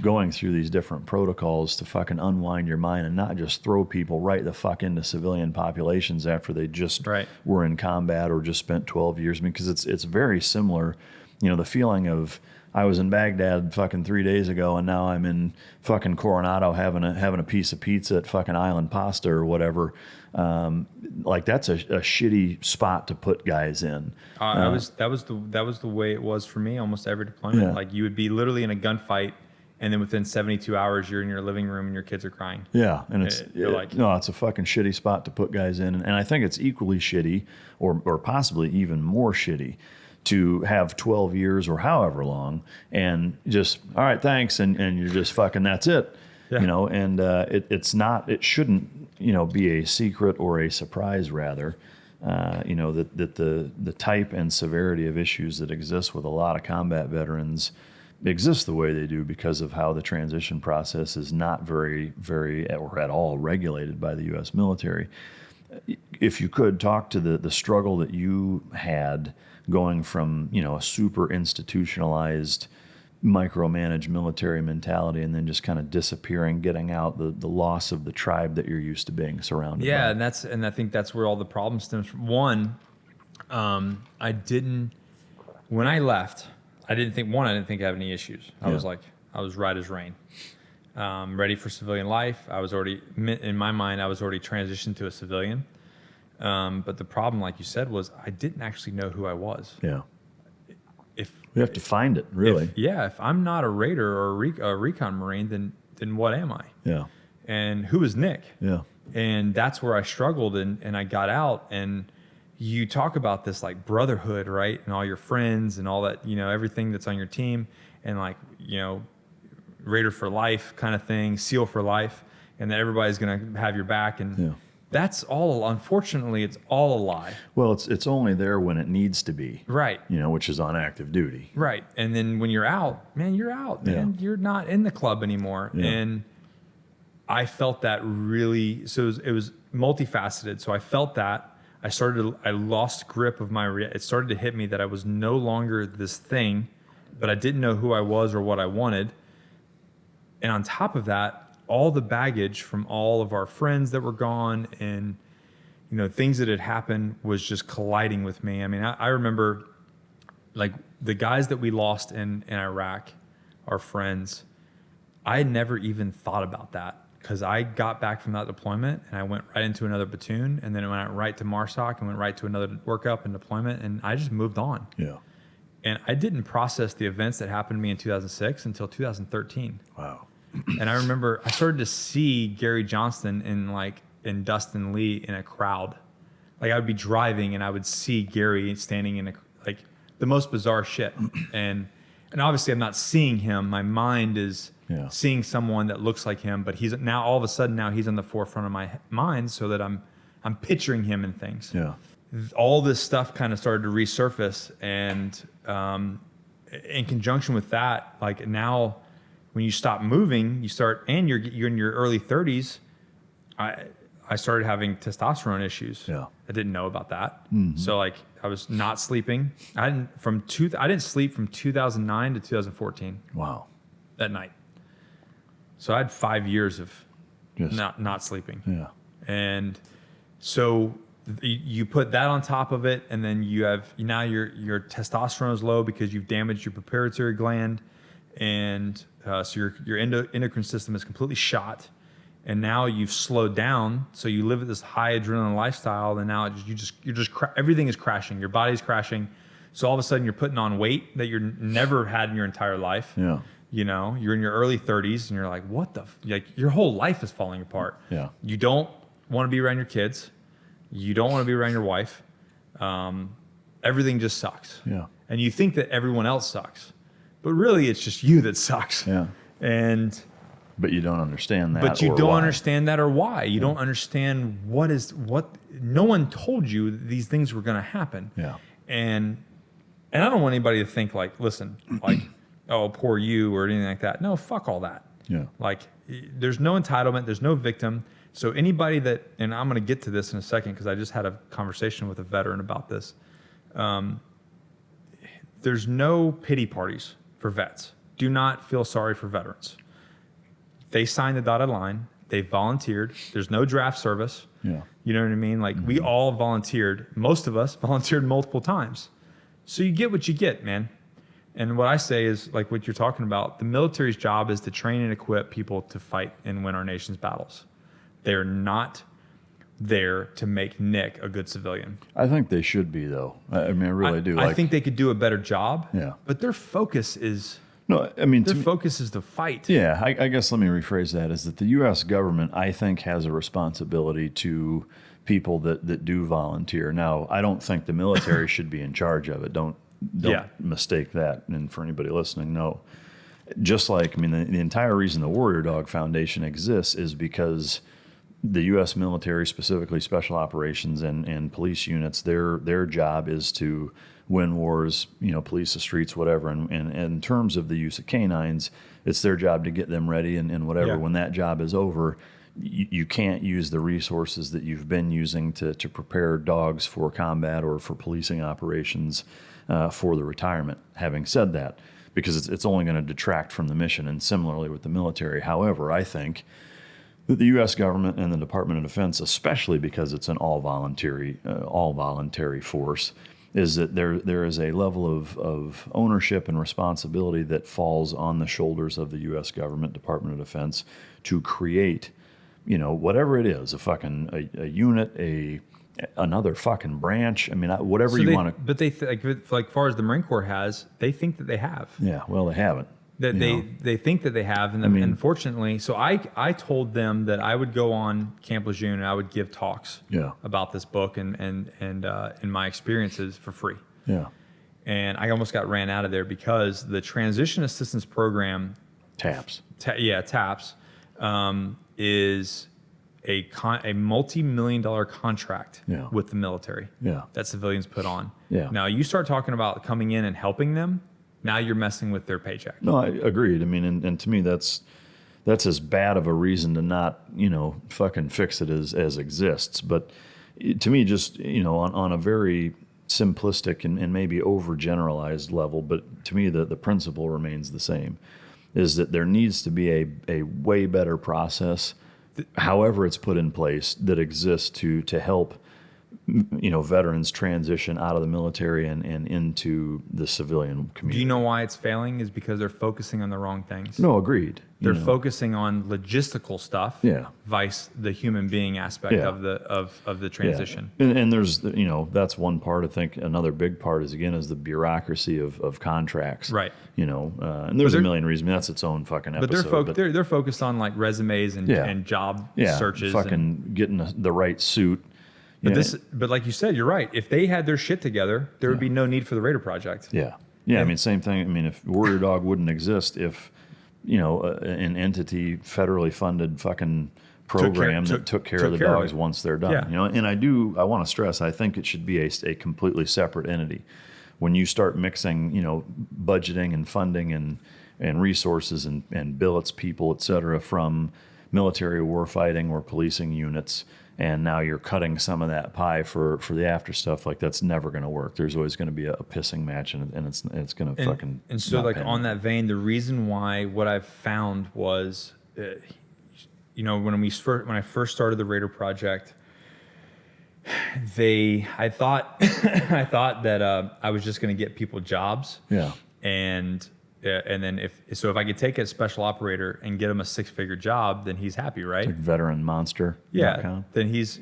going through these different protocols to fucking unwind your mind and not just throw people right the fuck into civilian populations after they just were in combat or just spent 12 years. Because it's very similar, the feeling of, I was in Baghdad fucking 3 days ago and now I'm in fucking Coronado having a piece of pizza at fucking Island Pasta or whatever. Like that's a shitty spot to put guys in. That was the way it was for me almost every deployment. Yeah. Like you would be literally in a gunfight, and then within 72 hours you're in your living room and your kids are crying. Yeah, and it's it's a fucking shitty spot to put guys in, and I think it's equally shitty, or possibly even more shitty, to have 12 years or however long and just, all right, thanks, and you're just fucking, that's it. Yeah. And it shouldn't, be a secret or a surprise, rather, that the type and severity of issues that exist with a lot of combat veterans exist the way they do because of how the transition process is not very, or at all regulated by the U.S. military. If you could talk to the struggle that you had going from, a super institutionalized, micromanaged military mentality and then just kind of disappearing, getting out, the loss of the tribe that you're used to being surrounded by. Yeah, and I think that's where all the problem stems from. One, when I left, I didn't think I had any issues. I was right as rain. Ready for civilian life. In my mind, I was already transitioned to a civilian. But the problem, like you said, was I didn't actually know who I was. Yeah. We have to find it, really. If I'm not a Raider or a Recon Marine, then what am I? Yeah. And who is Nick? Yeah. And that's where I struggled, and I got out, and you talk about this like brotherhood, right? And all your friends and all that, everything that's on your team, and like, Raider for life kind of thing, SEAL for life, and that everybody's going to have your back. And that's all, unfortunately, it's all a lie. Well, it's only there when it needs to be. Right. Which is on active duty. Right. And then when you're out, man, you're out, man. Yeah. You're not in the club anymore. Yeah. And I felt that really, so it was multifaceted. So I felt that. I lost grip of it started to hit me that I was no longer this thing, but I didn't know who I was or what I wanted. And on top of that, all the baggage from all of our friends that were gone and, things that had happened was just colliding with me. I mean, I remember like the guys that we lost in Iraq, our friends, I had never even thought about that. Because I got back from that deployment and I went right into another platoon, and then I went right to MARSOC and went right to another workup and deployment, and I just moved on. Yeah. And I didn't process the events that happened to me in 2006 until 2013. Wow. And I remember I started to see Gary Johnston and Dustin Lee in a crowd. Like I would be driving and I would see Gary standing in the most bizarre shit. And obviously I'm not seeing him. My mind is seeing someone that looks like him, but he's now all of a sudden he's on the forefront of my mind, so that I'm picturing him in things. Yeah. All this stuff kind of started to resurface, and in conjunction with that, like now when you stop moving, you're in your early 30s. I started having testosterone issues. Yeah. I didn't know about that. Mm-hmm. So like I was not sleeping. I didn't sleep from 2009 to 2014. Wow. That night. So I had 5 years of not sleeping. Yeah. And so you put that on top of it, and then you have now your testosterone is low because you've damaged your pituitary gland, and so your endocrine system is completely shot. And now you've slowed down, so you live at this high adrenaline lifestyle, and now everything is crashing. Your body's crashing. So all of a sudden you're putting on weight that you never had in your entire life. Yeah. You're in your early 30s, and you're like, what your whole life is falling apart. Yeah. You don't want to be around your kids. You don't want to be around your wife. Everything just sucks. Yeah. And you think that everyone else sucks, but really it's just you that sucks. Yeah. But you don't understand that. But you don't understand that or why. You don't understand what. No one told you these things were going to happen. Yeah. And I don't want anybody to think listen, oh, poor you or anything like that. No, fuck all that. Yeah. There's no entitlement. There's no victim. So anybody and I'm going to get to this in a second because I just had a conversation with a veteran about this. There's no pity parties for vets. Do not feel sorry for veterans. They signed the dotted line. They volunteered. There's no draft service. Yeah. You know what I mean? We all volunteered. Most of us volunteered multiple times. So you get what you get, man. And what I say is, what you're talking about, the military's job is to train and equip people to fight and win our nation's battles. They're not there to make Nick a good civilian. I think they should be, though. I mean, I really do. I think they could do a better job. Yeah. But their focus is... No, I mean... Their focus is to fight. Yeah, I guess let me rephrase that, is that the U.S. government, I think, has a responsibility to people that do volunteer. Now, I don't think the military should be in charge of it. Don't mistake that. And for anybody listening, no. Just the entire reason the Warrior Dog Foundation exists is because the U.S. military, specifically special operations and police units, their job is to win wars, police the streets, whatever. And in terms of the use of canines, it's their job to get them ready and whatever. Yeah. When that job is over, you can't use the resources that you've been using to prepare dogs for combat or for policing operations for the retirement. Having said that, because it's only going to detract from the mission, and similarly with the military. However, I think that the U.S. government and the Department of Defense, especially because it's an all voluntary force, is that there is a level of ownership and responsibility that falls on the shoulders of the U.S. government, Department of Defense, to create, whatever it is, a unit, another fucking branch. I mean, whatever you want to. But they like far as the Marine Corps has, they think that they have. Yeah, well, they haven't. That they think that they have, and unfortunately, so I told them that I would go on Camp Lejeune and I would give talks about this book and my experiences for free. Yeah. And I almost got ran out of there because the Transition Assistance Program, TAPS, is a multi-million-dollar contract with the military that civilians put on. Yeah. Now you start talking about coming in and helping them. Now you're messing with their paycheck. No, I agreed. I mean, and to me, that's as bad of a reason to not, fucking fix it as exists. But to me, just, on a very simplistic and maybe overgeneralized level, but to me, the principle remains the same, is that there needs to be a way better process, however it's put in place, that exists to help veterans transition out of the military and into the civilian community. Do you know why it's failing? Is because they're focusing on the wrong things. No, agreed. They're focusing on logistical stuff, vice the human being aspect of the transition. Yeah. And there's, that's one part. I think another big part is the bureaucracy of contracts. Right. And there's a million reasons. That's its own fucking episode. But they're focused on like resumes and job searches. Fucking getting the right suit. But like you said, you're right. If they had their shit together, there would be no need for the Raider Project. Yeah. I mean, same thing. I mean, if Warrior Dog wouldn't exist, if an entity federally funded fucking program that took care of the dogs once they're done. And I want to stress, I think it should be a completely separate entity. When you start mixing, budgeting and funding and resources and billets, people, et cetera, from military warfighting or policing units, and now you're cutting some of that pie for the after stuff, like that's never going to work. There's always going to be a pissing match, and it's going to fucking. And so, like on that vein, the reason why what I've found was, when I first started the Raider Project, I thought that I was just going to get people jobs. Yeah. And then if I could take a special operator and get him a 6-figure job, then he's happy, right? Like veteran monster. Yeah. Then he's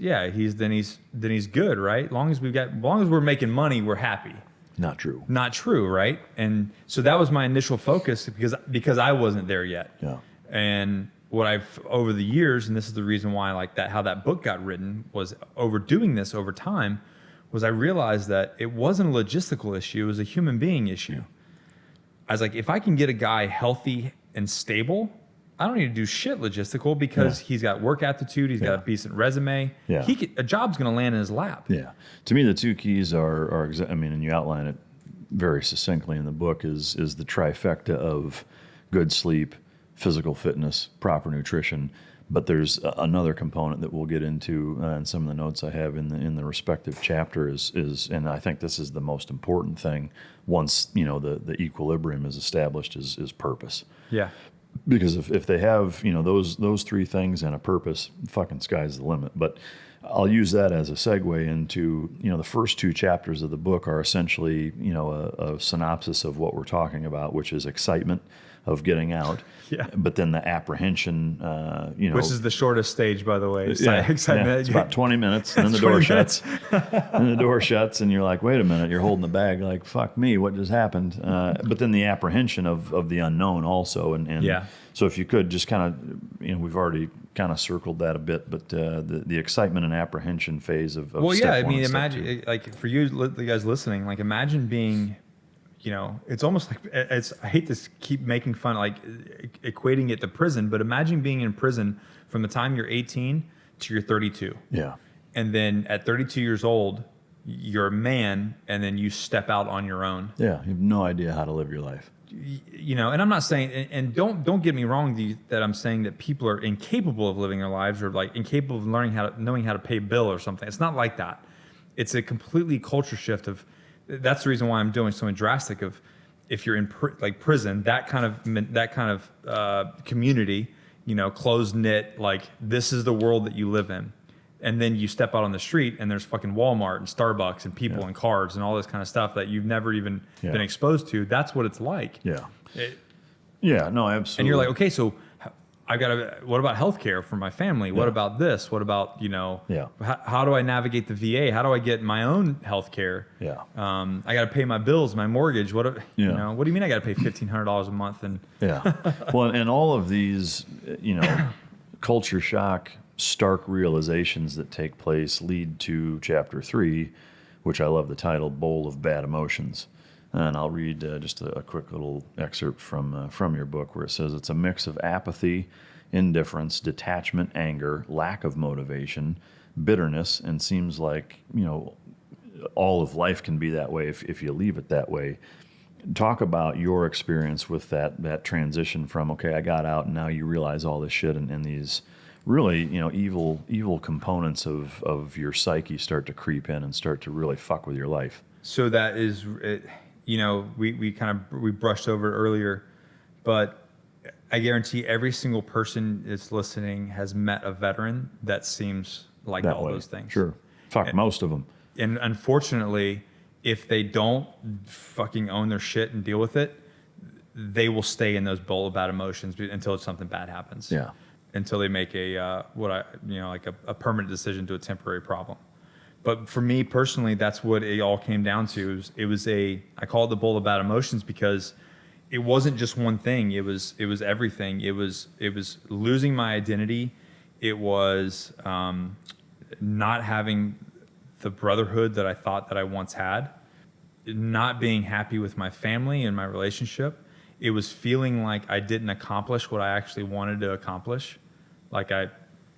good, right? As long as we're making money, we're happy. Not true. Not true, right? And so that was my initial focus because I wasn't there yet. Yeah. And what I've over the years, and this is the reason why I like that, how that book got written, was overdoing this over time, was I realized that it wasn't a logistical issue, it was a human being issue. Yeah. I was like, if I can get a guy healthy and stable, I don't need to do shit logistical because he's got work aptitude, he's got a decent resume. Yeah. A job's going to land in his lap. Yeah. To me, the two keys are and you outline it very succinctly in the book, is the trifecta of good sleep, physical fitness, proper nutrition. But there's another component that we'll get into in some of the notes I have in the respective chapter is, and I think this is the most important thing once the equilibrium is established, is purpose. Yeah. Because if they have those three things and a purpose, fucking sky's the limit. But I'll use that as a segue into the first two chapters of the book are essentially a synopsis of what we're talking about, which is excitement of getting out. Yeah. But then the apprehension, which is the shortest stage, by the way. Excitement. It's about 20 minutes, and then the door shuts. And the door shuts, and you're like, wait a minute, you're holding the bag, like, fuck me, what just happened? But then the apprehension of the unknown also. And so if you could just kind of, we've already kind of circled that a bit, but the excitement and apprehension phase of step one and imagine, step two. like for you guys listening, like imagine being, it's almost like I hate to keep making fun, like equating it to prison, but imagine being in prison from the time you're 18 till you're 32. Yeah. And then at 32 years old, you're a man, and then you step out on your own. Yeah. You have no idea how to live your life. You know, and I'm not saying, and don't get me wrong, that I'm saying that people are incapable of living their lives or like incapable of knowing how to pay a bill or something. It's not like that. It's a completely culture shift of. That's the reason why I'm doing something drastic. Of if you're in prison, that kind of community, you know, closed knit, like this is the world that you live in. And then you step out on the street and there's fucking Walmart and Starbucks and people and cars and all this kind of stuff that you've never even been exposed to. That's what it's like. Yeah. Yeah, no, absolutely. And you're like, okay, so what about healthcare for my family? What about this? What about, you know, how do I navigate the VA? How do I get my own healthcare? Yeah. I got to pay my bills, my mortgage. You know, what do you mean I got to pay $1,500 a month? And well, and all of these, you know, culture shock, stark realizations that take place lead to chapter 3, which I love the title, Bowl of Bad Emotions. And I'll read just a quick little excerpt from your book where it says, it's a mix of apathy, indifference, detachment, anger, lack of motivation, bitterness, and seems like, you know, all of life can be that way if you leave it that way. Talk about your experience with that transition from, okay, I got out, and now you realize all this shit and these really, you know, evil components of your psyche start to creep in and start to really fuck with your life. So that is, you know, we brushed over it earlier, but I guarantee every single person that's listening has met a veteran that seems like that all way. Those things. Sure. Fuck, most of them. And unfortunately, if they don't fucking own their shit and deal with it, they will stay in those bowl of bad emotions until something bad happens. Yeah. Until they make a permanent decision to a temporary problem. But for me personally, that's what it all came down to. I call it the bowl of bad emotions because it wasn't just one thing. It was everything. It was losing my identity. It was not having the brotherhood that I thought that I once had. Not being happy with my family and my relationship. It was feeling like I didn't accomplish what I actually wanted to accomplish. Like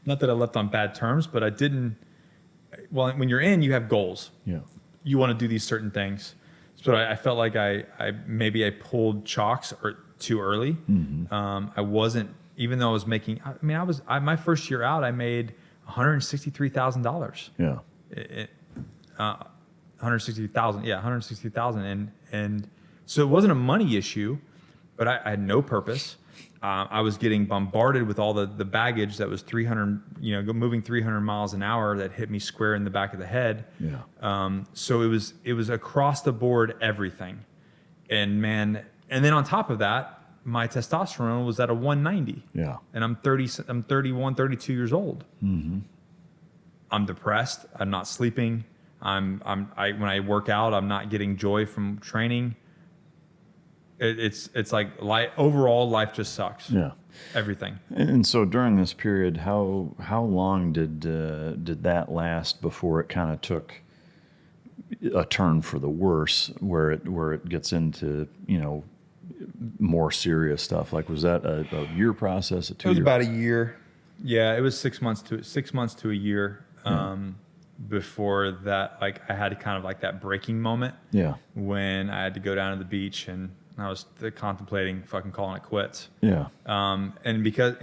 not that I left on bad terms, but I didn't. Well, when you're in, you have goals. Yeah. You want to do these certain things. So I felt like I pulled chocks too early. Mm-hmm. I wasn't, even though I was making. I mean, my first year out, I made $163,000. Yeah. $160,000. And so it wasn't a money issue, but I had no purpose. I was getting bombarded with all the baggage that was 300, moving 300 miles an hour that hit me square in the back of the head. Yeah. So it was across the board everything, and then on top of that, my testosterone was at a 190. Yeah. And I'm 31, 32 years old. Mm-hmm. I'm depressed. I'm not sleeping. When I work out, I'm not getting joy from training. It's like overall life just sucks. Yeah, everything. And so during this period, how long did that last before it kind of took a turn for the worse, where it gets into more serious stuff? Like, was that a year process? It was about a year. Yeah, it was 6 months to a year. Before that, like I had kind of like that breaking moment. Yeah. When I had to go down to the beach and I was contemplating fucking calling it quits. Yeah. And because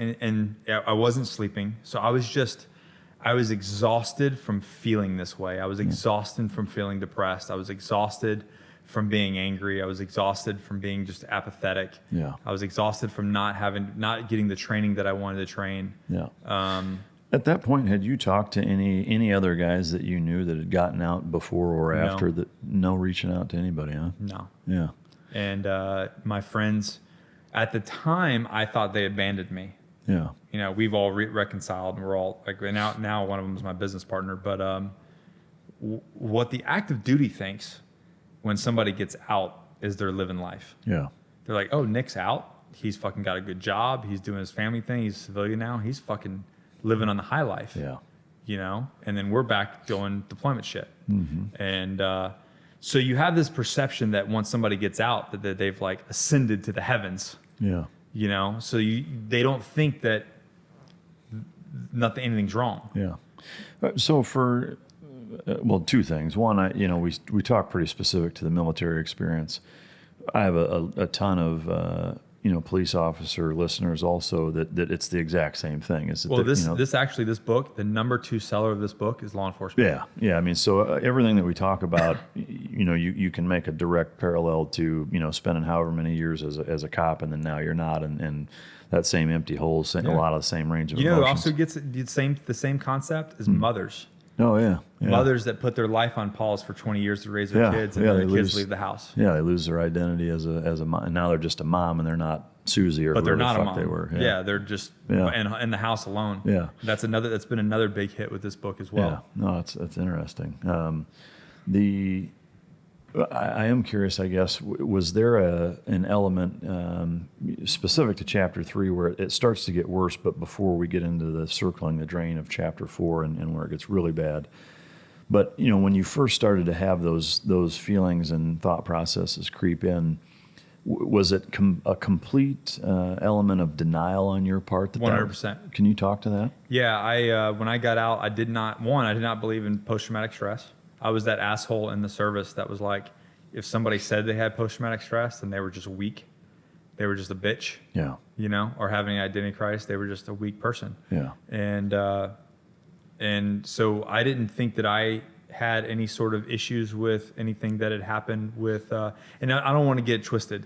I wasn't sleeping, so I was exhausted from feeling this way. I was exhausted from feeling depressed. I was exhausted from being angry. I was exhausted from being just apathetic. Yeah. I was exhausted from not getting the training that I wanted to train. Yeah. At that point, had you talked to any other guys that you knew that had gotten out before or after? No. No reaching out to anybody, huh? No. Yeah. And my friends, at the time, I thought they abandoned me. Yeah. We've all reconciled, and we're all like now one of them is my business partner. But what the active duty thinks when somebody gets out is they're living life. Yeah. They're like, oh, Nick's out. He's fucking got a good job. He's doing his family thing. He's a civilian now. He's fucking living on the high life. Yeah. And then we're back doing deployment shit. Mm-hmm. And so you have this perception that once somebody gets out, that they've like ascended to the heavens. Yeah. So they don't think that anything's wrong. Yeah. So for, well, two things. One, we talk pretty specific to the military experience. I have a ton of, police officer listeners also that it's the exact same thing. Is Well, this book, the number 2 seller of this book is law enforcement. Yeah. I mean, so everything that we talk about, you can make a direct parallel to, spending however many years as a cop, and then now you're not, and that same empty hole, a lot of the same range of emotions. Who also gets the same concept is mothers. Oh yeah. Mothers that put their life on pause for 20 years to raise their kids, and then their kids leave the house. Yeah, they lose their identity as a mom, and now they're just a mom, and they're not Susie or but they're whoever not the a fuck mom. they were. Yeah, they're just in the house alone. Yeah, that's been another big hit with this book as well. Yeah, no, that's interesting. I am curious, I guess, was there an element specific to Chapter 3 where it starts to get worse, but before we get into the circling the drain of Chapter 4 and where it gets really bad? But, when you first started to have those feelings and thought processes creep in, was it a complete element of denial on your part? 100%. Can you talk to that? Yeah, when I got out, I did not believe in post-traumatic stress. I was that asshole in the service that was like, if somebody said they had post-traumatic stress, then they were just weak. They were just a bitch. Yeah. Or having an identity crisis, they were just a weak person. Yeah. And so I didn't think that I had any sort of issues with anything that had happened with, and I don't want to get twisted.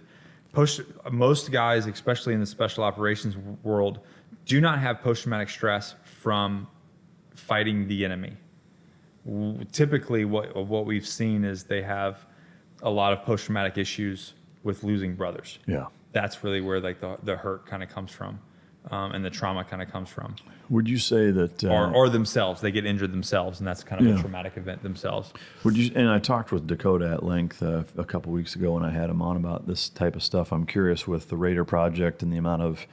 Most guys, especially in the special operations world, do not have post-traumatic stress from fighting the enemy. Typically, what we've seen is they have a lot of post-traumatic issues with losing brothers. Yeah. That's really where like the hurt kind of comes from, and the trauma kind of comes from. Would you say that, or themselves, they get injured themselves, and that's kind of a traumatic event themselves. And I talked with Dakota at length a couple weeks ago when I had him on about this type of stuff. I'm curious with the Raider Project and the amount of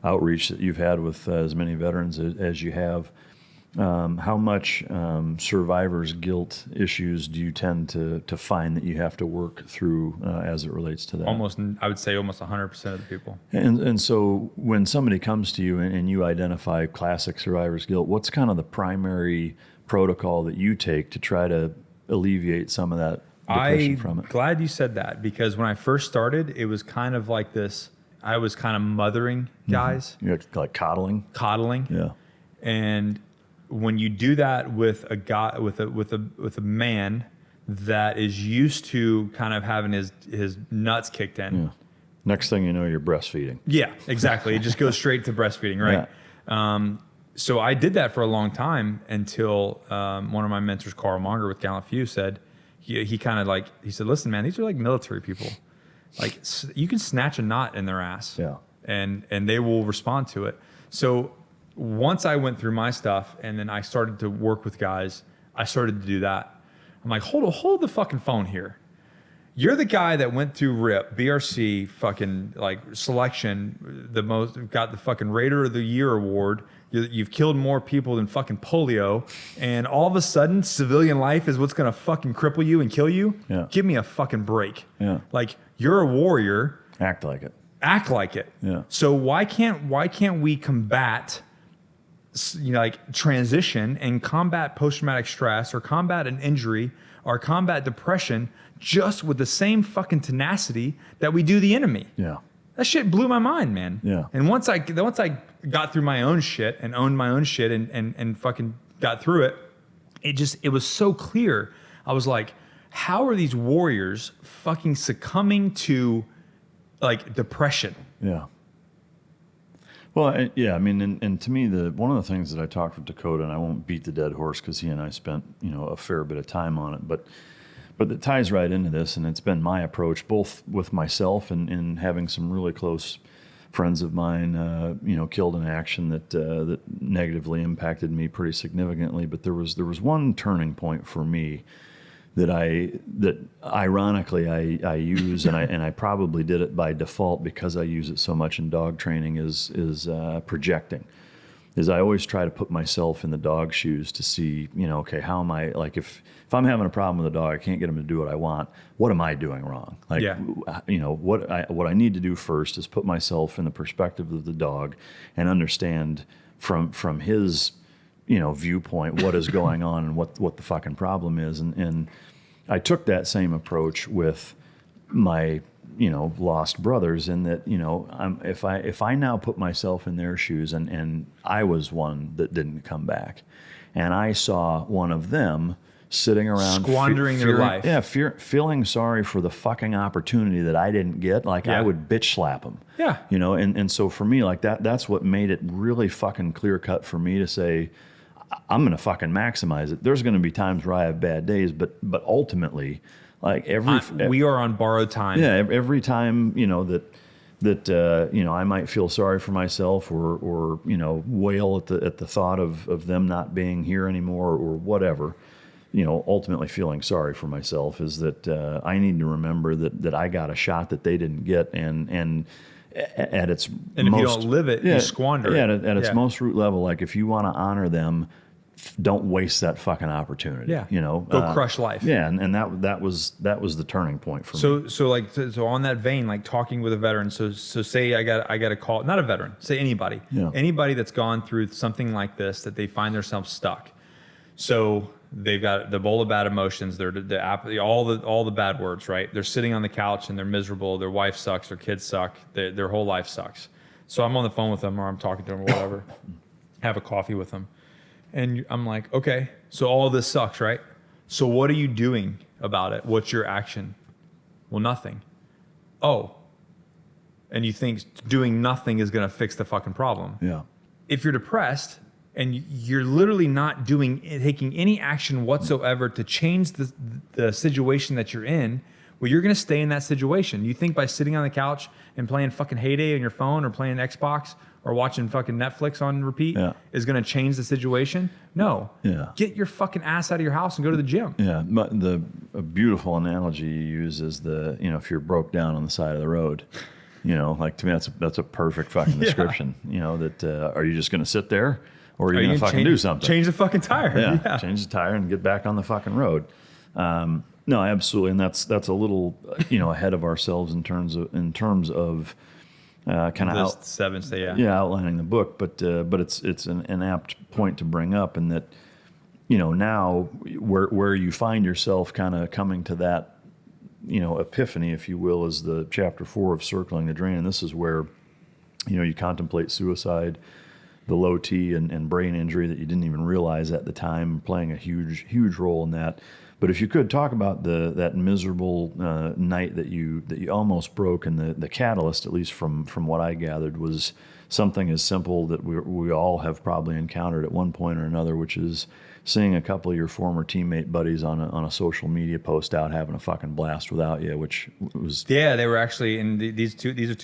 outreach that you've had with as many veterans as you have. How much survivor's guilt issues do you tend to find that you have to work through as it relates to that? I would say almost 100% of the people. And so when somebody comes to you and you identify classic survivor's guilt, what's kind of the primary protocol that you take to try to alleviate some of that depression from it? I'm glad you said that, because when I first started, it was kind of like this. I was kind of mothering guys. Mm-hmm. You're like coddling? Coddling. Yeah. And when you do that with a guy, with a man that is used to kind of having his nuts kicked in. Yeah. Next thing you know, you're breastfeeding. Yeah, exactly. It just goes straight to breastfeeding, right? Yeah. So I did that for a long time until one of my mentors, Carl Monger with Gallant Few, said, he said, listen, man, these are like military people. Like, you can snatch a knot in their ass, and they will respond to it. So once I went through my stuff and then I started to work with guys, I started to do that. I'm like, hold the fucking phone here. You're the guy that went through RIP, BRC, fucking like selection, got the fucking Raider of the Year award. You've killed more people than fucking polio, and all of a sudden, civilian life is what's gonna fucking cripple you and kill you. Yeah. Give me a fucking break. Yeah. Like, you're a warrior. Act like it. Act like it. Yeah. So why can't we combat, like transition and combat post-traumatic stress or combat an injury or combat depression just with the same fucking tenacity that we do the enemy? Yeah. That shit blew my mind, man. Yeah. And once I got through my own shit and owned my own shit and fucking got through it, it was so clear. I was like, how are these warriors fucking succumbing to like depression? Yeah. Well, yeah, I mean, and to me, one of the things that I talked with Dakota, and I won't beat the dead horse because he and I spent, a fair bit of time on it, but it ties right into this, and it's been my approach, both with myself and having some really close friends of mine, killed in action that negatively impacted me pretty significantly. But there was one turning point for me that ironically I use, and I probably did it by default because I use it so much in dog training, is projecting. Is I always try to put myself in the dog's shoes to see, okay, how am I, like if I'm having a problem with a dog, I can't get him to do what I want, what am I doing wrong? Like, what I need to do first is put myself in the perspective of the dog and understand from his, viewpoint, what is going on and what the fucking problem is. And I took that same approach with my, lost brothers, in that, if I now put myself in their shoes, and I was one that didn't come back, and I saw one of them sitting around squandering their life. Yeah, feeling sorry for the fucking opportunity that I didn't get. Like, I would bitch slap them. Yeah. And so for me, like, that's what made it really fucking clear cut for me to say, I'm going to fucking maximize it. There's going to be times where I have bad days, but ultimately, like, we are on borrowed time. Yeah, every time, that I might feel sorry for myself, or wail at the thought of them not being here anymore, or whatever. Ultimately feeling sorry for myself is that I need to remember that I got a shot that they didn't get, and at its if you don't live it, you squander it. At its most root level, like, if you want to honor them, don't waste that fucking opportunity. Yeah, go crush life. Yeah, and that was the turning point for me. So on that vein, like, talking with a veteran. So say I got a call, not a veteran, say anybody, anybody that's gone through something like this, that they find themselves stuck. So they've got the bowl of bad emotions. They're all the bad words, right? They're sitting on the couch and they're miserable. Their wife sucks. Their kids suck. Their whole life sucks. So I'm on the phone with them, or I'm talking to them, or whatever. Have a coffee with them, and I'm like, okay, so all this sucks, right? So what are you doing about it? What's your action? Well, nothing. Oh, and you think doing nothing is going to fix the fucking problem? Yeah. If you're depressed, and you're literally not taking any action whatsoever to change the situation that you're in, well, you're going to stay in that situation. You think by sitting on the couch and playing fucking Heyday on your phone, or playing Xbox, or watching fucking Netflix on repeat is going to change the situation? No. Yeah. Get your fucking ass out of your house and go to the gym. Yeah. But a beautiful analogy you use is if you're broke down on the side of the road, like, to me, that's a perfect fucking description. Are you just going to sit there? Or are you going to fucking do something? Change the fucking tire. Yeah, change the tire and get back on the fucking road. No, absolutely, and that's a little ahead of ourselves in terms of kind of 7 say outlining the book, but it's an apt point to bring up, in that now where you find yourself kind of coming to that epiphany, if you will, is the chapter 4 of Circling the Drain, and this is where you contemplate suicide, the low T and brain injury that you didn't even realize at the time playing a huge role in that. But if you could talk about that miserable night that you almost broke, and the catalyst, at least from what I gathered, was something as simple that we all have probably encountered at one point or another, which is seeing a couple of your former teammate buddies on a social media post out having a fucking blast without you, which was they were actually, and these are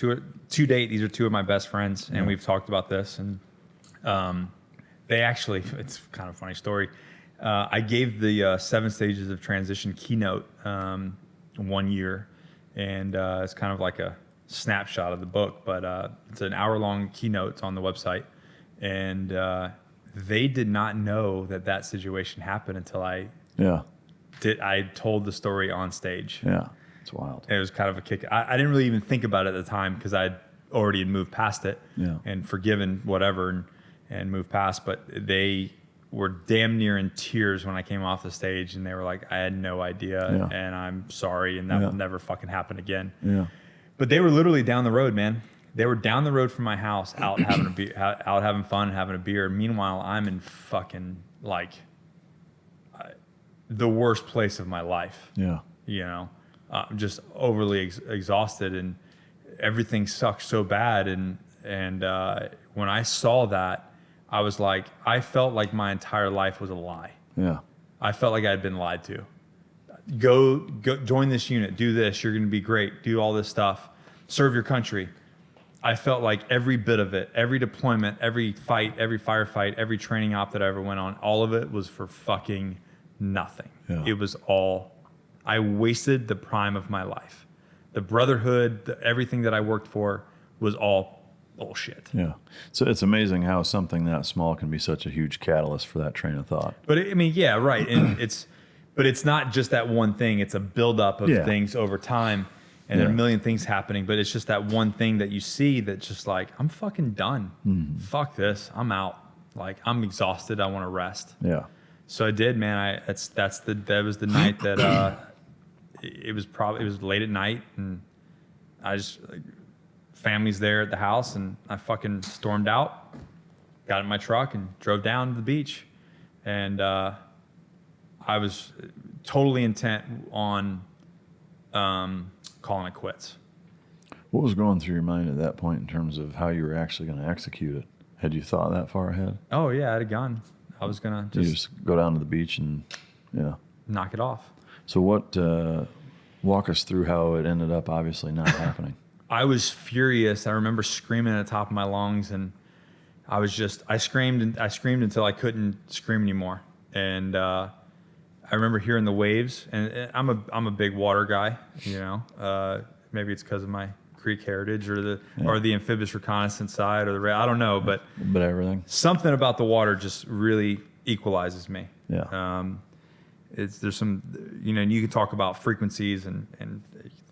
two of my best friends, and we've talked about this, and they actually, it's kind of a funny story. I gave the 7 stages of transition keynote 1 year, and it's kind of like a snapshot of the book, but it's an hour-long keynote on the website, and they did not know that situation happened until I told the story on stage. Yeah, it's wild. It was kind of a kick. I didn't really even think about it at the time, because I already had moved past it and forgiven whatever and moved past, but they were damn near in tears when I came off the stage, and they were like, I had no idea, and I'm sorry, and that will never fucking happen again. Yeah. But they were literally down the road, man. They were down the road from my house, out having out having fun, having a beer. Meanwhile, I'm in fucking the worst place of my life. Yeah. I'm just overly exhausted, and everything sucks so bad. And when I saw that, I felt like my entire life was a lie. Yeah. I felt like I had been lied to. Go join this unit, do this, you're going to be great, do all this stuff, serve your country. I felt like every bit of it, every deployment, every fight, every firefight, every training op that I ever went on, all of it was for fucking nothing. Yeah. It was all, I wasted the prime of my life. The brotherhood, everything that I worked for was all bullshit. Yeah. So it's amazing how something that small can be such a huge catalyst for that train of thought. But yeah, right. And but it's not just that one thing. It's a buildup of things over time, and there are a million things happening. But it's just that one thing that you see that's just like, I'm fucking done. Fuck this. I'm out. Like, I'm exhausted. I want to rest. Yeah. So I did, man. That was the night that it was late at night, and I just family's there at the house, and I fucking stormed out, got in my truck, and drove down to the beach, and I was totally intent on calling it quits. What was going through your mind at that point in terms of how you were actually going to execute it? Had you thought that far ahead? Oh yeah, I had a gun. I was gonna just go down to the beach and knock it off. So what? Walk us through how it ended up obviously not happening. I was furious. I remember screaming at the top of my lungs, and I screamed until I couldn't scream anymore. And I remember hearing the waves, and I'm a big water guy, you know. Maybe it's because of my Creek heritage or the amphibious reconnaissance side or I don't know, but everything. Something about the water just really equalizes me. Yeah. There's some, you know, and you can talk about frequencies and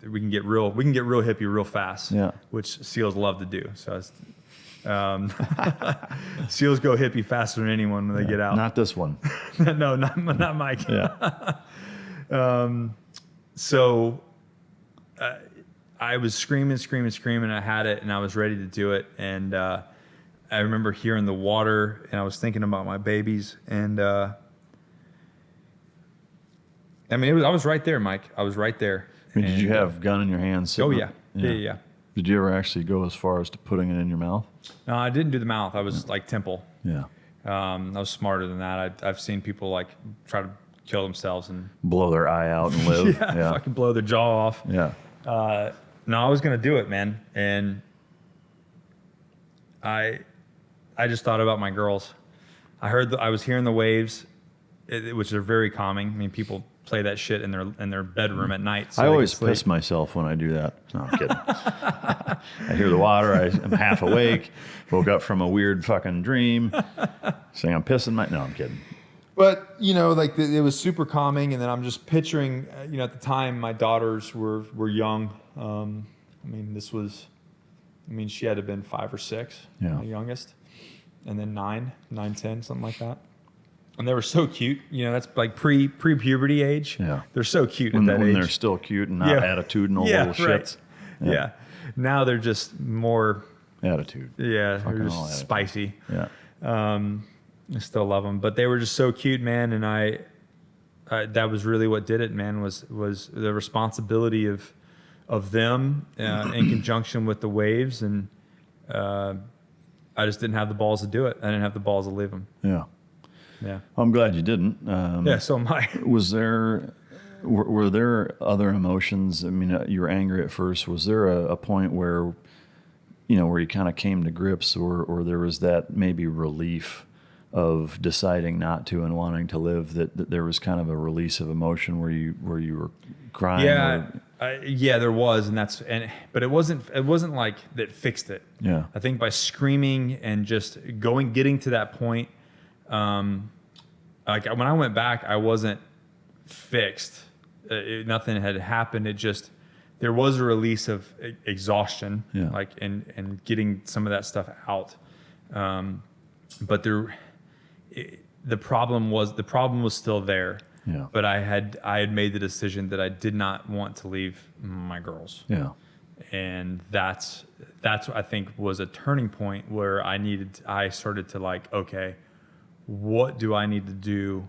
we can get real hippie real fast. Yeah. Which SEALs love to do. So SEALs go hippie faster than anyone when they get out. Not this one. No, not Mike. Yeah. So I was screaming. I had it, and I was ready to do it. And I remember hearing the water, and I was thinking about my babies. And I mean, I was right there, Mike. I was right there. I mean, did you have gun in your hands? Oh yeah. Yeah. Did you ever actually go as far as to putting it in your mouth? No, I didn't do the mouth. I was like temple. Yeah. I was smarter than that. I've seen people like try to kill themselves and blow their eye out and live. yeah, fucking blow their jaw off. Yeah. No, I was gonna do it, man, and I just thought about my girls. I was hearing the waves, which are very calming. I mean, people play that shit in their bedroom at night. So I always piss myself when I do that. No, I'm kidding. I hear the water. I'm half awake. Woke up from a weird fucking dream, saying I'm pissing my. No, I'm kidding. But, you know, like it was super calming, and then I'm just picturing, you know, at the time my daughters were young. I mean, she had to have been 5 or 6, yeah. The youngest, and then 9, 10, something like that. And they were so cute. You know, that's like pre-puberty age. Yeah. They're so cute at that age. When they're still cute and not attitudinal little shits. Right. Yeah. Now they're just more attitude. Yeah, they're just spicy. Yeah. I still love them, but they were just so cute, man. And I that was really what did it, man. Was the responsibility of them in conjunction with the waves, and I just didn't have the balls to do it. I didn't have the balls to leave them. Yeah. Yeah. I'm glad you didn't. Yeah. So am I. Were there other emotions? I mean, you were angry at first. Was there a point where, you know, where you kind of came to grips, or there was that maybe relief of deciding not to and wanting to live, that there was kind of a release of emotion where you were crying? Yeah. Yeah, there was, but it wasn't like that fixed it. Yeah. I think by screaming and just getting to that point, like when I went back, I wasn't fixed. Nothing had happened. There was a release of exhaustion, yeah. like and getting some of that stuff out. But the problem was still there. Yeah. But I had made the decision that I did not want to leave my girls. Yeah. And that's I think was a turning point where I started to like, okay, what do I need to do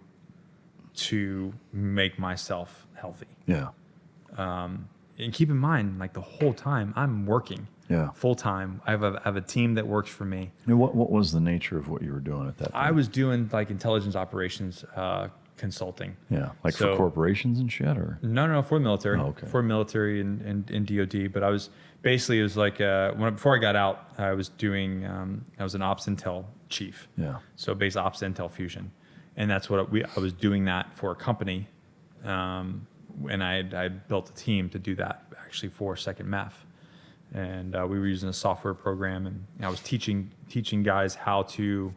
to make myself healthy? Yeah. And keep in mind, like the whole time I'm working. Yeah. Full time. I have a team that works for me. And what was the nature of what you were doing at that time? I was doing like intelligence operations consulting. Yeah. Like for corporations and shit, or? No, for the military. Oh, okay. For military and DOD. But I was basically, it was like before I got out, I was doing I was an ops intel chief. Yeah. So base ops intel fusion, and that's what I was doing that for a company, and I built a team to do that actually for Second MEF, and we were using a software program, and I was teaching guys how to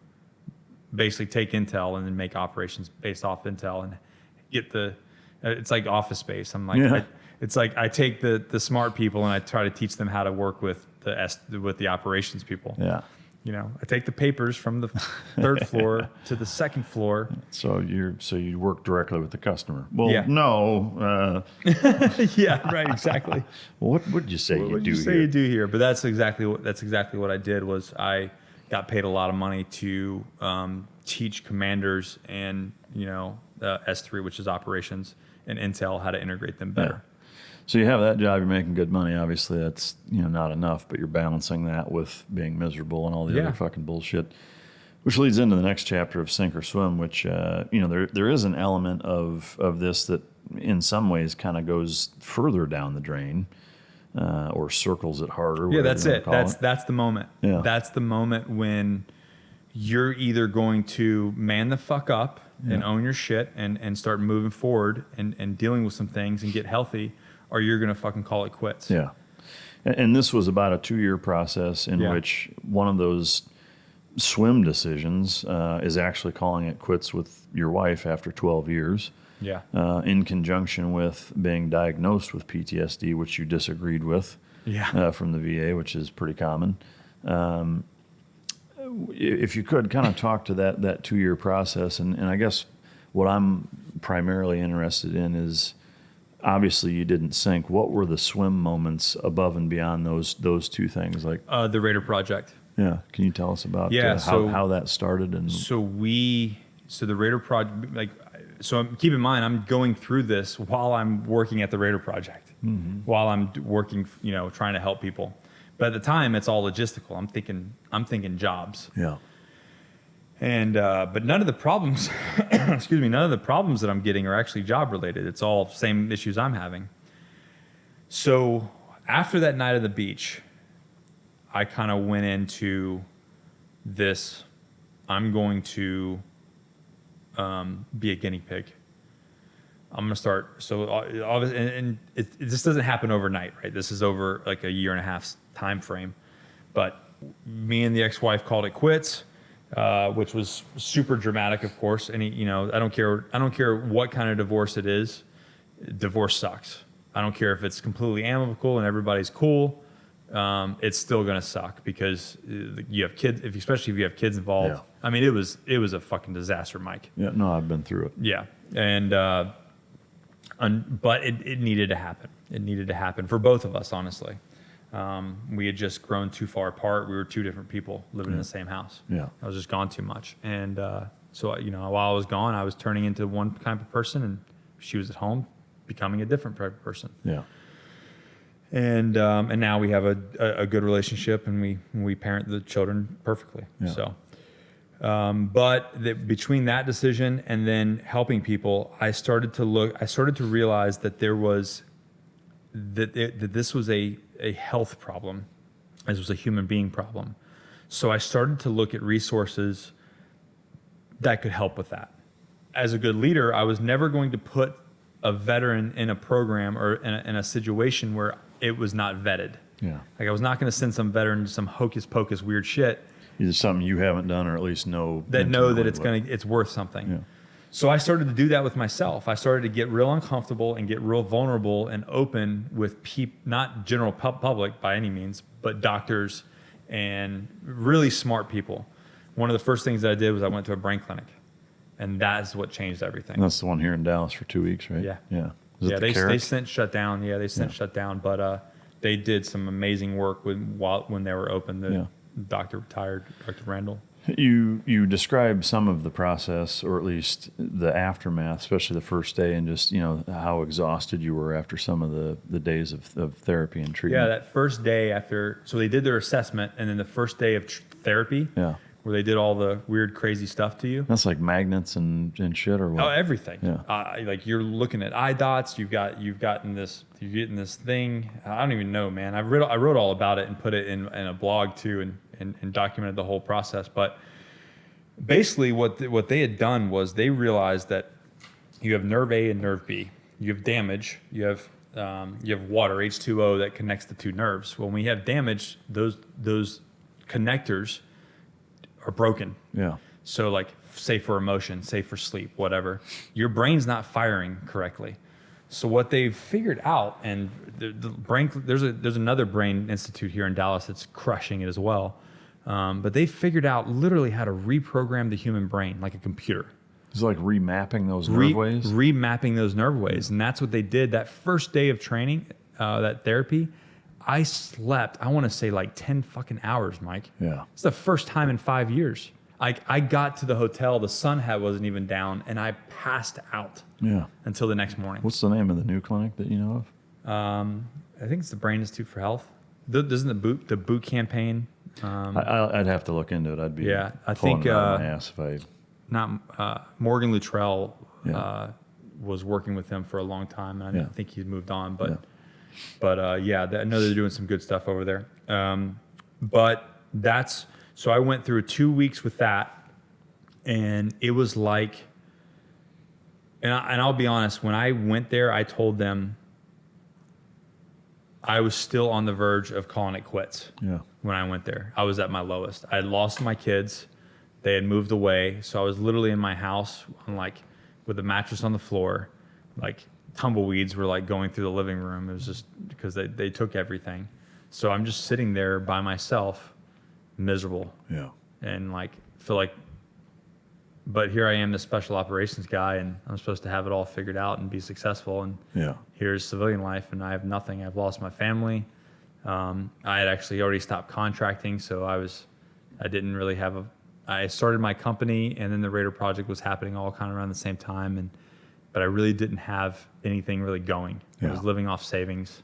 basically take intel and then make operations based off intel and get it's like Office Space. I'm like, it's like I take the smart people and I try to teach them how to work with the operations people. Yeah. I take the papers from the third floor to the second floor. So you work directly with the customer. Well, Yeah. no. Yeah, right, exactly. Well, what would you say What you would do you say here? you do here? But that's exactly what I did. Was I got paid a lot of money to teach commanders and S3, which is operations, and intel how to integrate them better. So you have that job, you're making good money. Obviously, that's not enough, but you're balancing that with being miserable and all the other fucking bullshit. Which leads into the next chapter of Sink or Swim, which there is an element of this that in some ways kind of goes further down the drain or circles it harder. Yeah, that's it. That's That's the moment. Yeah. That's the moment when you're either going to man the fuck up and own your shit and start moving forward and dealing with some things and get healthy, or you're going to fucking call it quits. Yeah. And this was about a 2-year process in which one of those swim decisions is actually calling it quits with your wife after 12 years. Yeah. In conjunction with being diagnosed with PTSD, which you disagreed with from the VA, which is pretty common. If you could kind of talk to that 2-year process, and I guess what I'm primarily interested in is, obviously you didn't sink. What were the swim moments above and beyond those two things? Like The Raider Project. Yeah, can you tell us about how that started? And So the Raider Project, keep in mind, I'm going through this while I'm working at the Raider Project, while I'm working, trying to help people. But at the time, it's all logistical. I'm thinking jobs. Yeah. And but none of the problems, none of the problems that I'm getting are actually job related. It's all same issues I'm having. So after that night at the beach, I kind of went into this. I'm going to be a guinea pig. I'm going to start. So obviously, and this doesn't happen overnight, right? This is over like a 1.5 year time frame. But me and the ex-wife called it quits. Which was super dramatic, of course. And I don't care what kind of divorce it is. Divorce sucks. I don't care if it's completely amicable and everybody's cool. It's still gonna suck because you have kids. Especially if you have kids involved. Yeah. I mean, it was a fucking disaster, Mike. Yeah, no, I've been through it. Yeah, but it needed to happen. It needed to happen for both of us, honestly. We had just grown too far apart. We were two different people living in the same house. Yeah. I was just gone too much. And so, while I was gone, I was turning into one kind of person, and she was at home becoming a different type of person. Yeah. And now we have a good relationship, and we parent the children perfectly. Yeah. So, between that decision and then helping people, I started to realize that there was, that this was a health problem. This was a human being problem. So I started to look at resources that could help with that. As a good leader, I was never going to put a veteran in a program or in a situation where it was not vetted. Yeah. Like I was not going to send some veteran to some hocus pocus weird shit Either something you haven't done or at least know that it's worth something. Yeah. So I started to do that with myself. I started to get real uncomfortable and get real vulnerable and open with not general public by any means, but doctors and really smart people. One of the first things that I did was I went to a brain clinic, and that's what changed everything. And that's the one here in Dallas for 2 weeks, right? Yeah. Yeah. Is it They Carrick? since shut down. Yeah, they since shut down, but they did some amazing work when they were open. The doctor retired, Dr. Randall. You describe some of the process, or at least the aftermath, especially the first day, and just how exhausted you were after some of the days of therapy and treatment. Yeah, that first day after, so they did their assessment, and then the first day of therapy, where they did all the weird, crazy stuff to you. That's like magnets and shit, or what? Oh, everything. Yeah. Like you're looking at eye dots. You're getting this thing. I don't even know, man. I wrote all about it and put it in a blog too, and documented the whole process. But basically, what they had done was they realized that you have nerve A and nerve B. You have damage. You have water, H2O, that connects the two nerves. Well, when we have damage, those connectors are broken. Yeah. So like, say for emotion, say for sleep, whatever, your brain's not firing correctly. So what they've figured out, and the brain, there's another brain institute here in Dallas that's crushing it as well. But they figured out literally how to reprogram the human brain like a computer. It's like remapping those nerve waves? Remapping those nerve waves. And that's what they did. That first day of training, that therapy, I slept, I want to say like 10 fucking hours, Mike. Yeah. It's the first time in 5 years. I got to the hotel, the sun wasn't even down, and I passed out until the next morning. What's the name of the new clinic that you know of? I think it's the Brain Institute for Health. Doesn't the boot campaign? I'd have to look into it. I'd be I pulling think it out of my ass if I... Morgan Luttrell was working with him for a long time. And I think he's moved on, but I know they're doing some good stuff over there. So I went through 2 weeks with that, and it was like, and I'll be honest, when I went there, I told them I was still on the verge of calling it quits. Yeah. When I went there, I was at my lowest. I had lost my kids. They had moved away. So I was literally in my house with a mattress on the floor, like tumbleweeds were like going through the living room. It was just because they took everything. So I'm just sitting there by myself, miserable. Yeah. And feel like, but here I am, the special operations guy, and I'm supposed to have it all figured out and be successful. And here's civilian life, and I have nothing. I've lost my family. I had actually already stopped contracting, so I didn't really have I started my company, and then the Raider project was happening all kind of around the same time, but I really didn't have anything really going. I was living off savings,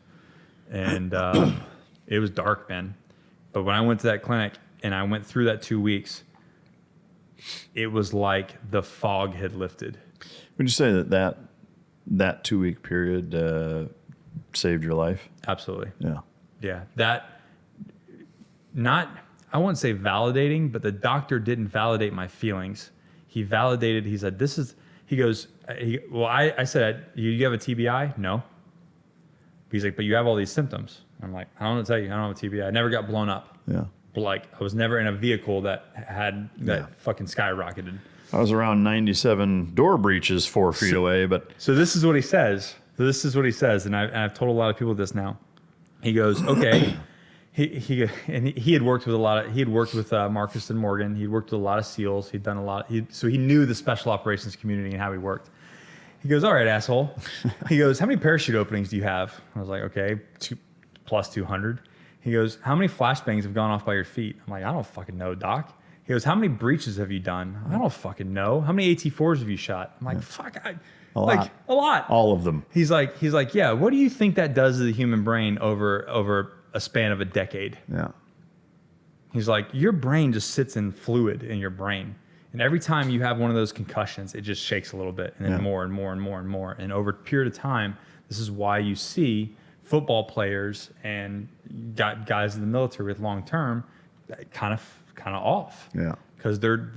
and it was dark, man. But when I went to that clinic and I went through that 2 weeks, it was like the fog had lifted. Would you say that 2 week period saved your life? Absolutely. Yeah. Yeah. I wouldn't say validating, but the doctor didn't validate my feelings. He validated, he said, I said, you have a TBI? No. He's like, but you have all these symptoms. I'm like, I don't know what to tell you. I don't have a TBI. I never got blown up. Yeah. But I was never in a vehicle that had fucking skyrocketed. I was around 97 door breaches 4 feet away, but. So this is what he says. And I've told a lot of people this now. He goes, okay. He had worked with Marcus and Morgan. He'd worked with a lot of SEALs. He'd done a lot. So he knew the special operations community and how he worked. He goes, all right, asshole. He goes, how many parachute openings do you have? I was like, okay, 2 plus 200. He goes, how many flashbangs have gone off by your feet? I'm like, I don't fucking know, doc. He goes, how many breaches have you done? I don't fucking know. How many AT-4s have you shot? I'm like, fuck, a lot. All of them. He's like, yeah. What do you think that does to the human brain over a span of a decade? Yeah. He's like, your brain just sits in fluid in your brain. And every time you have one of those concussions, it just shakes a little bit, and then more and more and more and more. And over a period of time, this is why you see football players and guys in the military with long term kind of off. Yeah. Because their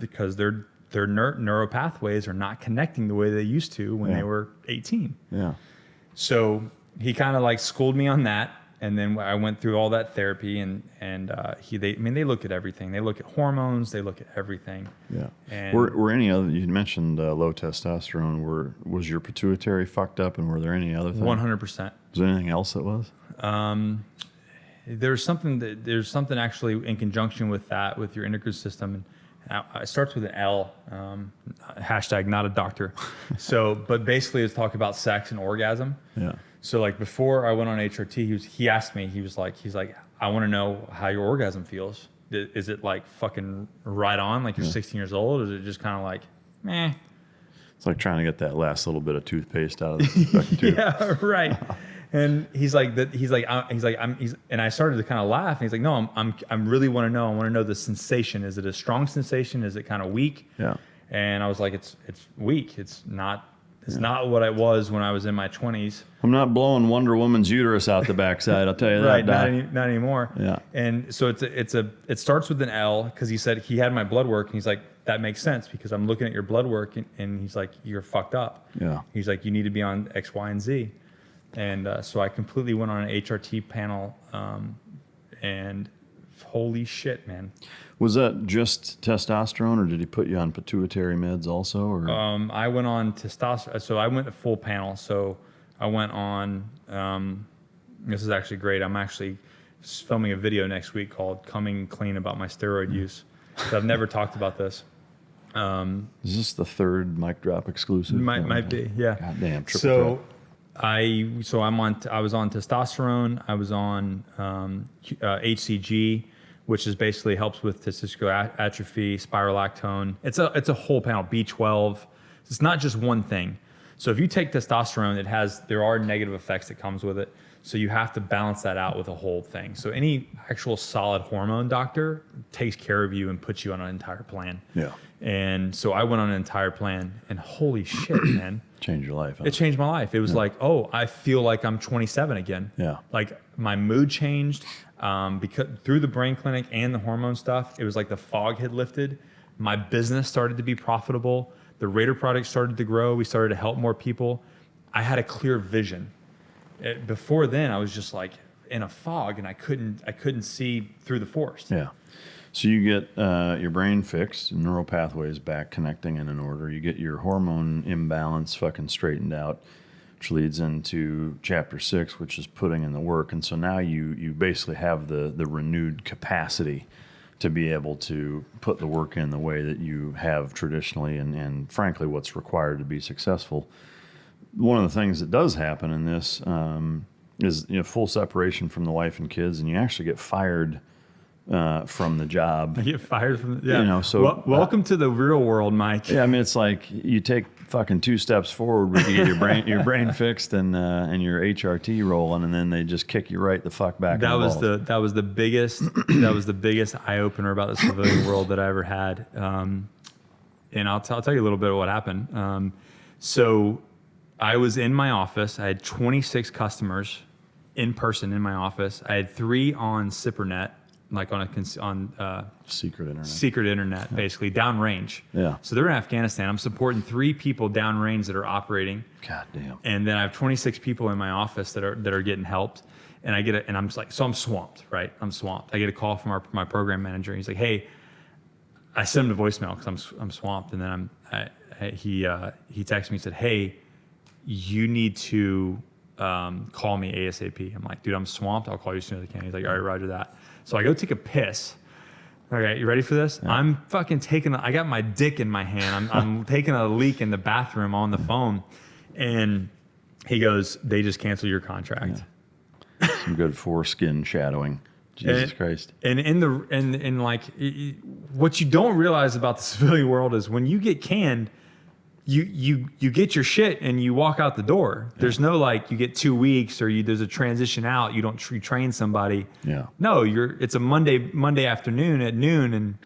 neural pathways are not connecting the way they used to when they were 18. Yeah. So he kind of schooled me on that. And then I went through all that therapy, and they look at everything. They look at hormones. They look at everything. Yeah. And were any other? You mentioned low testosterone. Was your pituitary fucked up, and were there any other things? 100%. Was there anything else that was? There's something actually in conjunction with that, with your endocrine system, and it starts with an L. Hashtag not a doctor. But basically, it's talk about sex and orgasm. Yeah. So before I went on HRT, he asked me, he's like, I want to know how your orgasm feels. Is it fucking right on, you're 16 years old? Or is it just kind of meh? It's like trying to get that last little bit of toothpaste out of the fucking tube. Yeah, right. And and I started to kind of laugh. And he's like, no, I'm really want to know. I want to know the sensation. Is it a strong sensation? Is it kind of weak? Yeah. And I was like, it's weak. It's not what I was when I was in my 20s. I'm not blowing Wonder Woman's uterus out the backside. I'll tell you that. Right, not anymore. Yeah. And so it starts with an L, because he said he had my blood work, and he's like, that makes sense, because I'm looking at your blood work, and he's like, you're fucked up. Yeah. He's like, you need to be on X, Y, and Z. And so I completely went on an HRT panel, and holy shit, man. Was that just testosterone, or did he put you on pituitary meds also? Or? I went on testosterone. So I went to full panel. So I went on, this is actually great. I'm actually filming a video next week called "Coming Clean About My Steroid Use." So I've never talked about this. Is this the third mic drop exclusive? Might be, yeah. Goddamn, triple So threat. I was on testosterone. I was on HCG, which is basically helps with testicular atrophy, spirolactone. It's a whole panel. B12. It's not just one thing. So if you take testosterone, there are negative effects that comes with it. So you have to balance that out with a whole thing. So any actual solid hormone doctor takes care of you and puts you on an entire plan. Yeah. And so I went on an entire plan, and holy shit, man. Changed your life. Huh? It changed my life. It was like, oh, I feel like I'm 27 again. Yeah. Like my mood changed because through the brain clinic and the hormone stuff, it was like the fog had lifted. My business started to be profitable. The Raider product started to grow. We started to help more people. I had a clear vision. Before then, I was just like in a fog, and I couldn't see through the forest. Yeah. So you get your brain fixed, neural pathways back connecting and in order. You get your hormone imbalance fucking straightened out, which leads into chapter 6, which is putting in the work. And so now you basically have the renewed capacity to be able to put the work in the way that you have traditionally and frankly what's required to be successful. One of the things that does happen in this is full separation from the wife and kids, and you actually get fired from the job. I get fired from the, So welcome to the real world, Mike. Yeah, I mean, it's like you take fucking 2 steps forward with you get your brain fixed and your HRT rolling, and then they just kick you right the fuck back. That was the biggest eye opener about the civilian world that I ever had. And I'll tell you a little bit of what happened. So I was in my office. I had 26 customers in person in my office. I had 3 on SIPRNet, like on secret internet, basically downrange. Yeah. So they're in Afghanistan. I'm supporting 3 people downrange that are operating. God damn. And then I have 26 people in my office that are getting helped. And I'm just like, so I'm swamped, right? I'm swamped. I get a call from my program manager. He's like, hey, I sent him to voicemail because I'm swamped. And then he texted me and said, hey, you need to call me ASAP. I'm like, dude, I'm swamped. I'll call you as soon as I can. He's like, all right, roger that. So I go take a piss. Okay, you ready for this? Yeah. I'm fucking I got my dick in my hand. I'm taking a leak in the bathroom on the phone. And he goes, they just canceled your contract. Yeah. Some good foreskin shadowing. Jesus Christ. And like what you don't realize about the civilian world is when you get canned, you get your shit and you walk out the door. Yeah. There's no like you get 2 weeks or there's a transition out. You don't train somebody. Yeah. No, it's a Monday afternoon at noon, and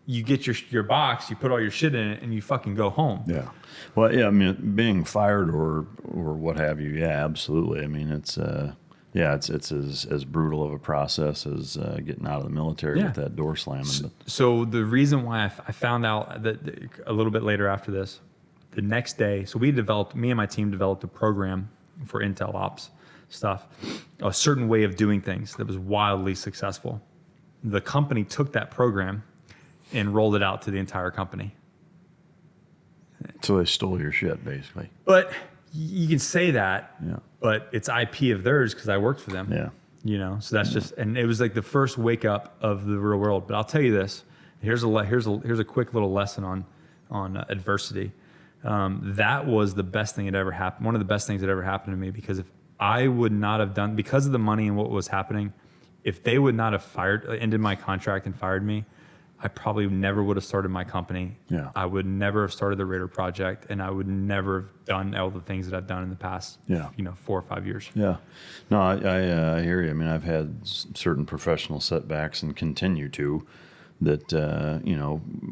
you get your box. You put all your shit in it, and you fucking go home. Yeah. Well, yeah. I mean, being fired or what have you. Yeah, absolutely. I mean, it's as brutal of a process as getting out of the military with that door slamming. So the reason why I found out that a little bit later after this. The next day, so me and my team developed a program for Intel Ops stuff, a certain way of doing things that was wildly successful. The company took that program and rolled it out to the entire company. So they stole your shit, basically. But you can say that, yeah. But it's IP of theirs because I worked for them. Yeah. So that's just, and it was like the first wake up of the real world. But I'll tell you this: here's a quick little lesson on adversity. That was the best thing that ever happened. One of the best things that ever happened to me, because if I would not have done, because of the money and what was happening, if they would not have ended my contract and fired me, I probably never would have started my company. Yeah. I would never have started the Raider project, and I would never have done all the things that I've done in the past, 4 or 5 years. Yeah. No, I hear you. I mean, I've had certain professional setbacks and continue to. That,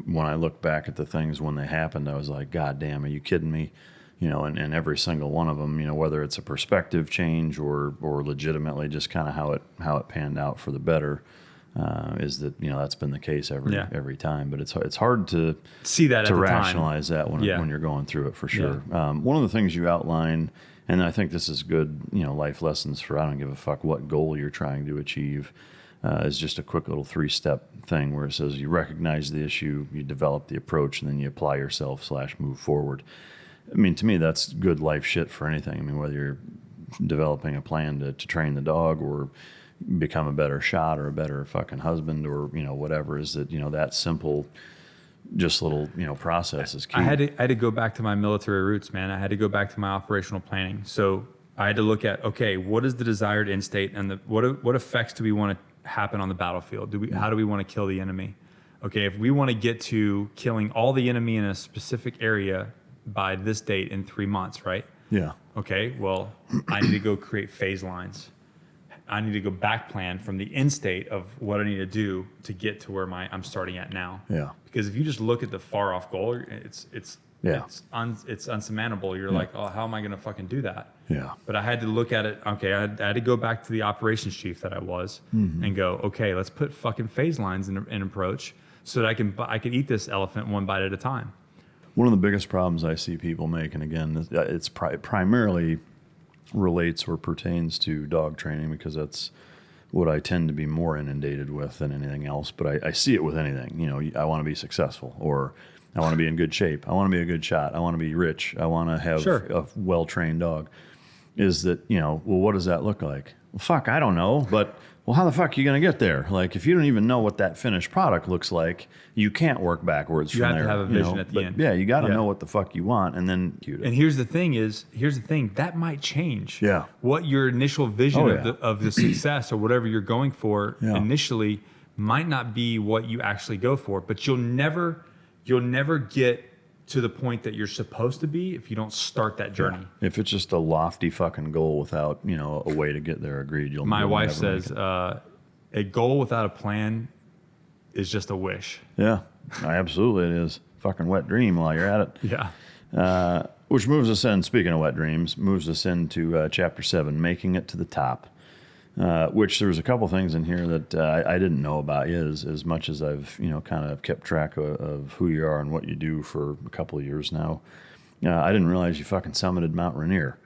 when I look back at the things when they happened, I was like, God damn, are you kidding me? And every single one of them, whether it's a perspective change or legitimately just kind of how it panned out for the better, is that, that's been the case every time. But it's hard to see that to rationalize that when you're going through it for sure. Yeah. One of the things you outline, and I think this is good, life lessons for I don't give a fuck what goal you're trying to achieve. Is just a quick little 3-step thing where it says you recognize the issue, you develop the approach, and then you apply yourself / move forward. I mean, to me, that's good life shit for anything. I mean, whether you're developing a plan to train the dog or, become a better shot or a better fucking husband or, whatever, is that, that simple, just little, process is key. I had to go back to my military roots, man. I had to go back to my operational planning. So I had to look at, okay, what is the desired end state and what effects do we want to happen on the battlefield? How do we want to kill the enemy? Okay, if we want to get to killing all the enemy in a specific area by this date in 3 months, right? Yeah. Okay, well, I need to go create phase lines. I need to go back plan from the end state of what I need to do to get to where I'm starting at now. Yeah. Because if you just look at the far off goal, it's unsurmountable. You're like, oh, how am I going to fucking do that? Yeah. But I had to look at it. Okay, I had to go back to the operations chief that I was and go, okay, let's put fucking phase lines in approach so that I can eat this elephant one bite at a time. One of the biggest problems I see people make, and again, it's primarily relates or pertains to dog training because that's what I tend to be more inundated with than anything else. But I see it with anything. I want to be successful, or I want to be in good shape. I want to be a good shot. I want to be rich. I want to have a well-trained dog. Is that, well, what does that look like? Well, fuck, I don't know. But, well, how the fuck are you going to get there? Like, if you don't even know what that finished product looks like, you can't work backwards from there. You have to have a vision at the end. Yeah, you got to know what the fuck you want, and then And here's the thing, that might change. Yeah. What your initial vision of the success or whatever you're going for initially might not be what you actually go for, but you'll never get to the point that you're supposed to be if you don't start that journey. Yeah. If it's just a lofty fucking goal without, a way to get there, agreed. My wife says, a goal without a plan is just a wish. Yeah, absolutely it is. Fucking wet dream while you're at it. Yeah. Which moves us in, speaking of wet dreams, moves us into chapter 7, making it to the top. Which there's a couple things in here that I didn't know about you as much as I've kind of kept track of who you are and what you do for a couple of years now. I didn't realize you fucking summited Mount Rainier,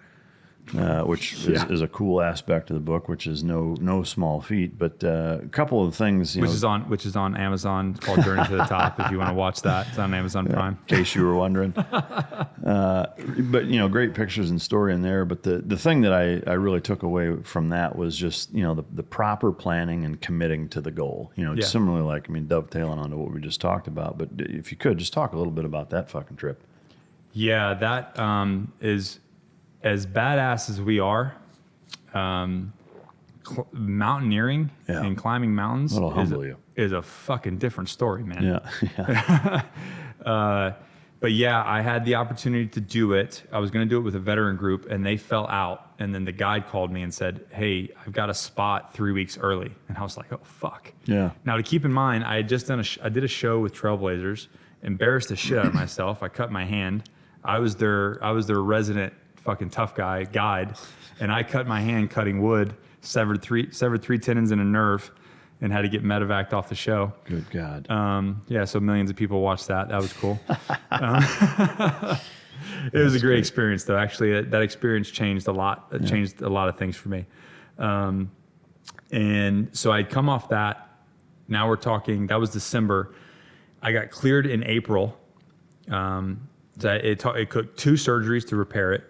which is a cool aspect of the book, which is no small feat. But a couple of things, which is on Amazon. It's called Journey to the Top. If you want to watch that, it's on Amazon Prime. In case you were wondering. But great pictures and story in there. But the thing that I really took away from that was just the proper planning and committing to the goal. Similarly, like dovetailing onto what we just talked about. But if you could just talk a little bit about that fucking trip. Yeah, that is. As badass as we are, mountaineering and climbing mountains is a fucking different story, man. Yeah. But yeah, I had the opportunity to do it. I was going to do it with a veteran group, and they fell out. And then the guide called me and said, "Hey, I've got a spot 3 weeks early." And I was like, "Oh fuck." Yeah. Now to keep in mind, I had just I did a show with Trailblazers, embarrassed the shit out of myself. I cut my hand. I was their resident fucking tough guide, and I cut my hand cutting wood, severed three tendons and a nerve, and had to get medevaced off the show. Good God. So millions of people watched that. That was cool. It was a great experience, though. Actually, that experience changed a lot. It changed a lot of things for me. And so I'd come off that. Now we're talking. That was December. I got cleared in April. It took 2 surgeries to repair it.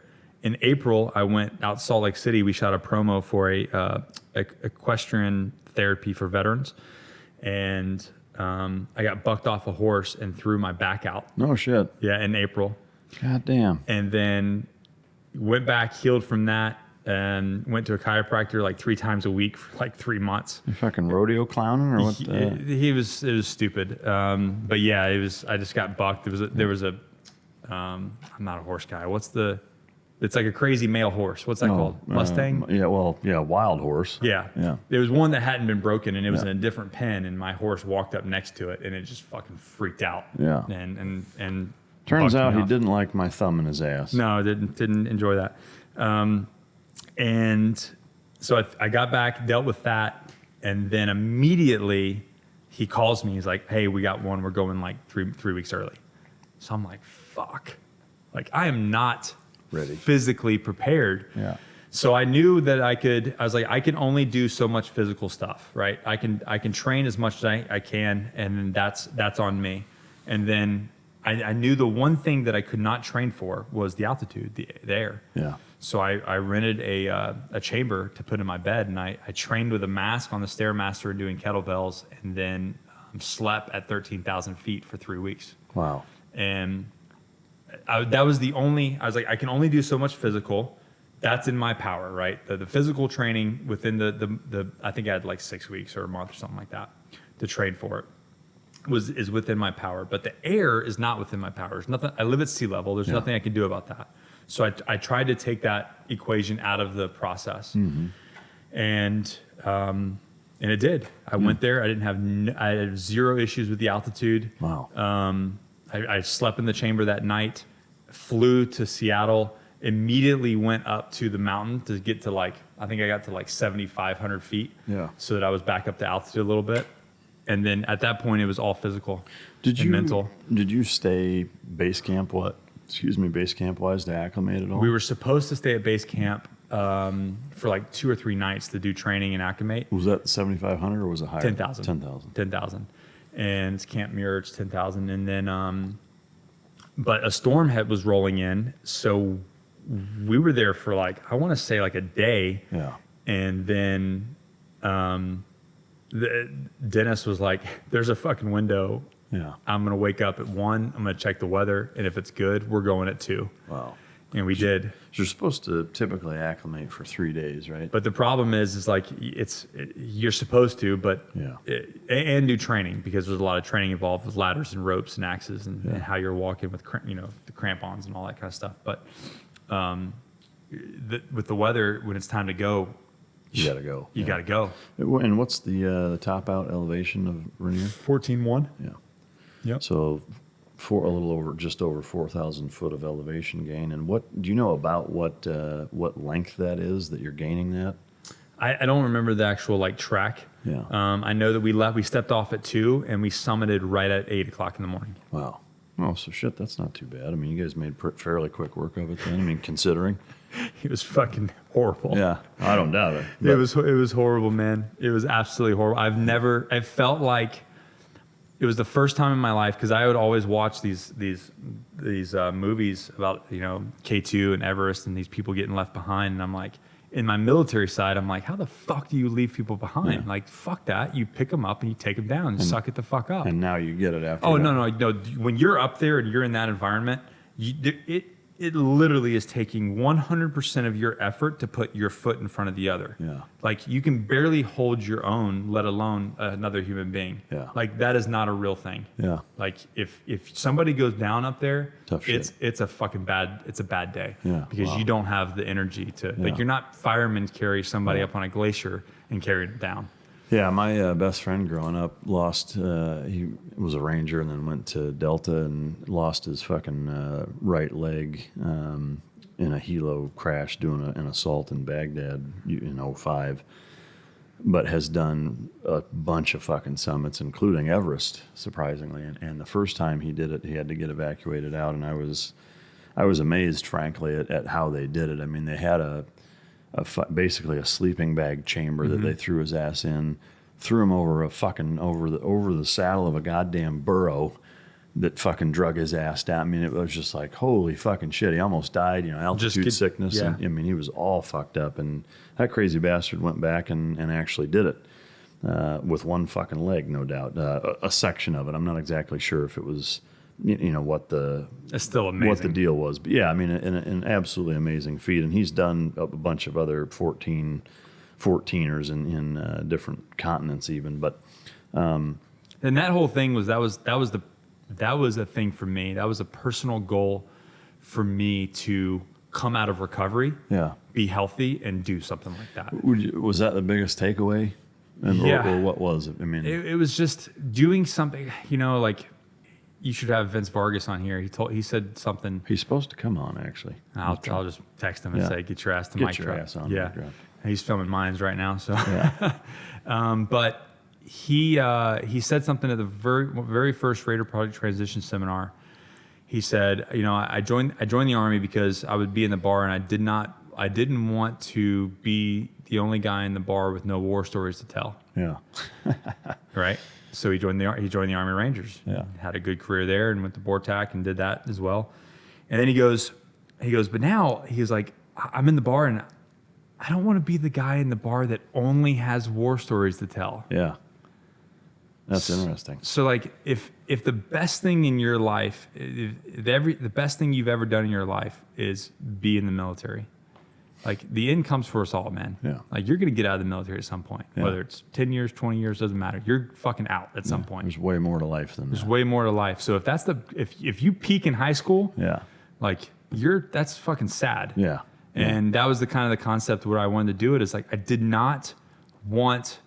In April, I went out to Salt Lake City. We shot a promo for a equestrian therapy for veterans, and I got bucked off a horse and threw my back out. No shit. Yeah, in April. God damn. And then went back, healed from that, and went to a chiropractor like 3 times a week for like 3 months. You fucking rodeo clowning or what? It was stupid. But yeah, it was. I just got bucked. There was a. I'm not a horse guy. It's like a crazy male horse. What's that called? Mustang? Wild horse. Yeah. There was one that hadn't been broken, and it was in a different pen, and my horse walked up next to it, and it just fucking freaked out. Yeah. And turns out he didn't like my thumb in his ass. No, didn't enjoy that. And so I got back, dealt with that, and then immediately he calls me. He's like, "Hey, we got one. We're going like three weeks early." So I'm like, "Fuck!" Like I am not ready, physically prepared. Yeah. So I knew that I was like, I can only do so much physical stuff, right? I can train as much as I can, and then that's on me. And then I knew the one thing that I could not train for was the altitude, the air. Yeah. So I rented a chamber to put in my bed, and I trained with a mask on the Stairmaster and doing kettlebells, and then slept at 13,000 feet for 3 weeks. Wow. And that was the only, I was like, I can only do so much physical. That's in my power, right? The physical training within the I think I had like 6 weeks or a month or something like that to train for it is within my power. But the air is not within my power. There's nothing, I live at sea level. There's nothing I can do about that. So I tried to take that equation out of the process, and it did. I went there. I had zero issues with the altitude. Wow. I slept in the chamber that night, flew to Seattle, immediately went up to the mountain to get to I think I got to 7,500 feet. Yeah. So that I was back up to altitude a little bit. And then at that point, it was all physical and mental. Did you stay base camp wise to acclimate at all? We were supposed to stay at base camp for 2 or 3 nights to do training and acclimate. Was that 7,500 or was it higher? 10,000. 10,000. 10,000. And it's Camp Muir, it's 10,000. And then, but a storm was rolling in. So we were there for I want to say a day. Yeah. And then Dennis was like, there's a fucking window. Yeah. I'm going to wake up at 1. I'm going to check the weather. And if it's good, we're going at 2. Wow. And we did. You're supposed to typically acclimate for 3 days, right? But the problem is you're supposed to, but and do training, because there's a lot of training involved with ladders and ropes and axes and how you're walking with the crampons and all that kind of stuff. But with the weather, when it's time to go, you gotta go. You gotta go. And what's the top out elevation of Rainier? 14,100. Yeah. Yep. So just over 4,000 foot of elevation gain. And what do you know about what length that is that you're gaining that? I don't remember the actual track. Yeah. I know that we stepped off at 2 and we summited right at 8 o'clock in the morning. Wow. Oh, so shit, that's not too bad. I mean, you guys made fairly quick work of it then. I mean, considering. It was fucking horrible. Yeah, I don't doubt it. It was horrible, man. It was absolutely horrible. I felt like it was the first time in my life, because I would always watch these movies about K2 and Everest and these people getting left behind, and I'm like, in my military side, I'm like, how the fuck do you leave people behind? Yeah. Fuck that. You pick them up and you take them down and suck it the fuck up. And now you get it after. Oh, no. When you're up there and you're in that environment, it literally is taking 100% of your effort to put your foot in front of the other. Yeah. You can barely hold your own, let alone another human being. Yeah. That is not a real thing. Yeah. If somebody goes down up there, tough shit. It's a bad day. Yeah. Because you don't have the energy to, you're not firemen carry somebody up on a glacier and carry it down. Yeah, my best friend growing up lost, he was a ranger and then went to Delta and lost his fucking right leg in a helo crash doing an assault in Baghdad in 2005, but has done a bunch of fucking summits, including Everest, surprisingly. And the first time he did it, he had to get evacuated out, and I was amazed, frankly, at how they did it. I mean, they had basically a sleeping bag chamber that they threw his ass in, threw him over over the saddle of a goddamn burro that fucking drug his ass down. I mean, it was just like, holy fucking shit. He almost died, altitude sickness. Yeah. And, I mean, he was all fucked up. And that crazy bastard went back and actually did it with one fucking leg, no doubt. A section of it. I'm not exactly sure if it was, what it's still amazing. What the deal was. But yeah, I mean, an absolutely amazing feat. And he's done a bunch of other 14ers in different continents even. But and that whole thing was a thing for me. That was a personal goal for me to come out of recovery, be healthy, and do something like that. Was that the biggest takeaway? Or what was it? I mean, it was just doing something, you should have Vince Vargas on here. He said something. He's supposed to come on, actually. I'll just text him and say, get your ass to mic drop. Get your ass on. Yeah. He's filming Mines right now. So, but he said something at the very first Raider Project Transition seminar. He said, I joined the Army because I would be in the bar and I didn't want to be the only guy in the bar with no war stories to tell. Yeah. Right. So he joined the Army Rangers. Yeah. Had a good career there and went to BORTAC and did that as well. And then he goes, but now he was like, I'm in the bar and I don't want to be the guy in the bar that only has war stories to tell. Yeah. That's interesting. So like if the best thing in your life, the best thing you've ever done in your life is be in the military, like the end comes for us all, man. Yeah. Like you're going to get out of the military at some point, whether it's 10 years, 20 years, doesn't matter. You're fucking out at some point. There's way more to life than that. There's way more to life. So if you peak in high school, like that's fucking sad. Yeah. And that was the kind of the concept where I wanted to do it. Is like I did not want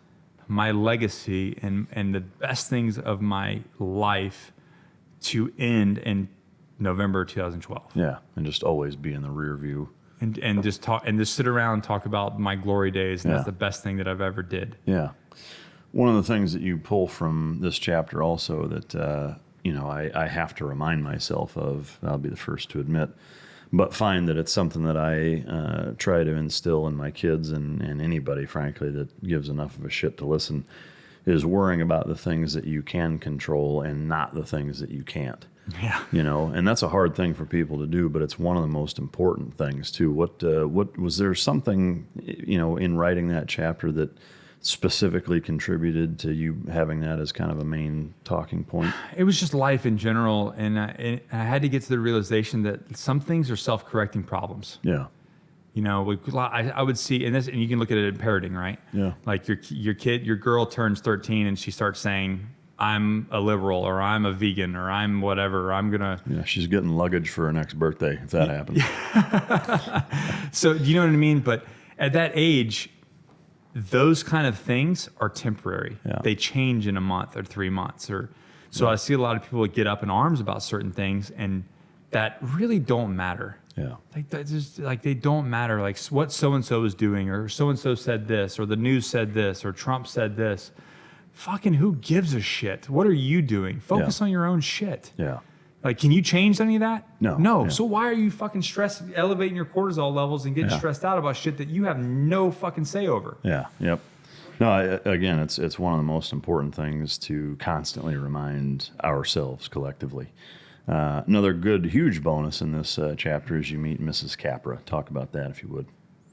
my legacy and the best things of my life to end in November 2012. Yeah, and just always be in the rear view. And just talk and just sit around and talk about my glory days, and that's the best thing that I've ever did. Yeah. One of the things that you pull from this chapter also that I have to remind myself of, I'll be the first to admit, but find that it's something that I try to instill in my kids and anybody, frankly, that gives enough of a shit to listen, is worrying about the things that you can control and not the things that you can't. Yeah. And that's a hard thing for people to do, but it's one of the most important things too. What was there something, in writing that chapter that specifically contributed to you having that as kind of a main talking point? It was just life in general, and I had to get to the realization that some things are self-correcting problems. Yeah. I would see, and you can look at it in parenting, right? Yeah. Like your girl turns 13 and she starts saying, I'm a liberal, or I'm a vegan, or I'm whatever, or I'm gonna. Yeah, she's getting luggage for her next birthday if that happens. So you know what I mean? But at that age, those kind of things are temporary. Yeah. They change in a month or 3 months, I see a lot of people get up in arms about certain things, and that really don't matter. Yeah. Like that just like they don't matter. Like what so and so is doing, or so and so said this, or the news said this, or Trump said this. Fucking who gives a shit? What are you doing? Focus on your own shit. Yeah. Like, can you change any of that? No. Yeah. So why are you fucking elevating your cortisol levels and getting stressed out about shit that you have no fucking say over? Yeah. Yep. No, again, it's one of the most important things to constantly remind ourselves collectively. Another good, huge bonus in this chapter is you meet Mrs. Capra. Talk about that if you would.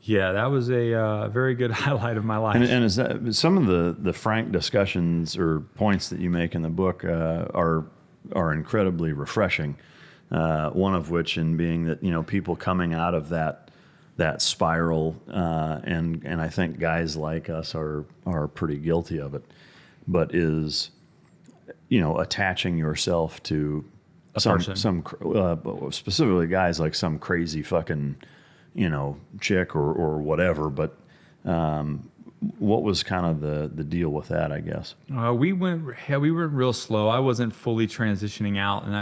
Yeah, that was a very good highlight of my life. And is that some of the frank discussions or points that you make in the book are incredibly refreshing. One of which in being that people coming out of that spiral, and I think guys like us are pretty guilty of it, but is attaching yourself to some specifically guys like some crazy fucking chick or whatever, but what was kind of the deal with that, I guess? We went real slow. I wasn't fully transitioning out, and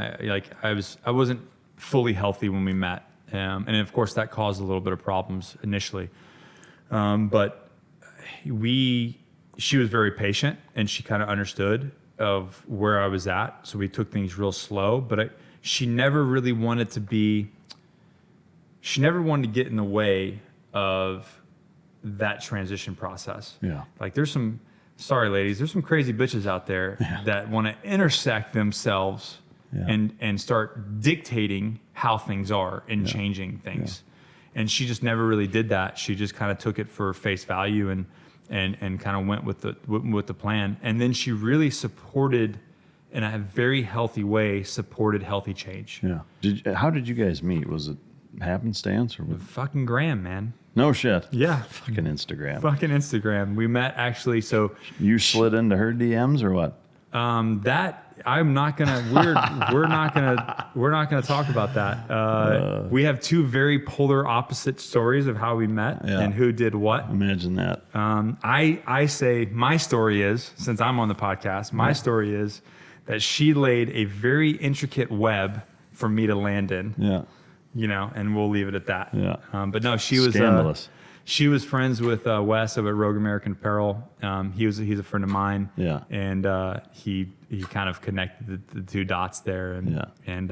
I wasn't fully healthy when we met, and of course that caused a little bit of problems initially. But she was very patient, and she kind of understood of where I was at, so we took things real slow. But she never really wanted to be. She never wanted to get in the way of that transition process. Yeah. Like there's some crazy bitches out there that want to intersect themselves and start dictating how things are and changing things. Yeah. And she just never really did that. She just kind of took it for face value and kind of went with the plan. And then she really supported, in a very healthy way, supported healthy change. Yeah. How did you guys meet? Was it happenstance or what? Fucking Graham, man. No shit. Yeah. Fucking Instagram. Fucking Instagram. We met actually. So you slid into her DMs or what? That I'm not gonna. We're not gonna talk about that. We have two very polar opposite stories of how we met and who did what. Imagine that. I say my story is, since I'm on the podcast, my story is that she laid a very intricate web for me to land in. Yeah. And we'll leave it at that. Yeah. But no, she was scandalous. She was friends with Wes over at Rogue American Apparel. He's a friend of mine. Yeah. And he kind of connected the two dots there. And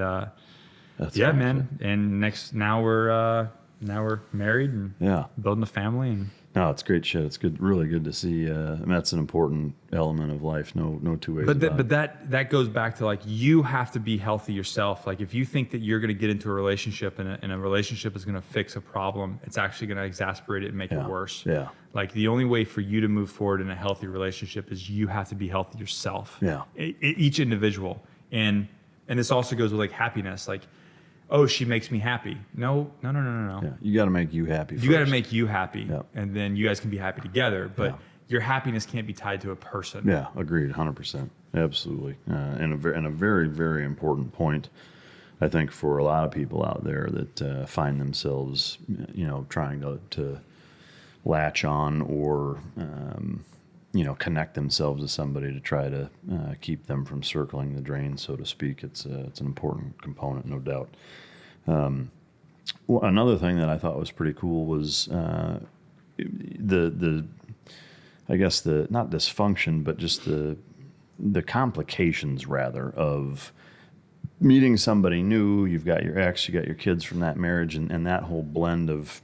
That's man. And now we're now we're married and building a family. And no, it's great shit. It's good, really good to see. And that's an important element of life. No two ways. But that goes back to like, you have to be healthy yourself. Like if you think that you're going to get into a relationship and a relationship is going to fix a problem, it's actually going to exasperate it and make it worse. Yeah. Like the only way for you to move forward in a healthy relationship is you have to be healthy yourself. Yeah. Each individual. And this also goes with like happiness. Like, oh, she makes me happy. No. Yeah. You got to make you happy first. You got to make you happy. Yeah. And then you guys can be happy together. But your happiness can't be tied to a person. Yeah, agreed, 100%. Absolutely. And a very, very important point, I think, for a lot of people out there that find themselves, trying to latch on or, connect themselves to somebody to try to keep them from circling the drain, so to speak. It's an important component, no doubt. Another thing that I thought was pretty cool was I guess not dysfunction, but just the complications rather of meeting somebody new. You've got your ex, you got your kids from that marriage, and that whole blend of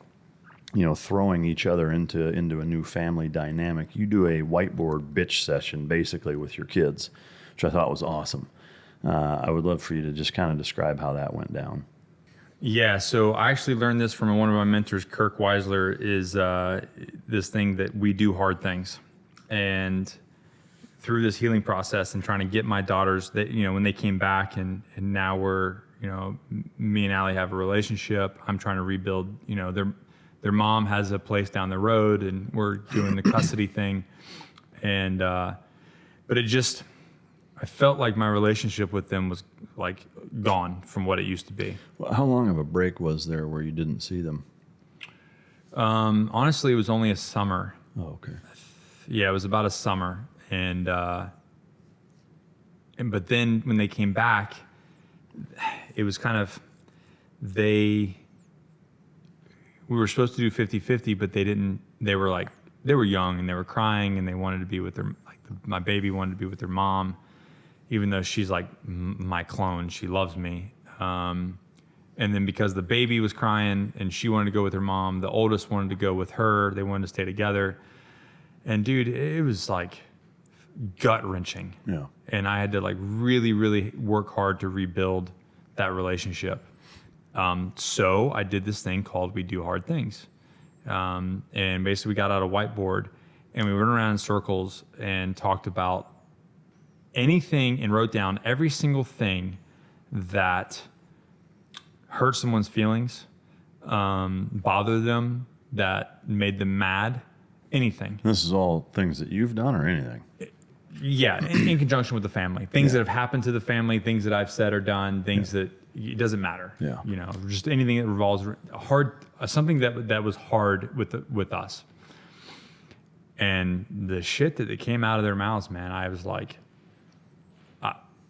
throwing each other into a new family dynamic. You do a whiteboard bitch session basically with your kids, which I thought was awesome. I would love for you to just kind of describe how that went down. Yeah, so I actually learned this from one of my mentors, Kirk Weisler, is this thing that we do hard things. And through this healing process and trying to get my daughters, that when they came back and now we're, me and Allie have a relationship, I'm trying to rebuild, their mom has a place down the road and we're doing the custody thing. And, but I felt like my relationship with them was like gone from what it used to be. Well, how long of a break was there where you didn't see them? Honestly, it was only a summer. Oh, okay. Yeah, it was about a summer. And but then when they came back, it was kind of, we were supposed to do 50-50, but they were young and they were crying and they wanted to be with their, my baby wanted to be with their mom, even though she's like my clone, she loves me. And then because the baby was crying and she wanted to go with her mom, the oldest wanted to go with her. They wanted to stay together. And dude, it was like gut wrenching. Yeah. And I had to like really, really work hard to rebuild that relationship. So I did this thing called We Do Hard Things. And basically we got out a whiteboard and we went around in circles and talked about anything and wrote down every single thing that hurt someone's feelings, bothered them, that made them mad, anything. This is all things that you've done or anything? Yeah, in conjunction with the family. Things that have happened to the family, things that I've said or done, things that it doesn't matter. Yeah. Just anything that revolves something that was hard with us. And the shit that came out of their mouths, man, I was like,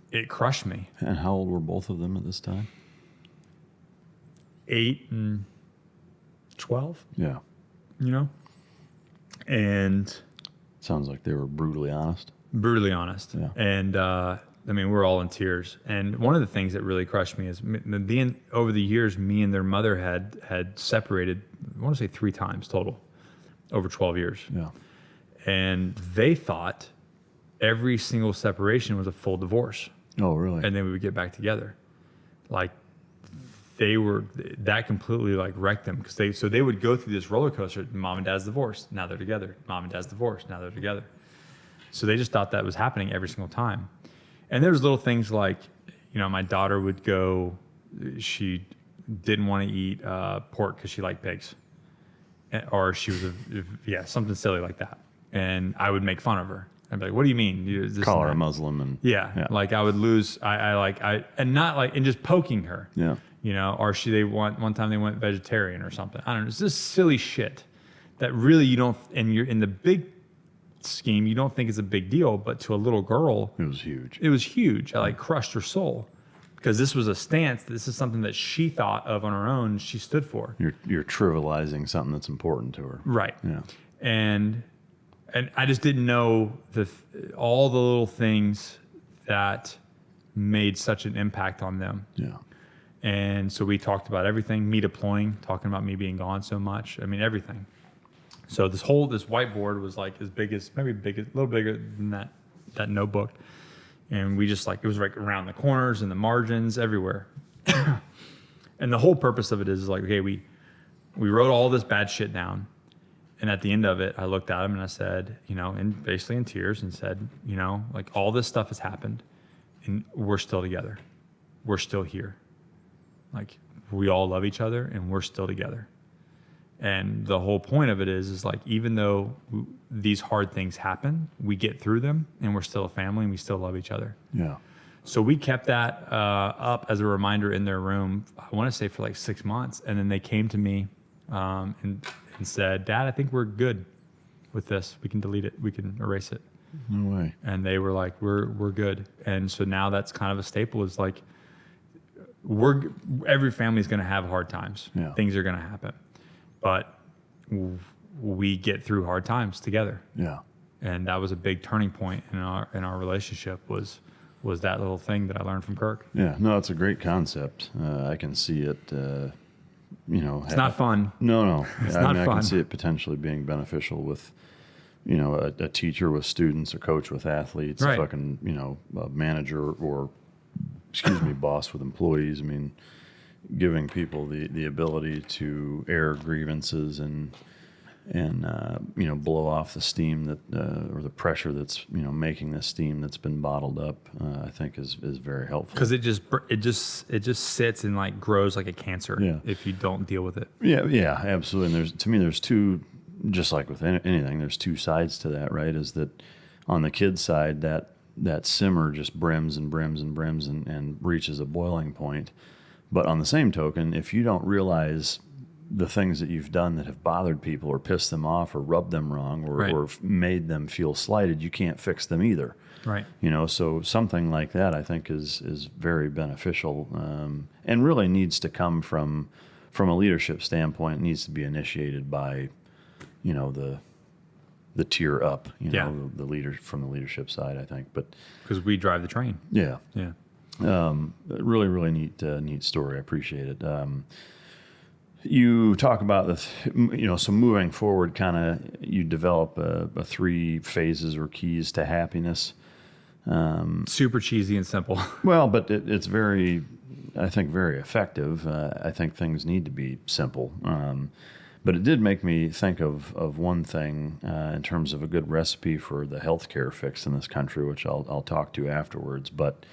it crushed me. And how old were both of them at this time? 8 and 12. Yeah. And sounds like they were brutally honest. Brutally honest. Yeah. And we're all in tears. And one of the things that really crushed me is over the years, me and their mother had separated, I want to say 3 times total over 12 years. Yeah. And they thought every single separation was a full divorce. Oh, really? And then we would get back together. Like that completely like wrecked them because they would go through this roller coaster. Mom and dad's divorced. Now they're together. Mom and dad's divorced. Now they're together. So they just thought that was happening every single time. And there was little things like, my daughter would go, she didn't want to eat pork because she liked pigs. Or she was, something silly like that. And I would make fun of her. I'd be like, what do you mean? Call her a Muslim. And yeah. Like I would lose, and not like, and just poking her. Yeah. Or one time they went vegetarian or something. I don't know. It's just silly shit that really you don't, and you're in the big scheme, you don't think it's a big deal, but to a little girl, it was huge. It was huge. I crushed her soul because this was a stance. This is something that she thought of on her own. She stood for. You're trivializing something that's important to her. Right. Yeah. And I just didn't know all the little things that made such an impact on them. Yeah. And so we talked about everything, me deploying, talking about me being gone so much. I mean, everything. So this whiteboard was like as big as, maybe big, a little bigger than that notebook. And we just like, it was like around the corners and the margins everywhere. And the whole purpose of it is like, okay, we wrote all this bad shit down. And at the end of it, I looked at him and I said, and basically in tears and said, like all this stuff has happened and we're still together. We're still here. Like we all love each other and we're still together. And the whole point of it is like, even though these hard things happen, we get through them and we're still a family and we still love each other. Yeah. So we kept that up as a reminder in their room, I want to say for like 6 months. And then they came to me and said, Dad, I think we're good with this. We can delete it. We can erase it. No way. And they were like, we're good. And so now that's kind of a staple is like, every family's going to have hard times. Yeah. Things are going to happen. But we get through hard times together. Yeah. And that was a big turning point in our relationship was that little thing that I learned from Kirk. Yeah. No, it's a great concept. I can see it, It's not fun. No. It's I not mean, fun. I can see it potentially being beneficial with, a teacher with students, a coach with athletes, Right. a fucking, a manager or, boss with employees. I mean, giving people the ability to air grievances and blow off the steam that or the pressure that's making this steam that's been bottled up, I think is very helpful. Because it just sits and like grows like a cancer. Yeah. If you don't deal with it. Yeah, absolutely. And there's two, just like with anything, there's two sides to that, right? Is that on the kid's side, that simmer just brims and brims and brims and reaches a boiling point. But on the same token, if you don't realize the things that you've done that have bothered people or pissed them off or rubbed them wrong or, Right. or made them feel slighted, you can't fix them either. Right. So something like that I think is very beneficial and really needs to come from a leadership standpoint. It needs to be initiated by, the tier up, Yeah. the leader from the leadership side, I think. But Because we drive the train. yeah. Yeah. Really, really neat story. I appreciate it. You talk about so moving forward, kind of you develop a 3 phases or keys to happiness. Super cheesy and simple. Well, but it's very, I think, very effective. I think things need to be simple. But it did make me think of one thing in terms of a good recipe for the healthcare fix in this country, which I'll talk to afterwards. But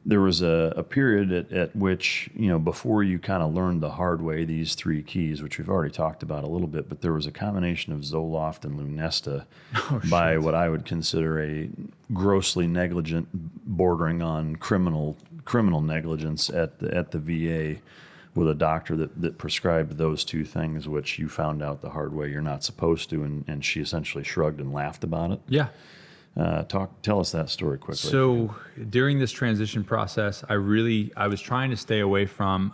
there was a period at which, before you kind of learned the hard way these 3 keys, which we've already talked about a little bit, but there was a combination of Zoloft and Lunesta by what I would consider a grossly negligent, bordering on criminal negligence at the VA with a doctor that prescribed those 2 things, which you found out the hard way you're not supposed to, and she essentially shrugged and laughed about it. Yeah. Tell us that story quickly. So during this transition process, I was trying to stay away from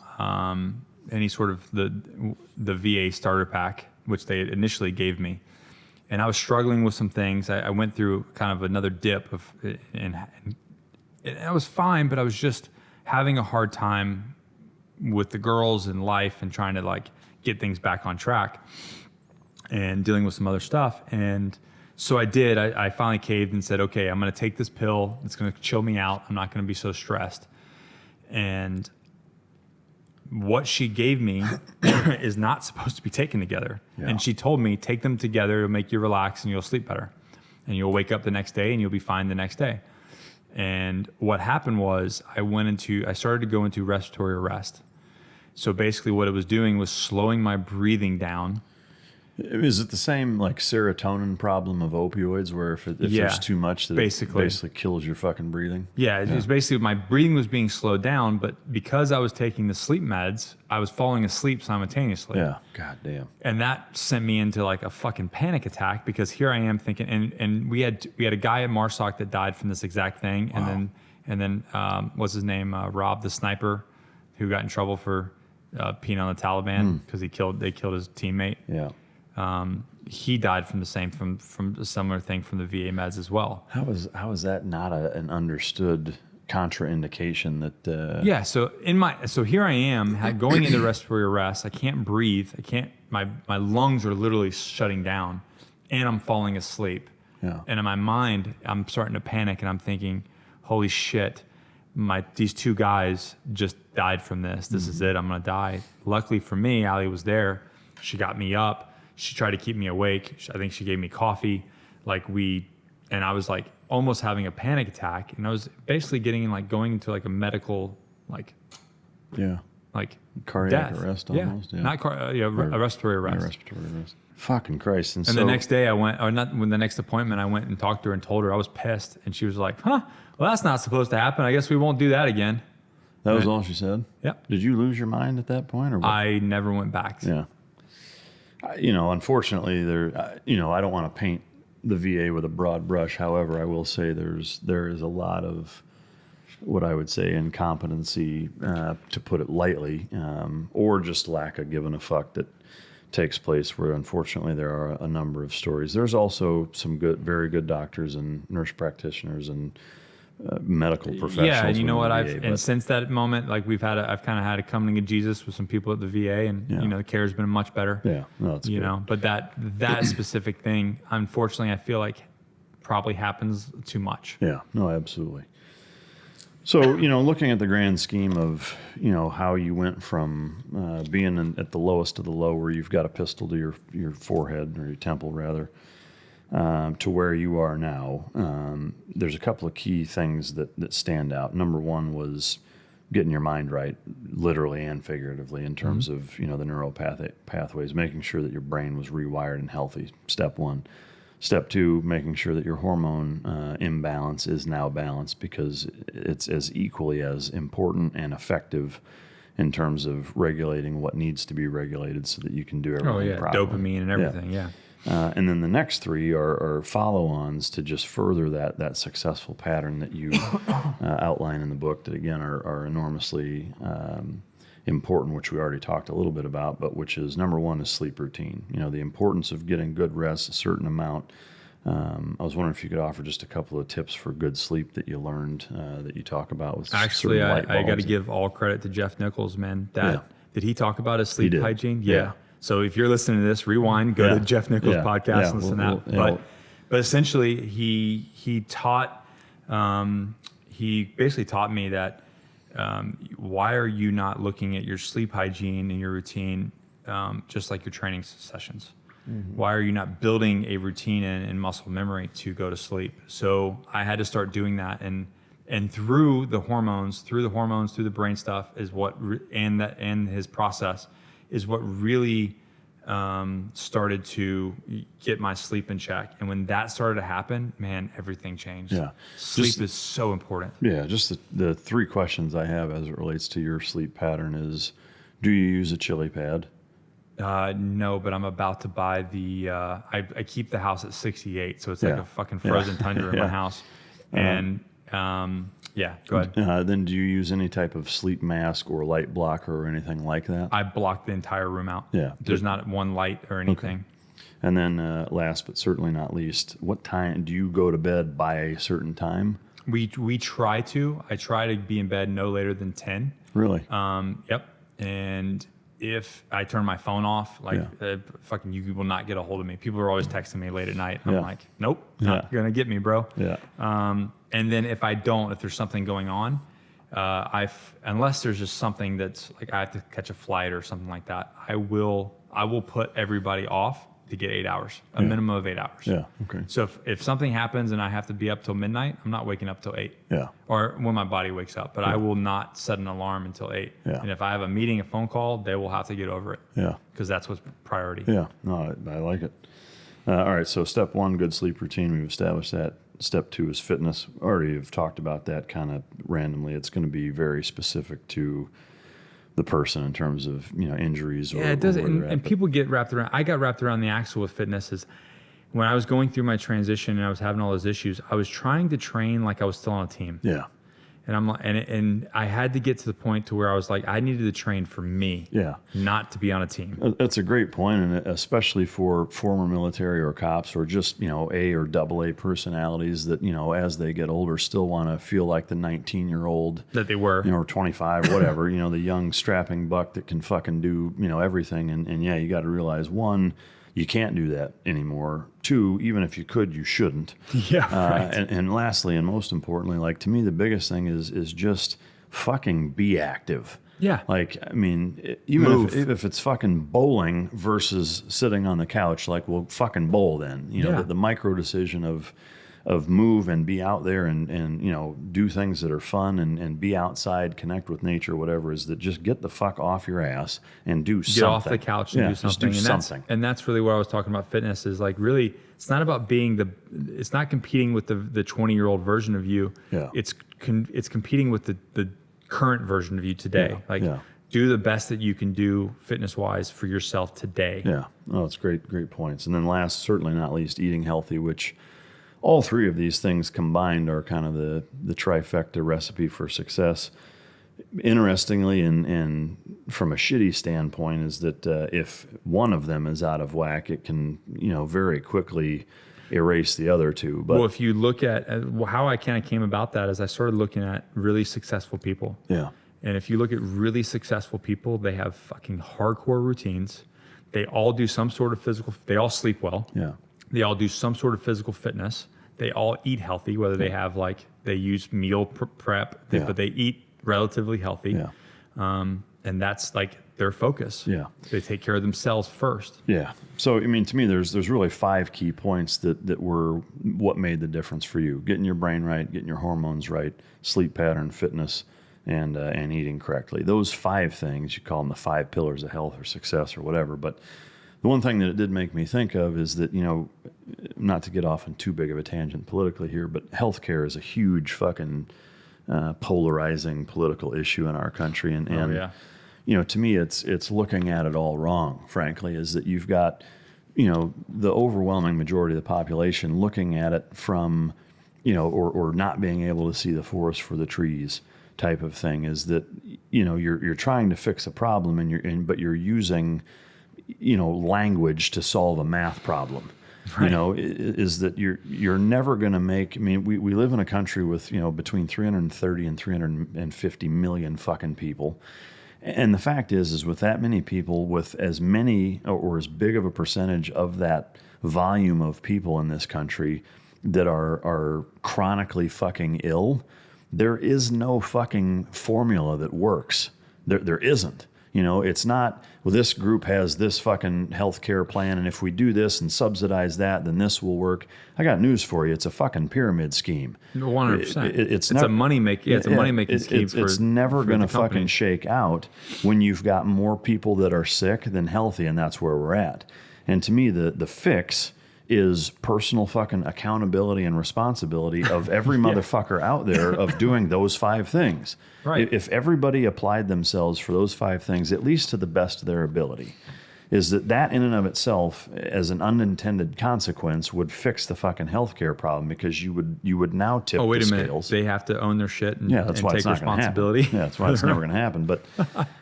any sort of the VA starter pack, which they initially gave me. And I was struggling with some things. I went through kind of another dip and I was fine, but I was just having a hard time with the girls and life and trying to like get things back on track and dealing with some other stuff. And so I did. I finally caved and said, okay, I'm going to take this pill. It's going to chill me out. I'm not going to be so stressed. And what she gave me is not supposed to be taken together. Yeah. And she told me, take them together to make you relax and you'll sleep better. And you'll wake up the next day and you'll be fine the next day. And what happened was I started to go into respiratory arrest. So basically what it was doing was slowing my breathing down. Is it the same like serotonin problem of opioids, where if there's too much, that basically. it basically kills your fucking breathing? Yeah, it was basically my breathing was being slowed down, but because I was taking the sleep meds, I was falling asleep simultaneously. Yeah, god damn. And that sent me into like a fucking panic attack, because here I am thinking, and we had a guy at MARSOC that died from this exact thing, Wow. and then what's his name, Rob the sniper, who got in trouble for peeing on the Taliban because they killed his teammate. Yeah. He died from a similar thing from the VA meds as well. How is that not an understood contraindication that. Yeah. So here I am going into respiratory arrest. I can't breathe. My lungs are literally shutting down, and I'm falling asleep. Yeah. And in my mind, I'm starting to panic, and I'm thinking, "Holy shit! These two guys just died from this. This is it. I'm gonna die." Luckily for me, Allie was there. She got me up. She tried to keep me awake. I think she gave me coffee. And I was like almost having a panic attack, and I was basically going into like a medical cardiac death. arrest almost. Yeah. Not a respiratory arrest. Yeah, respiratory arrest. Fucking Christ! And the next day the next appointment, I went and talked to her and told her I was pissed, and she was like, "Huh? Well, that's not supposed to happen. I guess we won't do that again." That was all she said? Yeah. Did you lose your mind at that point, or what? I never went back. Yeah. Unfortunately, I don't want to paint the VA with a broad brush. However, I will say there is a lot of what I would say incompetency, to put it lightly, or just lack of giving a fuck that takes place where unfortunately there are a number of stories. There's also some very good doctors and nurse practitioners and medical professionals. Yeah, and you know what? VA, and since that moment, I've kind of had a coming to Jesus with some people at the VA, and the care has been much better. Yeah, no, it's good. But that specific thing, unfortunately, I feel like probably happens too much. Yeah, no, absolutely. So, looking at the grand scheme of, how you went from being at the lowest of the low, where you've got a pistol to your forehead, or your temple rather, to where you are now, there's a couple of key things that stand out. Number one was getting your mind right, literally and figuratively, in terms of, the neuropathic pathways, making sure that your brain was rewired and healthy. Step one. Step two, making sure that your hormone imbalance is now balanced, because it's as equally as important and effective in terms of regulating what needs to be regulated so that you can do everything properly. Dopamine and everything, yeah. And then the next three are follow-ons to just further that successful pattern that you outline in the book, that again are enormously important, which we already talked a little bit about, but which is number one is sleep routine. The importance of getting good rest, a certain amount. I was wondering if you could offer just a couple of tips for good sleep that you learned, that you talk about with Actually, I got to give all credit to Jeff Nichols, man. Did he talk about his sleep hygiene? Yeah. So if you're listening to this, rewind, go to Jeff Nichols' podcast and listen to that. But essentially, he basically taught me that why are you not looking at your sleep hygiene and your routine just like your training sessions? Mm-hmm. Why are you not building a routine and muscle memory to go to sleep? So I had to start doing that, and through the hormones, through the brain stuff is what, and his process is what really started to get my sleep in check. And when that started to happen, man, everything changed. Yeah, sleep is so important. Yeah, just the three questions I have as it relates to your sleep pattern is: do you use a chili pad? No, but I'm about to buy the. I keep the house at 68, so it's like a fucking frozen tundra in my house. And go ahead. Then do you use any type of sleep mask or light blocker or anything like that? I block the entire room out. Yeah, there's not one light or anything. Okay. And then last but certainly not least, what time do you go to bed by a certain time? We try to. I try to be in bed no later than 10. Really? Yep. And if I turn my phone off, fucking you will not get a hold of me. People are always texting me late at night. I'm like, nope, not gonna get me, bro. Yeah. And then if there's something going on, unless there's just something that's like I have to catch a flight or something like that, I will put everybody off to get 8 hours, a minimum of 8 hours. Yeah. Okay. So if something happens and I have to be up till midnight, I'm not waking up till 8. Yeah. Or when my body wakes up, but I will not set an alarm until 8. Yeah. And if I have a meeting, a phone call, they will have to get over it. Yeah. Because that's what's priority. Yeah. No, I like it. All right. So step one, good sleep routine. We've established that. Step two is fitness. Already have talked about that kind of randomly. It's going to be very specific to the person in terms of injuries. Yeah, it does. And people get wrapped around. I got wrapped around the axle with fitness. Is when I was going through my transition and I was having all those issues, I was trying to train like I was still on a team. Yeah. And I'm like, and I had to get to the point to where I was like, I needed to train for me, not to be on a team. That's a great point, and especially for former military or cops or just, A or AA personalities that, as they get older, still want to feel like the 19-year-old that they were, or 25, whatever, the young strapping buck that can fucking do, everything. And yeah, you got to realize, one, you can't do that anymore. Two, even if you could, you shouldn't. Yeah. Right. And lastly, and most importantly, like, to me, the biggest thing is just fucking be active. Yeah. Like, I mean, even if it's fucking bowling versus sitting on the couch, like, well, fucking bowl then. The micro decision of move and be out there and do things that are fun and be outside, connect with nature, whatever, is that just get the fuck off your ass and do something. Get off the couch and do something. Just do something. That's really what I was talking about. Fitness is like, really, it's not about it's not competing with the 20-year-old version of you. Yeah. It's competing with the current version of you today. Do the best that you can do fitness-wise for yourself today. Yeah. Oh, it's great points. And then last, certainly not least, eating healthy, which all three of these things combined are kind of the trifecta recipe for success. Interestingly, and from a shitty standpoint, is that if one of them is out of whack, it can, very quickly erase the other two. But if you look at how I kind of came about that, is I started looking at really successful people. Yeah. And if you look at really successful people, they have fucking hardcore routines. They all do some sort of physical. They all sleep well. Yeah. They all do some sort of physical fitness. They all eat healthy, whether they have they use meal prep, but they eat relatively healthy. Yeah. And that's like their focus. Yeah. They take care of themselves first. Yeah. So, I mean, to me, there's really 5 key points that were what made the difference for you. Getting your brain right, getting your hormones right, sleep pattern, fitness, and eating correctly. Those 5 things, you call them the 5 pillars of health or success or whatever, but the one thing that it did make me think of is that, not to get off on too big of a tangent politically here, but healthcare is a huge fucking polarizing political issue in our country. And to me, it's looking at it all wrong, frankly, is that you've got, the overwhelming majority of the population looking at it from, or not being able to see the forest for the trees type of thing, is that, you're trying to fix a problem but you're using language to solve a math problem. Right. Is that you're never going to make. I mean, we live in a country with between 330 and 350 million fucking people, and the fact is with that many people, with as many or as big of a percentage of that volume of people in this country that are chronically fucking ill, there is no fucking formula that works. There isn't. It's not, well, this group has this fucking healthcare plan, and if we do this and subsidize that, then this will work. I got news for you. It's a fucking pyramid scheme. 100%. It's a money-making scheme It's never going to fucking shake out when you've got more people that are sick than healthy, and that's where we're at. And to me, the fix is personal fucking accountability and responsibility of every motherfucker out there of doing those 5 things. Right. If everybody applied themselves for those 5 things, at least to the best of their ability, is that in and of itself, as an unintended consequence, would fix the fucking healthcare problem, because you would now tip the scales. Minute. They have to own their shit and, that's why take it's not responsibility. Yeah, that's why it's never going to happen. But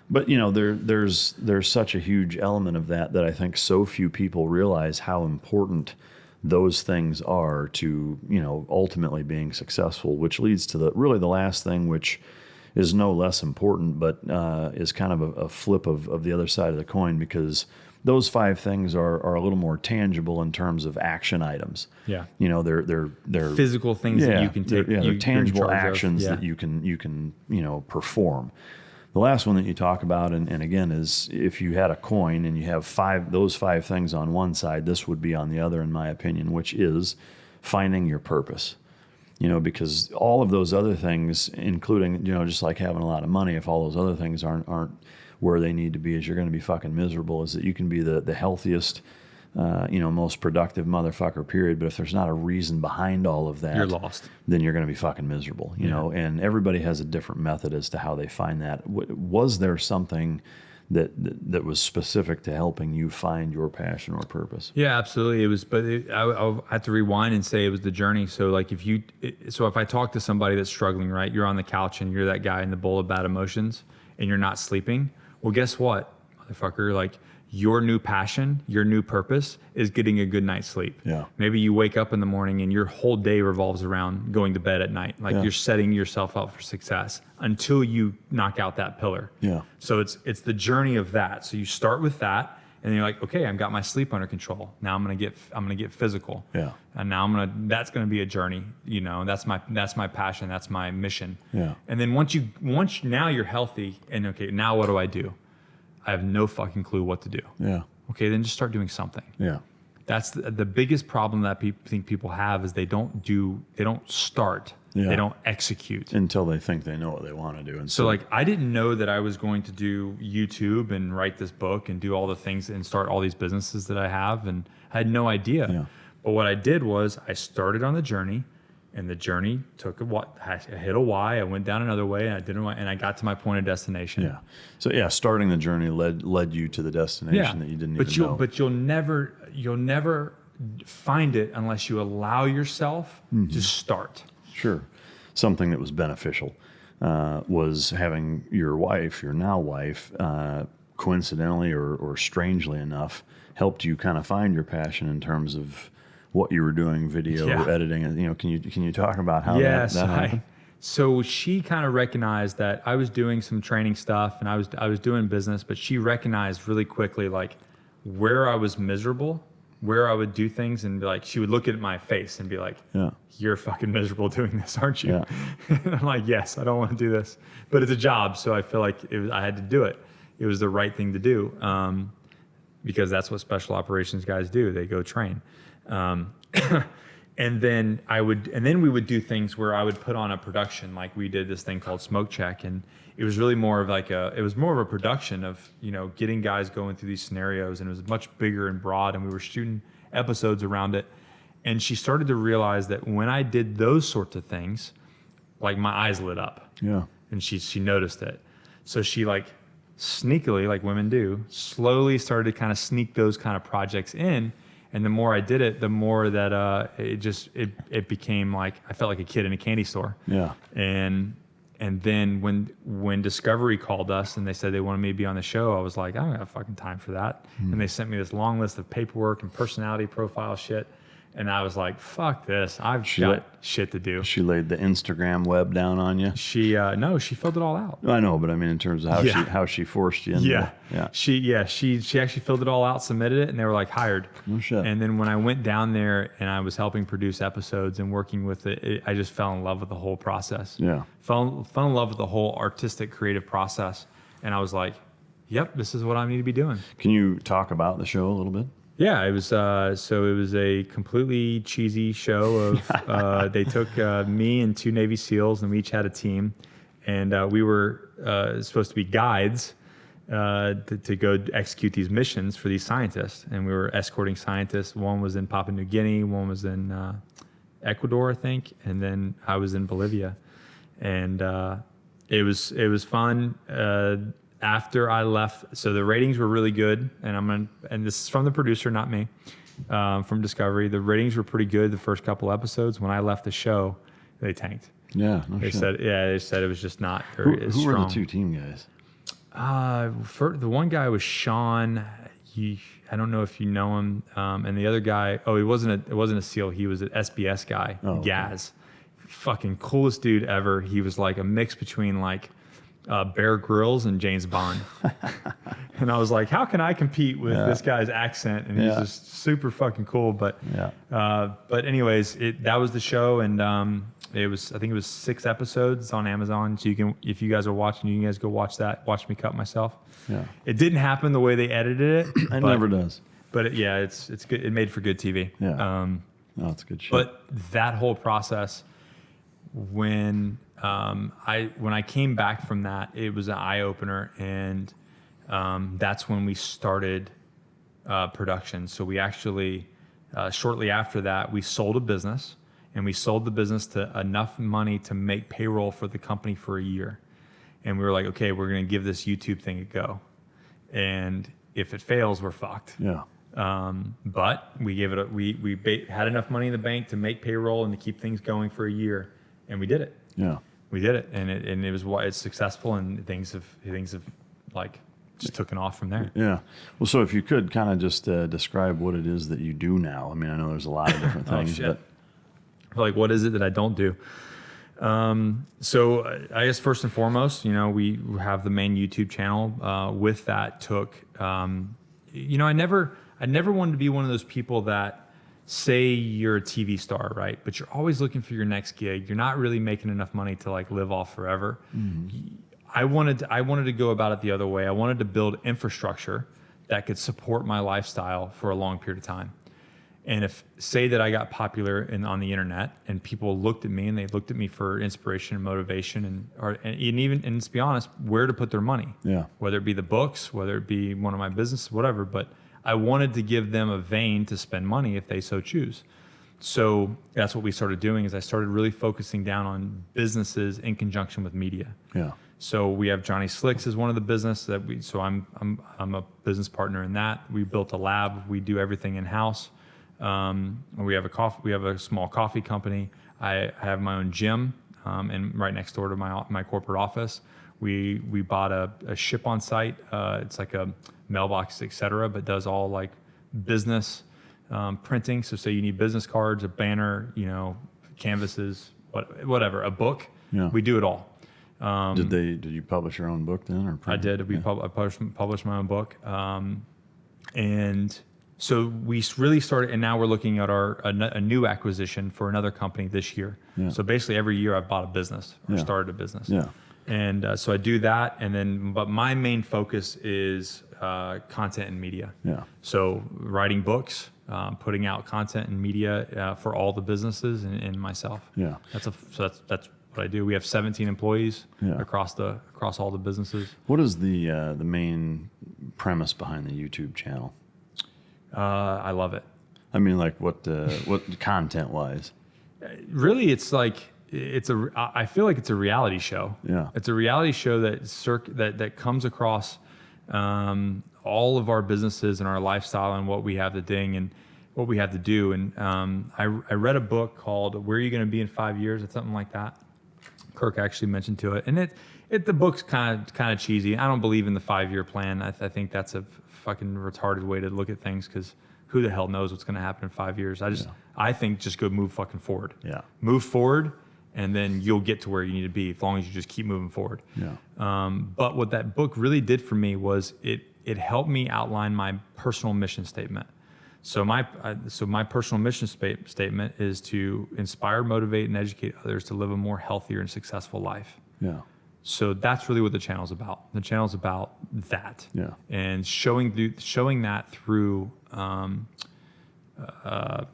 there's such a huge element of that I think so few people realize how important those things are to ultimately being successful, which leads to the last thing, which is no less important, but is kind of a flip of the other side of the coin, because those 5 things are a little more tangible in terms of action items. Yeah. They're physical things that you can take. They're tangible actions that you can perform. The last one that you talk about, and again, is if you had a coin and you have those 5 things on one side, this would be on the other, in my opinion, which is finding your purpose. Because all of those other things, including, just like having a lot of money, if all those other things aren't where they need to be, is you're going to be fucking miserable. Is that you can be the healthiest, most productive motherfucker, period. But if there's not a reason behind all of that, you're lost. Then you're going to be fucking miserable, you know. And everybody has a different method as to how they find that. Was there something that was specific to helping you find your passion or purpose? Yeah, absolutely. It was, but I have to rewind and say it was the journey. So like so if I talk to somebody that's struggling, right, you're on the couch and you're that guy in the bowl of bad emotions and you're not sleeping. Well, guess what, motherfucker? Like your new passion, your new purpose is getting a good night's sleep. Yeah. Maybe you wake up in the morning and your whole day revolves around going to bed at night. Like you're setting yourself up for success until you knock out that pillar. Yeah. So it's the journey of that. So you start with that and then you're like, okay, I've got my sleep under control. Now I'm going to get physical. Yeah. And now that's going to be a journey, you know, that's my passion. That's my mission. Yeah. And then once now you're healthy and okay, now what do? I have no fucking clue what to do. Yeah. Okay, then just start doing something. Yeah. That's the biggest problem that people have is they don't start. Yeah. They don't execute. Until they think they know what they want to do. And So like I didn't know that I was going to do YouTube and write this book and do all the things and start all these businesses that I have, and I had no idea. Yeah. But what I did was I started on the journey, and the journey took I hit a Y, I went down another way, and I got to my point of destination. Yeah. So yeah, starting the journey led you to the destination that you didn't even know. But you'll never find it unless you allow yourself to start. Sure. Something that was beneficial was having your now wife, coincidentally or strangely enough, helped you kind of find your passion in terms of what you were doing, video editing, and can you talk about how that happened? So she kind of recognized that I was doing some training stuff and I was doing business, but she recognized really quickly like where I was miserable, where I would do things, and be like, she would look at my face and be like, "You're fucking miserable doing this, aren't you?" Yeah. And I'm like, "Yes, I don't want to do this, but it's a job, so I feel like I had to do it. It was the right thing to do because that's what special operations guys do. They go train." And then we would do things where I would put on a production, like we did this thing called Smoke Check, and it was really more of a production of, getting guys going through these scenarios, and it was much bigger and broad, and we were shooting episodes around it. And she started to realize that when I did those sorts of things, like my eyes lit up. Yeah. And she noticed it. So she like sneakily, like women do, slowly started to kind of sneak those kind of projects in. And the more I did it, the more that it became like I felt like a kid in a candy store. Yeah. And then when Discovery called us and they said they wanted me to be on the show, I was like, I don't have fucking time for that. And they sent me this long list of paperwork and personality profile shit. And I was like, fuck this. I've got shit to do. She laid the Instagram web down on you? No, she filled it all out. I know, but I mean in terms of how she forced you into She actually filled it all out, submitted it, and they were like, hired. No shit. And then when I went down there and I was helping produce episodes and working with it, I just fell in love with the whole process. Yeah. Fell in love with the whole artistic, creative process. And I was like, yep, this is what I need to be doing. Can you talk about the show a little bit? Yeah, it was it was a completely cheesy show of they took me and 2 Navy SEALs, and we each had a team, and we were supposed to be guides to go execute these missions for these scientists, and we were escorting scientists. One was in Papua New Guinea, one was in Ecuador, I think, and then I was in Bolivia, and it was fun. After I left, so the ratings were really good, and this is from the producer, not me, from Discovery. The ratings were pretty good the first couple episodes. When I left the show, they tanked. Yeah, They said it was just not very who strong. were the 2 team guys? The one guy was Sean. I don't know if you know him, and the other guy. Oh, it wasn't a SEAL. He was an SBS guy, Gaz. Fucking coolest dude ever. He was like a mix between like Bear Grylls and James Bond. And I was like, how can I compete with this guy's accent? And he's just super fucking cool. But anyways, that was the show, and I think it was 6 episodes. It's on Amazon, so you can, if you guys are watching, you guys go watch that. Watch me cut myself. Yeah. It didn't happen the way they edited it. It never does. But it's good. It made for good TV. Yeah. It's good shit. But that whole process, when I came back from that, it was an eye opener, and that's when we started production. So we actually shortly after that, we sold a business, and we sold the business to enough money to make payroll for the company for a year. And we were like, okay, we're going to give this YouTube thing a go. and if it fails, we're fucked. Yeah. But we gave it. We had enough money in the bank to make payroll and to keep things going for a year, and we did it. Yeah. We did it, and it was it's successful, and things have like just taken off from there. Yeah. Well, so if you could kind of just describe what it is that you do now. I mean, I know there's a lot of different things, but like, what is it that I don't do? So I guess first and foremost, we have the main YouTube channel. With that took, I never wanted to be one of those people that say you're a TV star, right? But you're always looking for your next gig. You're not really making enough money to like live off forever. Mm-hmm. I wanted to go about it the other way. I wanted to build infrastructure that could support my lifestyle for a long period of time. And if say that I got popular on the internet and people looked at me and they looked at me for inspiration and motivation and even let's be honest, where to put their money. Yeah. Whether it be the books, whether it be one of my businesses, whatever. But I wanted to give them a vein to spend money if they so choose. So that's what we started doing is I started really focusing down on businesses in conjunction with media. Yeah. So we have Johnny Slicks as one of the business so I'm a business partner in that. We built a lab. We do everything in-house. We have a small coffee company. I have my own gym, and right next door to my corporate office, we bought a ship on site. It's like a mailbox, etc., but does all like business printing. So say you need business cards, a banner, canvases, whatever, a book. Yeah. We do it all. Did you publish your own book then, or print? I did. I published my own book, and so we really started. And now we're looking at a new acquisition for another company this year. Yeah. So basically, every year I've bought a business or started a business. Yeah. And so I do that, but my main focus is content and media. Yeah. So writing books, putting out content and media for all the businesses and myself. Yeah. That's what I do. We have 17 employees Yeah. across all the businesses. What is the main premise behind the YouTube channel? I love it. I mean, like what content wise? Really, it's like I feel like it's a reality show. Yeah. It's a reality show that comes across all of our businesses and our lifestyle and what we have to ding and what we have to do. And I read a book called "Where Are You Going to Be in 5 Years?" or something like that. Kirk actually mentioned to it, and the book's kind of cheesy. I don't believe in the 5-year plan. I think that's a fucking retarded way to look at things because who the hell knows what's going to happen in 5 years? I think just go move fucking forward. Yeah. Move forward, and then you'll get to where you need to be as long as you just keep moving forward. Yeah. But what that book really did for me was it helped me outline my personal mission statement. So my personal mission statement is to inspire, motivate, and educate others to live a more healthier and successful life. Yeah. So that's really what the channel's about. The channel's about that. Yeah. And showing that through an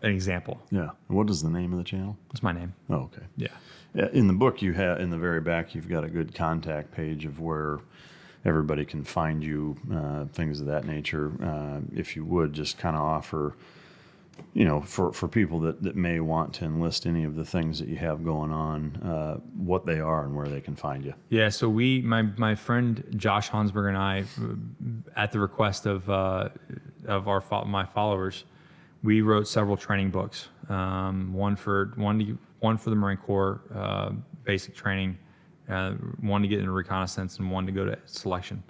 example. Yeah. What is the name of the channel? That's my name. Oh, okay. Yeah. In the book, you have in the very back, you've got a good contact page of where everybody can find you, things of that nature. If you would just kind of offer, for people that may want to enlist any of the things that you have going on, what they are and where they can find you. Yeah. So my friend Josh Hansberger and I, at the request of my followers, we wrote several training books. One for the Marine Corps basic training. One to get into reconnaissance and one to go to selection.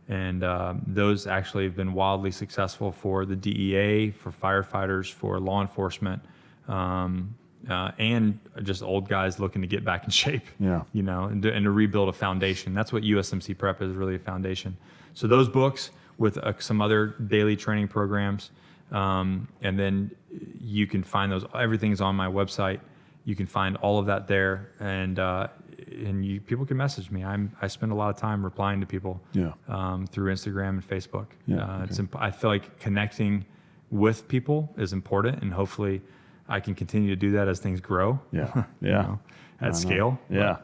And those actually have been wildly successful for the DEA, for firefighters, for law enforcement, and just old guys looking to get back in shape. Yeah. And to rebuild a foundation. That's what USMC Prep is, really a foundation. So those books with some other daily training programs, and then you can find those. Everything's on my website. You can find all of that there, and people can message me. I spend a lot of time replying to people through Instagram and Facebook. Yeah, okay. I feel like connecting with people is important, and hopefully I can continue to do that as things grow. Yeah, yeah, at scale. Yeah.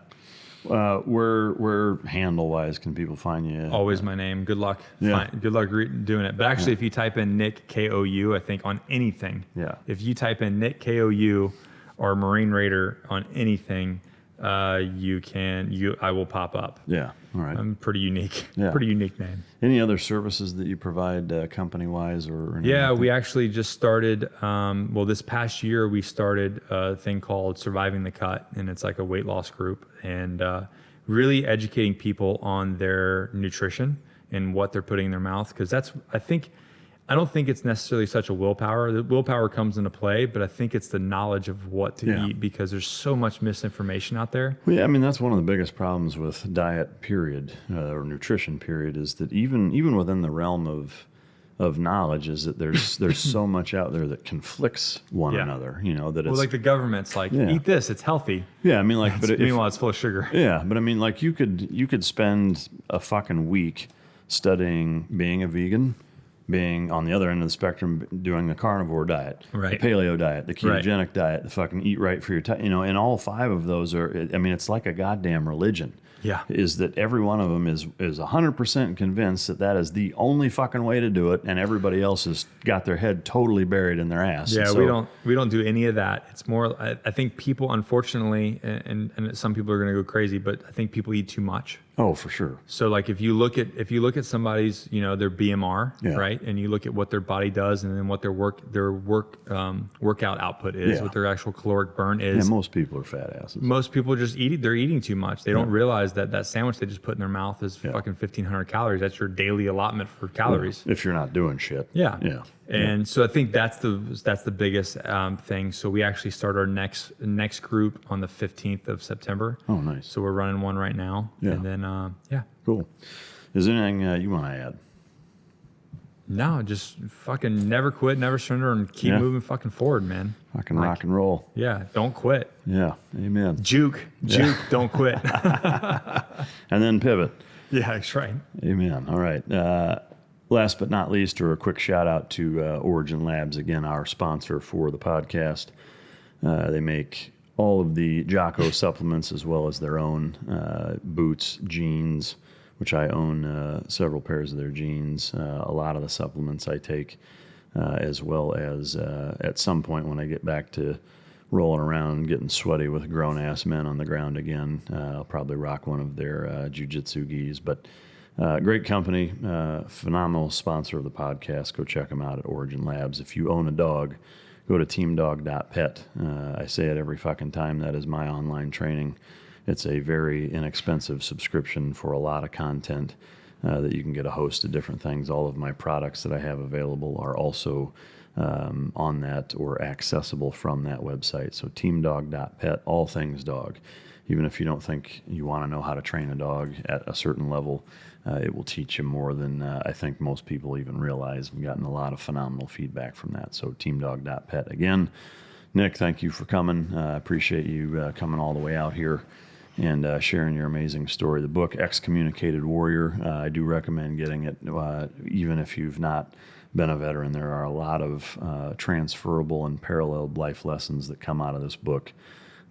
Where handle wise can people find you? Always my name. Good luck. Yeah. Good luck doing it. But actually, if you type in Nick KOU, I think on anything. Yeah. If you type in Nick KOU or Marine Raider on anything, I will pop up. Yeah. All right. I'm pretty unique. Yeah. Pretty unique name. Any other services that you provide company-wise or anything? Yeah, we actually just started, this past year we started a thing called Surviving the Cut, and it's like a weight loss group, and really educating people on their nutrition and what they're putting in their mouth. Because I don't think it's necessarily such a willpower. The willpower comes into play, but I think it's the knowledge of what to eat, because there's so much misinformation out there. Well, yeah, I mean, that's one of the biggest problems with diet period or nutrition period, is that even within the realm of knowledge is that there's so much out there that conflicts one another, that it's like the government's like, eat this, it's healthy. Yeah, I mean, like, but meanwhile it's full of sugar. Yeah, but I mean, like, you could spend a fucking week studying being a vegan, being on the other end of the spectrum, doing the carnivore diet, right, the paleo diet, the ketogenic diet, the fucking eat right for your time, and all 5 of those are, I mean, it's like a goddamn religion. Yeah. Is that every one of them is 100% convinced that is the only fucking way to do it, and everybody else has got their head totally buried in their ass. Yeah, so, we don't do any of that. It's more, I think people, unfortunately, and some people are going to go crazy, but I think people eat too much. Oh, for sure. So like if you look at somebody's, their BMR, right, and you look at what their body does, and then what their workout output is, what their actual caloric burn is. Yeah, most people are fat asses. Most people just they're eating too much. They don't realize that sandwich they just put in their mouth is fucking 1,500 calories. That's your daily allotment for calories. If you're not doing shit. Yeah. And so I think that's the biggest thing. So we actually start our next group on the 15th of September. Oh, nice. So we're running one right now. Yeah. And then, Cool. Is there anything you want to add? No, just fucking never quit, never surrender, and keep moving fucking forward, man. Fucking rock and roll. Yeah, don't quit. Yeah, amen. Juke, don't quit. And then pivot. Yeah, that's right. Amen. All right. Last but not least, or a quick shout out to Origin Labs, again, our sponsor for the podcast. They make all of the Jocko supplements as well as their own boots, jeans, which I own several pairs of their jeans. A lot of the supplements I take, as well as at some point when I get back to rolling around and getting sweaty with grown-ass men on the ground again, I'll probably rock one of their jiu-jitsu gis. But great company, phenomenal sponsor of the podcast. Go check them out at Origin Labs. If you own a dog, go to teamdog.pet. I say it every fucking time. That is my online training. It's a very inexpensive subscription for a lot of content that you can get a host of different things. All of my products that I have available are also on that or accessible from that website. So teamdog.pet, all things dog. Even if you don't think you want to know how to train a dog at a certain level, it will teach you more than I think most people even realize. We've gotten a lot of phenomenal feedback from that. So teamdog.pet. Again, Nick, thank you for coming. I appreciate you coming all the way out here and sharing your amazing story. The book, Excommunicated Warrior, I do recommend getting it, even if you've not been a veteran. There are a lot of transferable and paralleled life lessons that come out of this book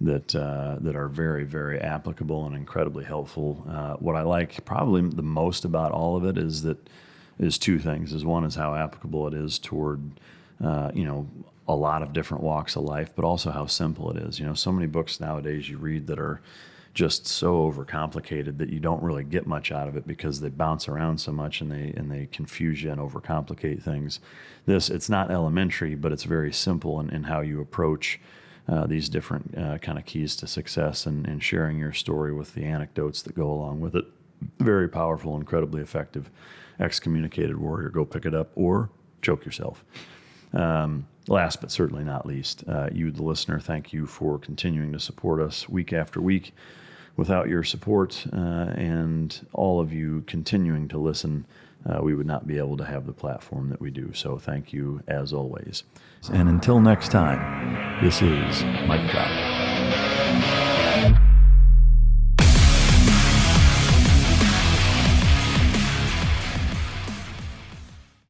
that are very, very applicable and incredibly helpful. What I like probably the most about all of it is 2 things. One is how applicable it is toward a lot of different walks of life, but also how simple it is. So many books nowadays you read that are just so overcomplicated that you don't really get much out of it because they bounce around so much and they confuse you and overcomplicate things. It's not elementary, but it's very simple in how you approach these different kind of keys to success and sharing your story with the anecdotes that go along with it. Very powerful, incredibly effective. Excommunicated Warrior. Go pick it up or choke yourself. Last but certainly not least, you, the listener, thank you for continuing to support us week after week. Without your support and all of you continuing to listen, we would not be able to have the platform that we do. So thank you as always. And until next time, this is Mike Trout.